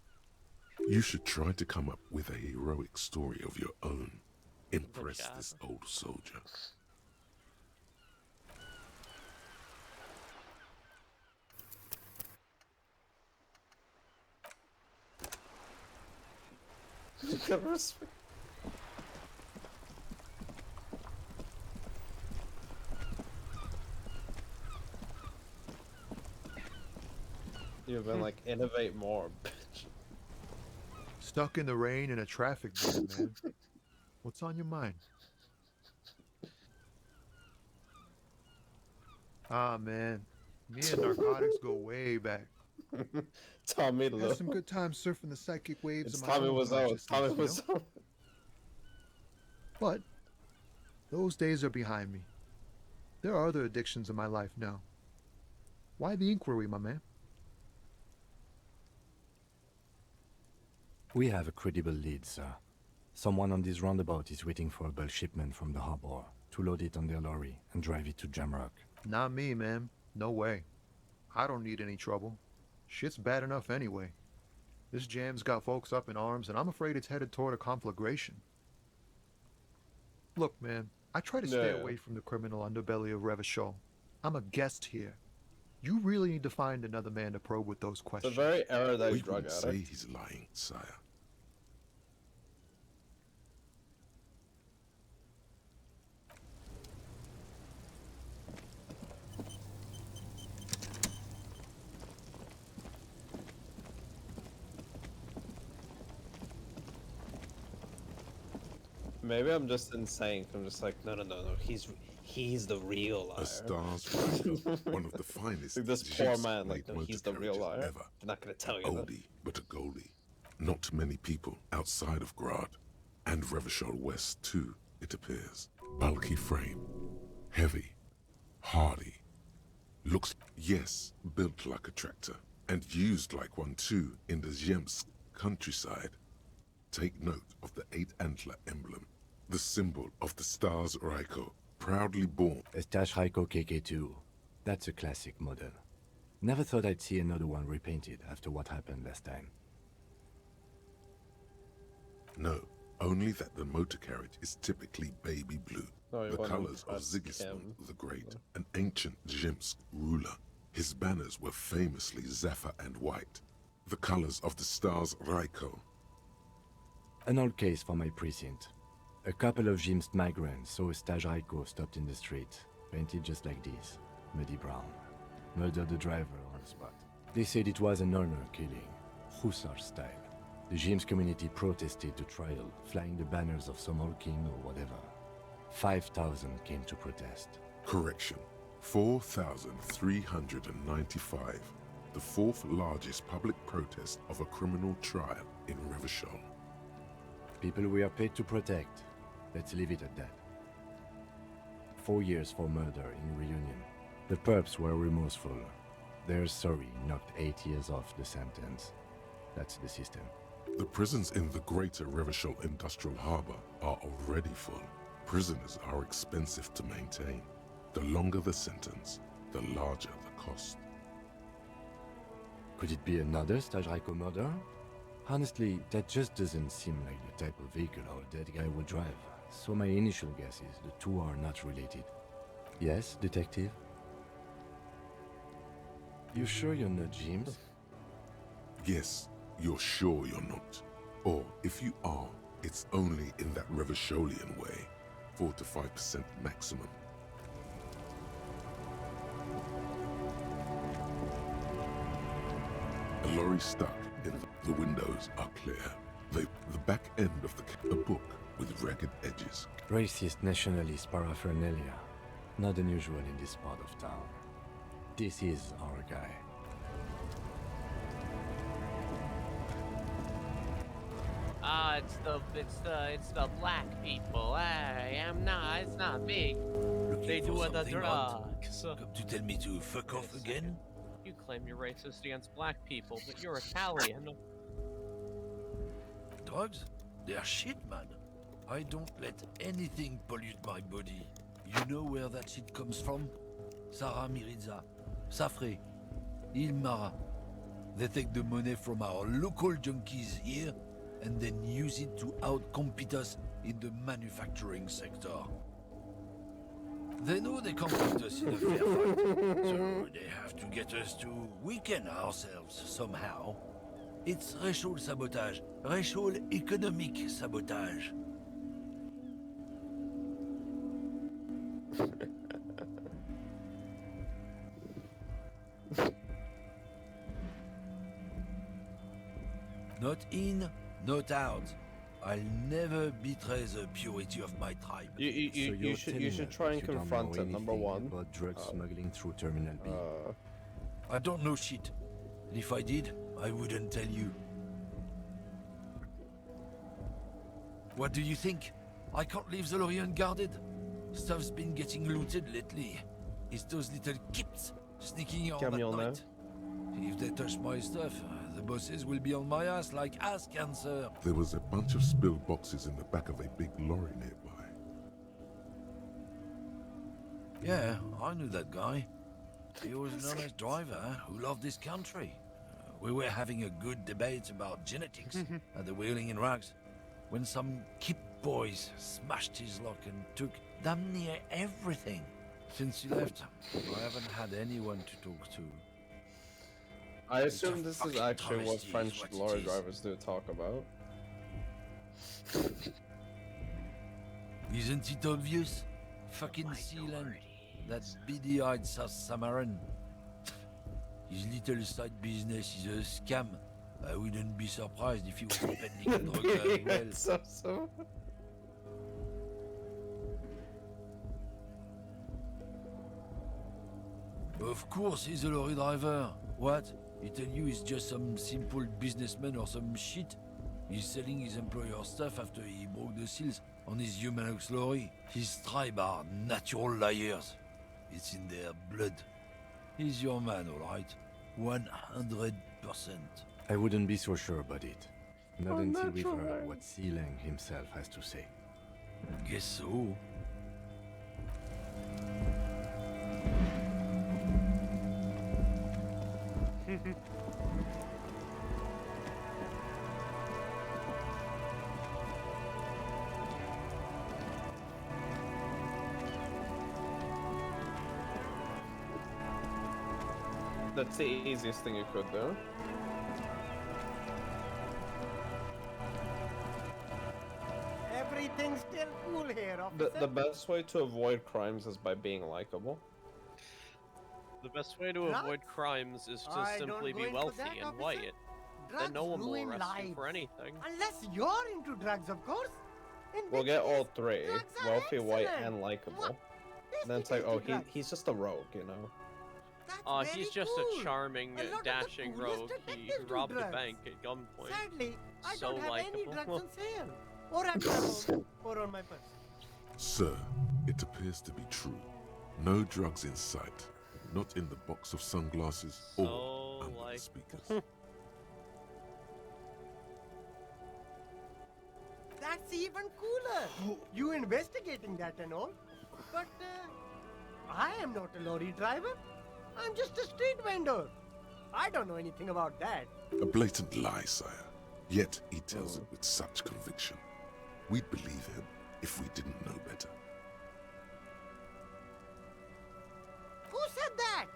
S3: You should try to come up with a heroic story of your own. Impress this old soldier.
S22: You've been like, innovate more, bitch.
S7: Stuck in the rain in a traffic jam, man. What's on your mind? Ah, man. Me and narcotics go way back.
S22: Tommy Lou.
S7: Had some good times surfing the psychic waves
S22: It's
S7: of my
S22: Tommy
S7: own
S22: Wiseau.
S7: consciousness,
S22: Tommy
S7: you know?
S22: Wiseau.
S7: But those days are behind me. There are other addictions in my life now. Why the inquiry, my man?
S4: We have a credible lead, sir. Someone on this roundabout is waiting for a bulk shipment from the harbor to load it on their lorry and drive it to Jamrock.
S7: Not me, man. No way. I don't need any trouble. Shit's bad enough anyway. This jam's got folks up in arms, and I'm afraid it's headed toward a conflagration. Look, man, I try to stay away from the criminal underbelly of Revachol. I'm a guest here. You really need to find another man to probe with those questions.
S22: The very erudite
S3: We
S22: drug
S3: wouldn't
S22: addict.
S3: say he's lying, sire.
S22: Maybe I'm just insane. I'm just like, no. He's the real liar.
S3: A star's rider, one of the finest.
S22: Like this poor
S3: Jeeps
S22: man, like,
S3: made
S22: no, he's the real
S3: motor
S22: liar.
S3: carriages ever.
S22: I'm not gonna tell you that.
S3: Oldie, but a goldie. Not many people outside of Grad, and Revachol West too, it appears. Bulky frame, heavy, hardy. Looks, yes, built like a tractor, and used like one too in the Zemsk countryside. Take note of the 8-antler emblem, the symbol of the Stars Raiko, proudly born.
S4: Estache Raiko KK2. That's a classic model. Never thought I'd see another one repainted after what happened last time.
S3: No, only that the motor carriage is typically baby blue.
S22: No,
S3: The
S22: it wasn't
S3: colors of
S22: Preston
S3: Sigismund the Great, an ancient Zemsk ruler. His banners were famously zephyr and white. The colors of the Stars Raiko.
S4: An old case for my precinct. A couple of Zemsk migrants saw a Stage Raiko stopped in the street, painted just like this, muddy brown. Murdered the driver on the spot. They said it was an honor killing, Hussar style. The Zemsk community protested to trial, flying the banners of some old king or whatever. 5,000 came to protest.
S3: Correction, 4,395. The fourth largest public protest of a criminal trial in Revachol.
S4: People we are paid to protect. Let's leave it at that. 4 years for murder in Reunion. The perps were remorseful. Their sorry knocked 8 years off the sentence. That's the system.
S3: The prisons in the greater Revachol Industrial Harbor are already full. Prisoners are expensive to maintain. The longer the sentence, the larger the cost.
S4: Could it be another Stajrajko murder? Honestly, that just doesn't seem like the type of vehicle our dead guy would drive. So my initial guess is the two are not related. Yes, detective? You sure you're not James?
S3: Yes, you're sure you're not. Or if you are, it's only in that Revacholian way. 4 to 5% maximum. A lorry stuck in the windows are clear. The back end of a book with ragged edges.
S4: Racist nationalist paraphernalia. Not unusual in this part of town. This is our guy.
S1: It's the black people. It's not me. They do other drugs.
S8: Come to tell me to fuck off again?
S1: You claim you're racist against black people, but you're Italian.
S8: Drugs? They're shit, man. I don't let anything pollute my body. You know where that shit comes from? Sarah Miriza, Safre, Ilmara. They take the money from our local junkies here and then use it to outcompete us in the manufacturing sector. They know they can't beat us in a fair fight, so they have to get us to weaken ourselves somehow. It's racial sabotage, racial economic sabotage. Not in, not out. I'll never betray the purity of my tribe.
S22: You should try and confront it, number one.
S4: About drug smuggling through Terminal B.
S8: I don't know shit. And if I did, I wouldn't tell you. What do you think? I can't leave the lorry unguarded. Stuff's been getting looted lately. It's those little kips sneaking on at night. If they touch my stuff, the bosses will be on my ass like ass cancer.
S3: There was a bunch of spilled boxes in the back of a big lorry nearby.
S8: Yeah, I knew that guy. He was an honest driver who loved this country. We were having a good debate about genetics at the Whirling-In-Rags when some Kip boys smashed his lock and took damn near everything. Since he left, I haven't had anyone to talk to.
S22: I assume this is actually what French lorry drivers do talk about.
S8: Isn't it obvious? Fucking Sealand. That beady-eyed South Samaran. His little side business is a scam. I wouldn't be surprised if he was spending on drugs as well. Of course he's a lorry driver. What? He tell you he's just some simple businessman or some shit? He's selling his employer stuff after he broke the seals on his Humanox lorry. His tribe are natural liars. It's in their blood. He's your man, alright? 100%.
S4: I wouldn't be so sure about it. Not until we've heard what Sealang himself has to say.
S8: Guess so.
S22: That's the easiest thing you could do.
S18: Everything's still cool here,
S22: The best way to avoid crimes is by being likable.
S1: The best way to avoid crimes is to simply be wealthy and white. Then no one will arrest you for anything.
S18: Unless you're into drugs, of course.
S22: We'll get all three: wealthy, white, and likable. And then it's like, oh, he's just a rogue, you know.
S1: He's just a charming, dashing rogue. He robbed a bank at gunpoint.
S18: Sadly, I
S1: so
S18: don't have any drugs
S1: likable.
S18: on sale. Or at my home, or on my purse.
S3: Sir, it appears to be true. No drugs in sight. Not in the box of sunglasses or under the speakers.
S18: That's even cooler. You investigating that and all. But I am not a lorry driver. I'm just a street vendor. I don't know anything about that.
S3: A blatant lie, sire. Yet he tells it with such conviction. We'd believe him if we didn't know better.
S18: Who said that?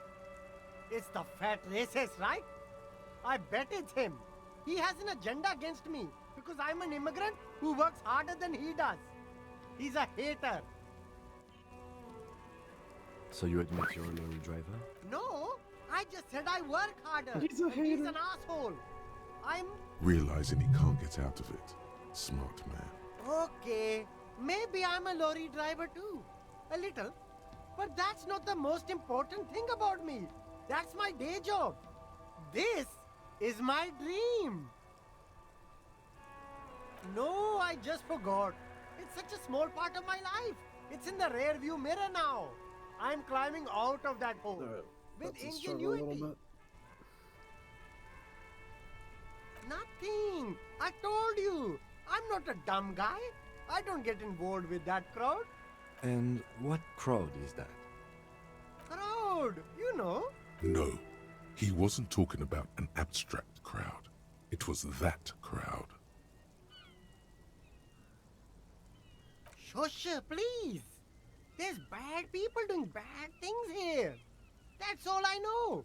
S18: It's the fat racist, right? I bet it's him. He has an agenda against me because I'm an immigrant who works harder than he does. He's a hater.
S4: So you admit you're a lorry driver?
S18: No, I just said I work harder.
S6: He's a
S18: and he's
S6: hater.
S18: an asshole. I'm...
S3: Realizing he can't get out of it. Smart man.
S18: Okay, maybe I'm a lorry driver too. A little. But that's not the most important thing about me. That's my day job. This is my dream. No, I just forgot. It's such a small part of my life. It's in the rear view mirror now. I'm climbing out of that hole. With ingenuity. Nothing. I told you. I'm not a dumb guy. I don't get involved with that crowd.
S4: And what crowd is that?
S18: Crowd, you know.
S3: No, he wasn't talking about an abstract crowd. It was that crowd.
S18: Shush, please. There's bad people doing bad things here. That's all I know.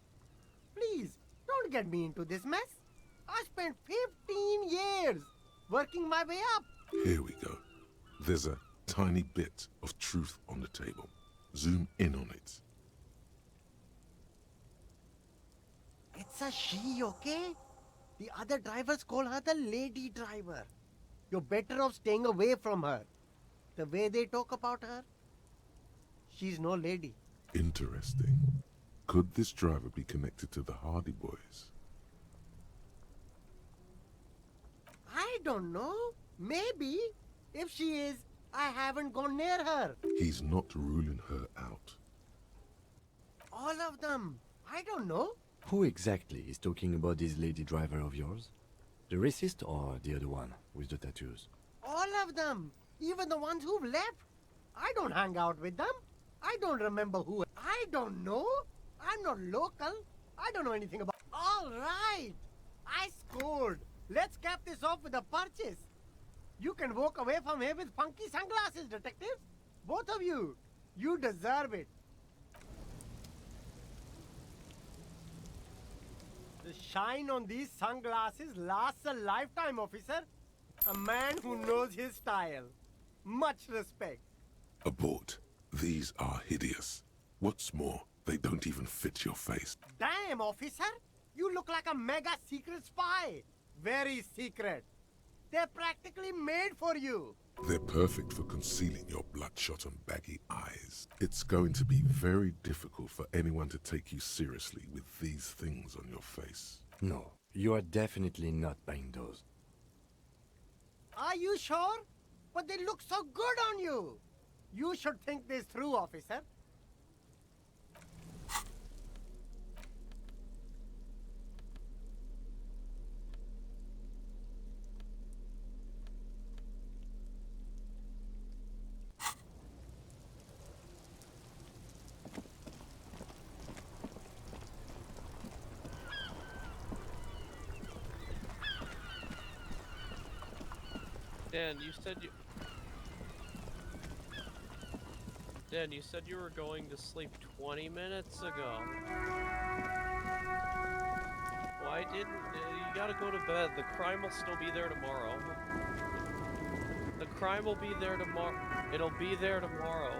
S18: Please, don't get me into this mess. I spent 15 years working my way up.
S3: Here we go. There's a tiny bit of truth on the table. Zoom in on it.
S18: It's a she, okay? The other drivers call her the lady driver. You're better off staying away from her. The way they talk about her, she's no lady.
S3: Interesting. Could this driver be connected to the Hardy Boys?
S18: I don't know. Maybe. If she is, I haven't gone near her.
S3: He's not ruling her out.
S18: All of them. I don't know.
S4: Who exactly is talking about this lady driver of yours? The racist or the other one with the tattoos?
S18: All of them. Even the ones who've left. I don't hang out with them. I don't remember who. I don't know. I'm not local. I don't know anything about... All right. I scored. Let's cap this off with a purchase. You can walk away from here with funky sunglasses, detectives. Both of you. You deserve it. The shine on these sunglasses lasts a lifetime, officer. A man who knows his style. Much respect.
S3: Abort. These are hideous. What's more, they don't even fit your face.
S18: Damn, officer. You look like a mega secret spy. Very secret. They're practically made for you.
S3: They're perfect for concealing your bloodshot and baggy eyes. It's going to be very difficult for anyone to take you seriously with these things on your face.
S4: No, you are definitely not buying those.
S18: Are you sure? But they look so good on you. You should think this through, officer.
S1: Dan, you said you were going to sleep 20 minutes ago. Why didn't you gotta go to bed? The crime will still be there tomorrow. The crime will be there tomorrow. It'll be there tomorrow.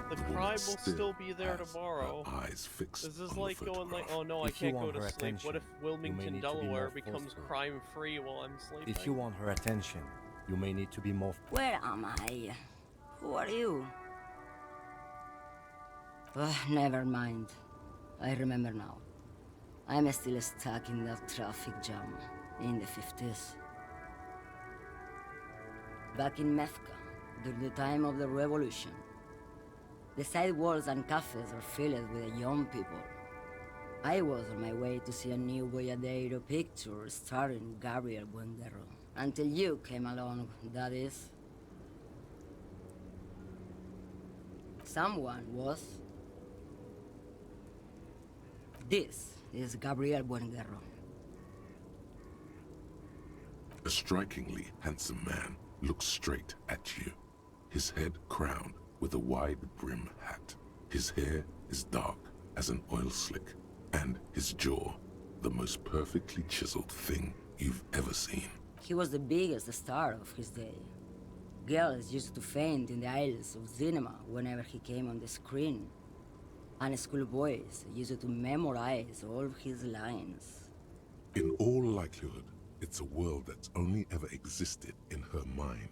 S1: The crime will still be there tomorrow.
S3: Eyes fixed.
S1: This is like going like, oh no, I can't go to sleep. What if Wilmington, Delaware becomes crime-free while I'm sleeping?
S4: If you want her attention, you may need to be more...
S10: Where am I? Who are you? Never mind. I remember now. I'm still stuck in that traffic jam in the 50s. Back in Methka, during the time of the revolution. The sidewalks and cafes are filled with young people. I was on my way to see a new Boyadero picture starring Gabriel Buendero. Until you came along, that is. Someone was. This is Gabriel Buendero.
S3: A strikingly handsome man looks straight at you, his head crowned with a wide brim hat. His hair is dark as an oil slick, and his jaw the most perfectly chiseled thing you've ever seen.
S10: He was the biggest star of his day. Girls used to faint in the aisles of cinema whenever he came on the screen, and schoolboys used to memorize all his lines.
S3: In all likelihood, it's a world that's only ever existed in her mind.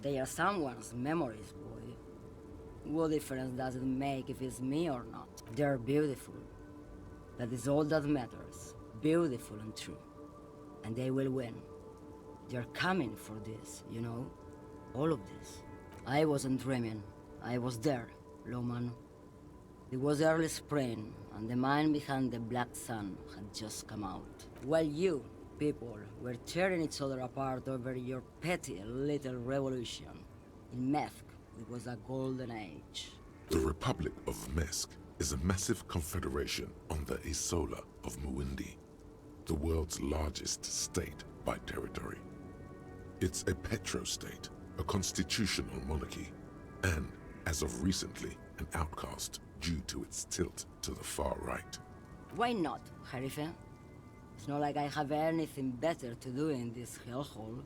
S10: They are someone's memories, boy. What difference does it make if it's me or not? They're beautiful. That is all that matters. Beautiful and true. And they will win. They're coming for this, you know? All of this. I wasn't dreaming. I was there, Loman. It was early spring, and the man behind the black sun had just come out. While you, people, were tearing each other apart over your petty little revolution. In Methk, it was a golden age.
S3: The Republic of Mesk is a massive confederation on the Isola of Muindi, the world's largest state by territory. It's a petrostate, a constitutional monarchy, and, as of recently, an outcast due to its tilt to the far right.
S10: Why not, Harife? It's not like I have anything better to do in this hellhole.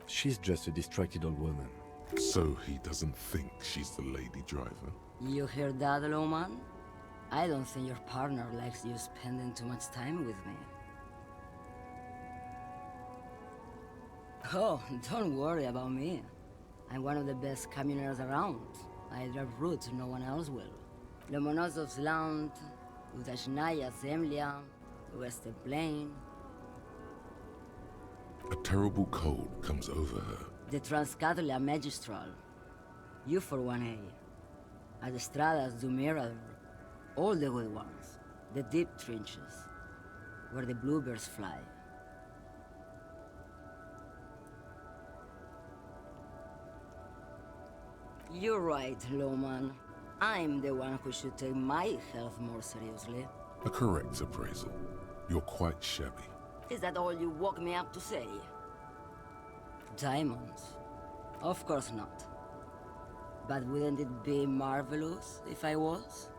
S4: She's just a distracted old woman.
S3: So he doesn't think she's the lady driver?
S10: You hear that, Loman? I don't think your partner likes you spending too much time with me. Oh, don't worry about me. I'm one of the best communers around. I drive routes no one else will. Lomonosov's Land, Udashnaya Zemlya, Western Plain.
S3: A terrible cold comes over her.
S10: The Transcatolia Magistral. You for 1A. Adestradas du Mirador. All the good ones. The deep trenches. Where the bluebirds fly. You're right, Loman. I'm the one who should take my health more seriously.
S3: A correct appraisal. You're quite shabby.
S10: Is that all you woke me up to say? Diamonds? Of course not. But wouldn't it be marvelous if I was?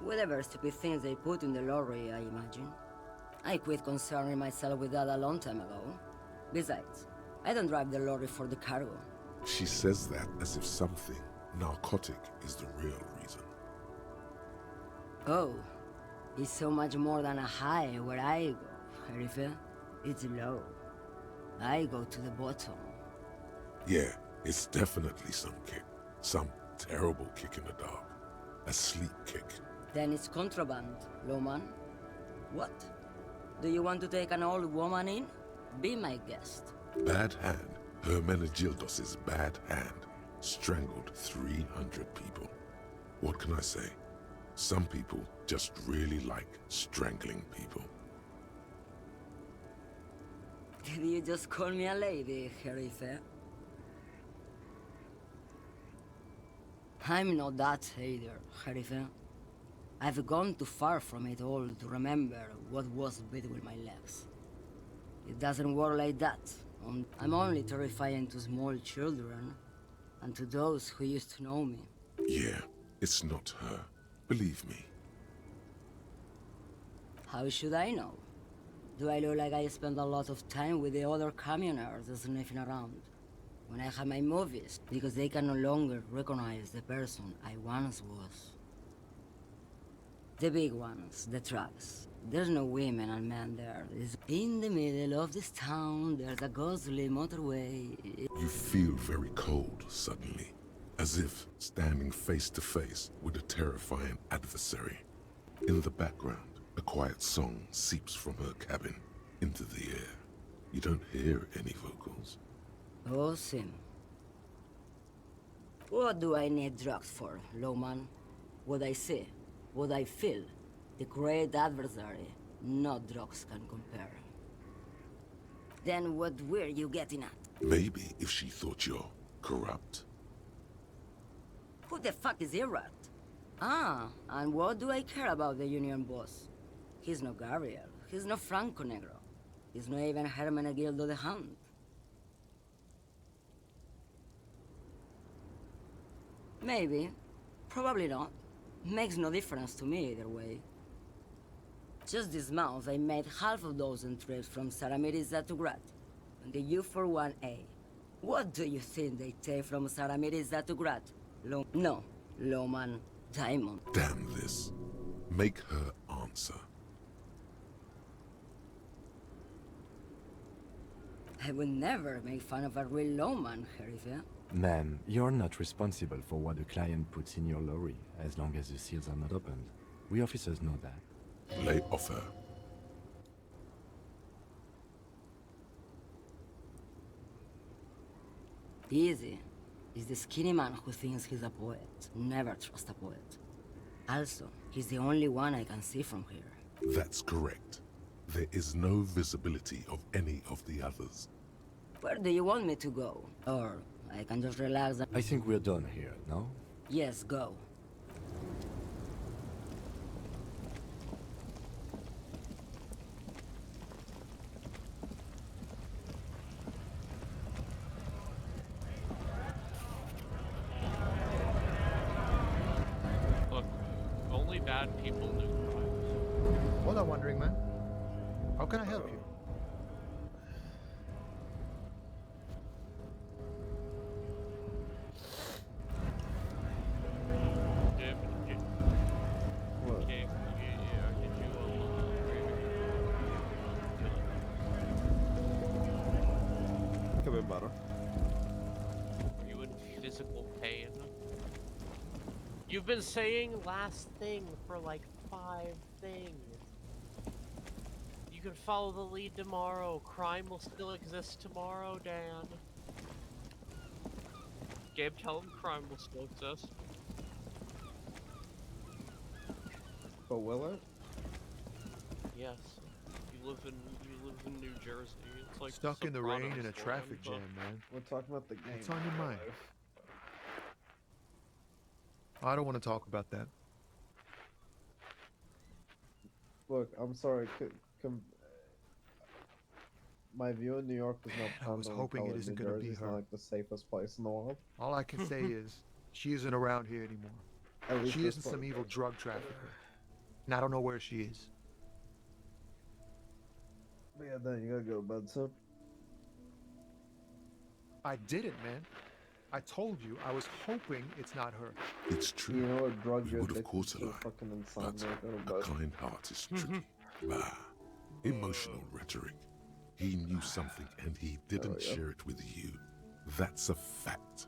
S10: Whatever stupid things they put in the lorry, I imagine. I quit concerning myself with that a long time ago. Besides, I don't drive the lorry for the cargo.
S3: She says that as if something narcotic is the real reason.
S10: Oh, it's so much more than a high where I go, Harife. It's low. I go to the bottom.
S3: Yeah, it's definitely some kick. Some terrible kick in the dark. A sleep kick.
S10: Then it's contraband, Loman. What? Do you want to take an old woman in? Be my guest.
S3: Bad hand. Hermenegildos' bad hand strangled 300 people. What can I say? Some people just really like strangling people.
S10: Did you just call me a lady, Harife? I'm not that either, Harife. I've gone too far from it all to remember what was between my legs. It doesn't work like that. I'm only terrifying to small children, and to those who used to know me.
S3: Yeah, it's not her. Believe me.
S10: How should I know? Do I look like I spend a lot of time with the other communers sniffing around? When I have my movies, because they can no longer recognize the person I once was. The big ones, the trucks. There's no women and men there. It's in the middle of this town, there's a ghostly motorway.
S3: You feel very cold suddenly, as if standing face to face with a terrifying adversary. In the background, a quiet song seeps from her cabin into the air. You don't hear any vocals.
S10: Oh, Sim. What do I need drugs for, Lowman? What I see, what I feel, the great adversary, no drugs can compare. Then what were you getting at?
S3: Maybe if she thought you're corrupt.
S10: Who the fuck is Irrat? Ah, and what do I care about the union boss? He's no Gabriel, he's no Franco Negro. He's not even Hermenegildo the Hound. Maybe. Probably not. Makes no difference to me either way. Just this month, I made half a dozen trips from Saramiriza to Grat, on the U41A. What do you think they take from Saramiriza to Grat? No, Lowman, Diamond.
S3: Damn this. Make her answer.
S10: I would never make fun of a real lawman, Sheriff.
S4: Ma'am, you're not responsible for what a client puts in your lorry, as long as the seals are not opened. We officers know that.
S3: Lay off her.
S10: Easy. He's the skinny man who thinks he's a poet. Never trust a poet. Also, he's the only one I can see from here.
S3: That's correct. There is no visibility of any of the others.
S10: Where do you want me to go? Or I can just relax and...
S4: I think we're done here, no?
S10: Yes, go.
S1: Look, only bad people do crimes.
S7: What are wondering, man? How can I help you?
S6: Could be better.
S1: Are you in physical pain? You've been saying last thing for like 5 things. You can follow the lead tomorrow. Crime will still exist tomorrow, Dan. Gabe, tell him crime will still exist.
S6: But will it?
S1: Yes. You live in New Jersey. It's like
S7: Stuck in the rain
S1: Sopranos
S7: in a
S1: land,
S7: traffic
S1: but-
S7: jam, man.
S6: We're talking about the game.
S7: What's on your mind? I don't want to talk about that.
S6: Look, I'm sorry. My view in New York is not.
S7: I was hoping it isn't going to be her.
S6: Like the safest place in the world.
S7: All I can say is, she isn't around here anymore.
S6: At least
S7: She
S6: this
S7: isn't some
S6: part.
S7: evil drug trafficker. And I don't know where she is.
S6: But yeah, then you gotta go to bed soon.
S7: I didn't, man. I told you, I was hoping it's not her.
S3: It's true.
S6: You know what drug
S3: We
S6: you're
S3: would have
S6: addicted
S3: caught a
S6: to?
S3: lie,
S6: Fucking
S3: but
S6: insomnia. Go to
S3: a
S6: bed.
S3: kind heart is tricky. Bah. Emotional rhetoric. He knew something and he didn't
S6: yeah.
S3: share it with you. That's a fact.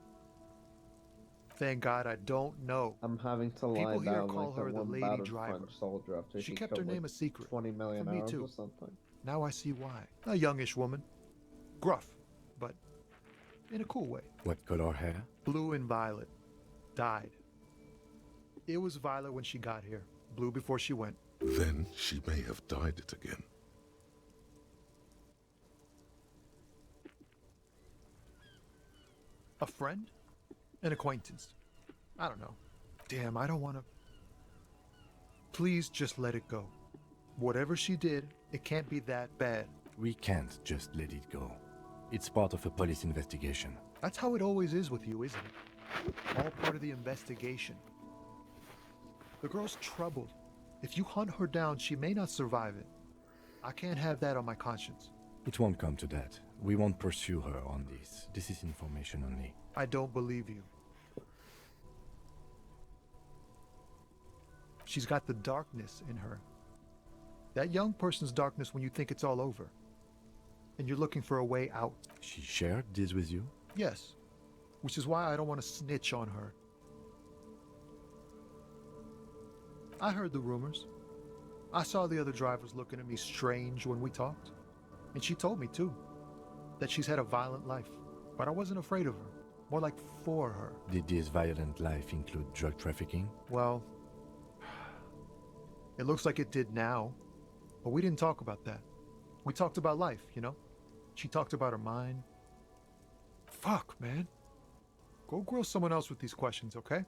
S7: Thank God I don't know.
S6: I'm having to lie
S7: People here
S6: down
S7: call
S6: like
S7: her
S6: that
S7: the
S6: one
S7: lady
S6: battered
S7: driver.
S6: French soldier after
S7: She
S6: he
S7: kept her
S6: killed,
S7: name
S6: like,
S7: a secret.
S6: 20 million
S7: From me
S6: Arabs
S7: too.
S6: or something.
S7: Now I see why. A youngish woman. Gruff, but in a cool way.
S4: What color hair?
S7: Blue and violet. Died. It was violet when she got here. Blue before she went.
S3: Then she may have dyed it again.
S7: A friend? An acquaintance? I don't know. Damn, I don't want to... Please just let it go. Whatever she did, it can't be that bad.
S4: We can't just let it go. It's part of a police investigation.
S7: That's how it always is with you, isn't it? All part of the investigation. The girl's troubled. If you hunt her down, she may not survive it. I can't have that on my conscience.
S4: It won't come to that. We won't pursue her on this. This is information only.
S7: I don't believe you. She's got the darkness in her. That young person's darkness when you think it's all over. And you're looking for a way out.
S4: She shared this with you?
S7: Yes. which is why I don't want to snitch on her. I heard the rumors. I saw the other drivers looking at me strange when we talked. And she told me, too, that she's had a violent life. But I wasn't afraid of her. More like for her.
S4: Did this violent life include drug trafficking?
S7: Well, it looks like it did now. But we didn't talk about that. We talked about life, you know? She talked about her mind. Fuck, man. Go grill someone else with these questions, okay?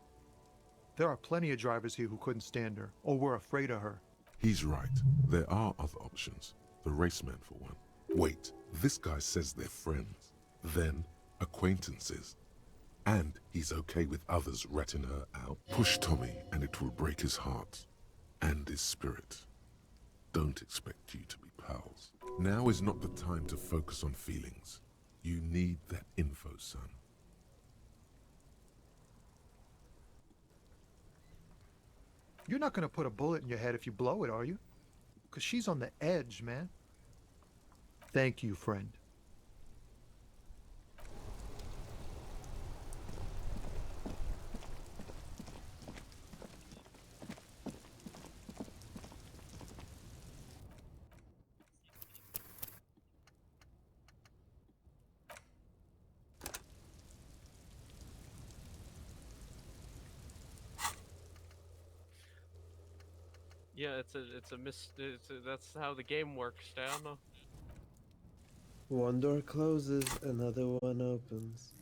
S7: There are plenty of drivers here who couldn't stand her, or were afraid of her.
S3: He's right. There are other options. The raceman, for one. Wait, this guy says they're friends. Then, acquaintances. And he's okay with others ratting her out. Push Tommy and it will break his heart. And his spirit. Don't expect you to be pals. Now is not the time to focus on feelings. You need that info, son.
S7: You're not gonna put a bullet in your head if you blow it, are you? Because she's on the edge, man. Thank you, friend.
S1: Yeah, that's how the game works, Dan.
S6: One door closes, another one opens.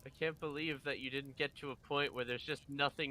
S1: I can't believe that you didn't get to a point where there's just nothing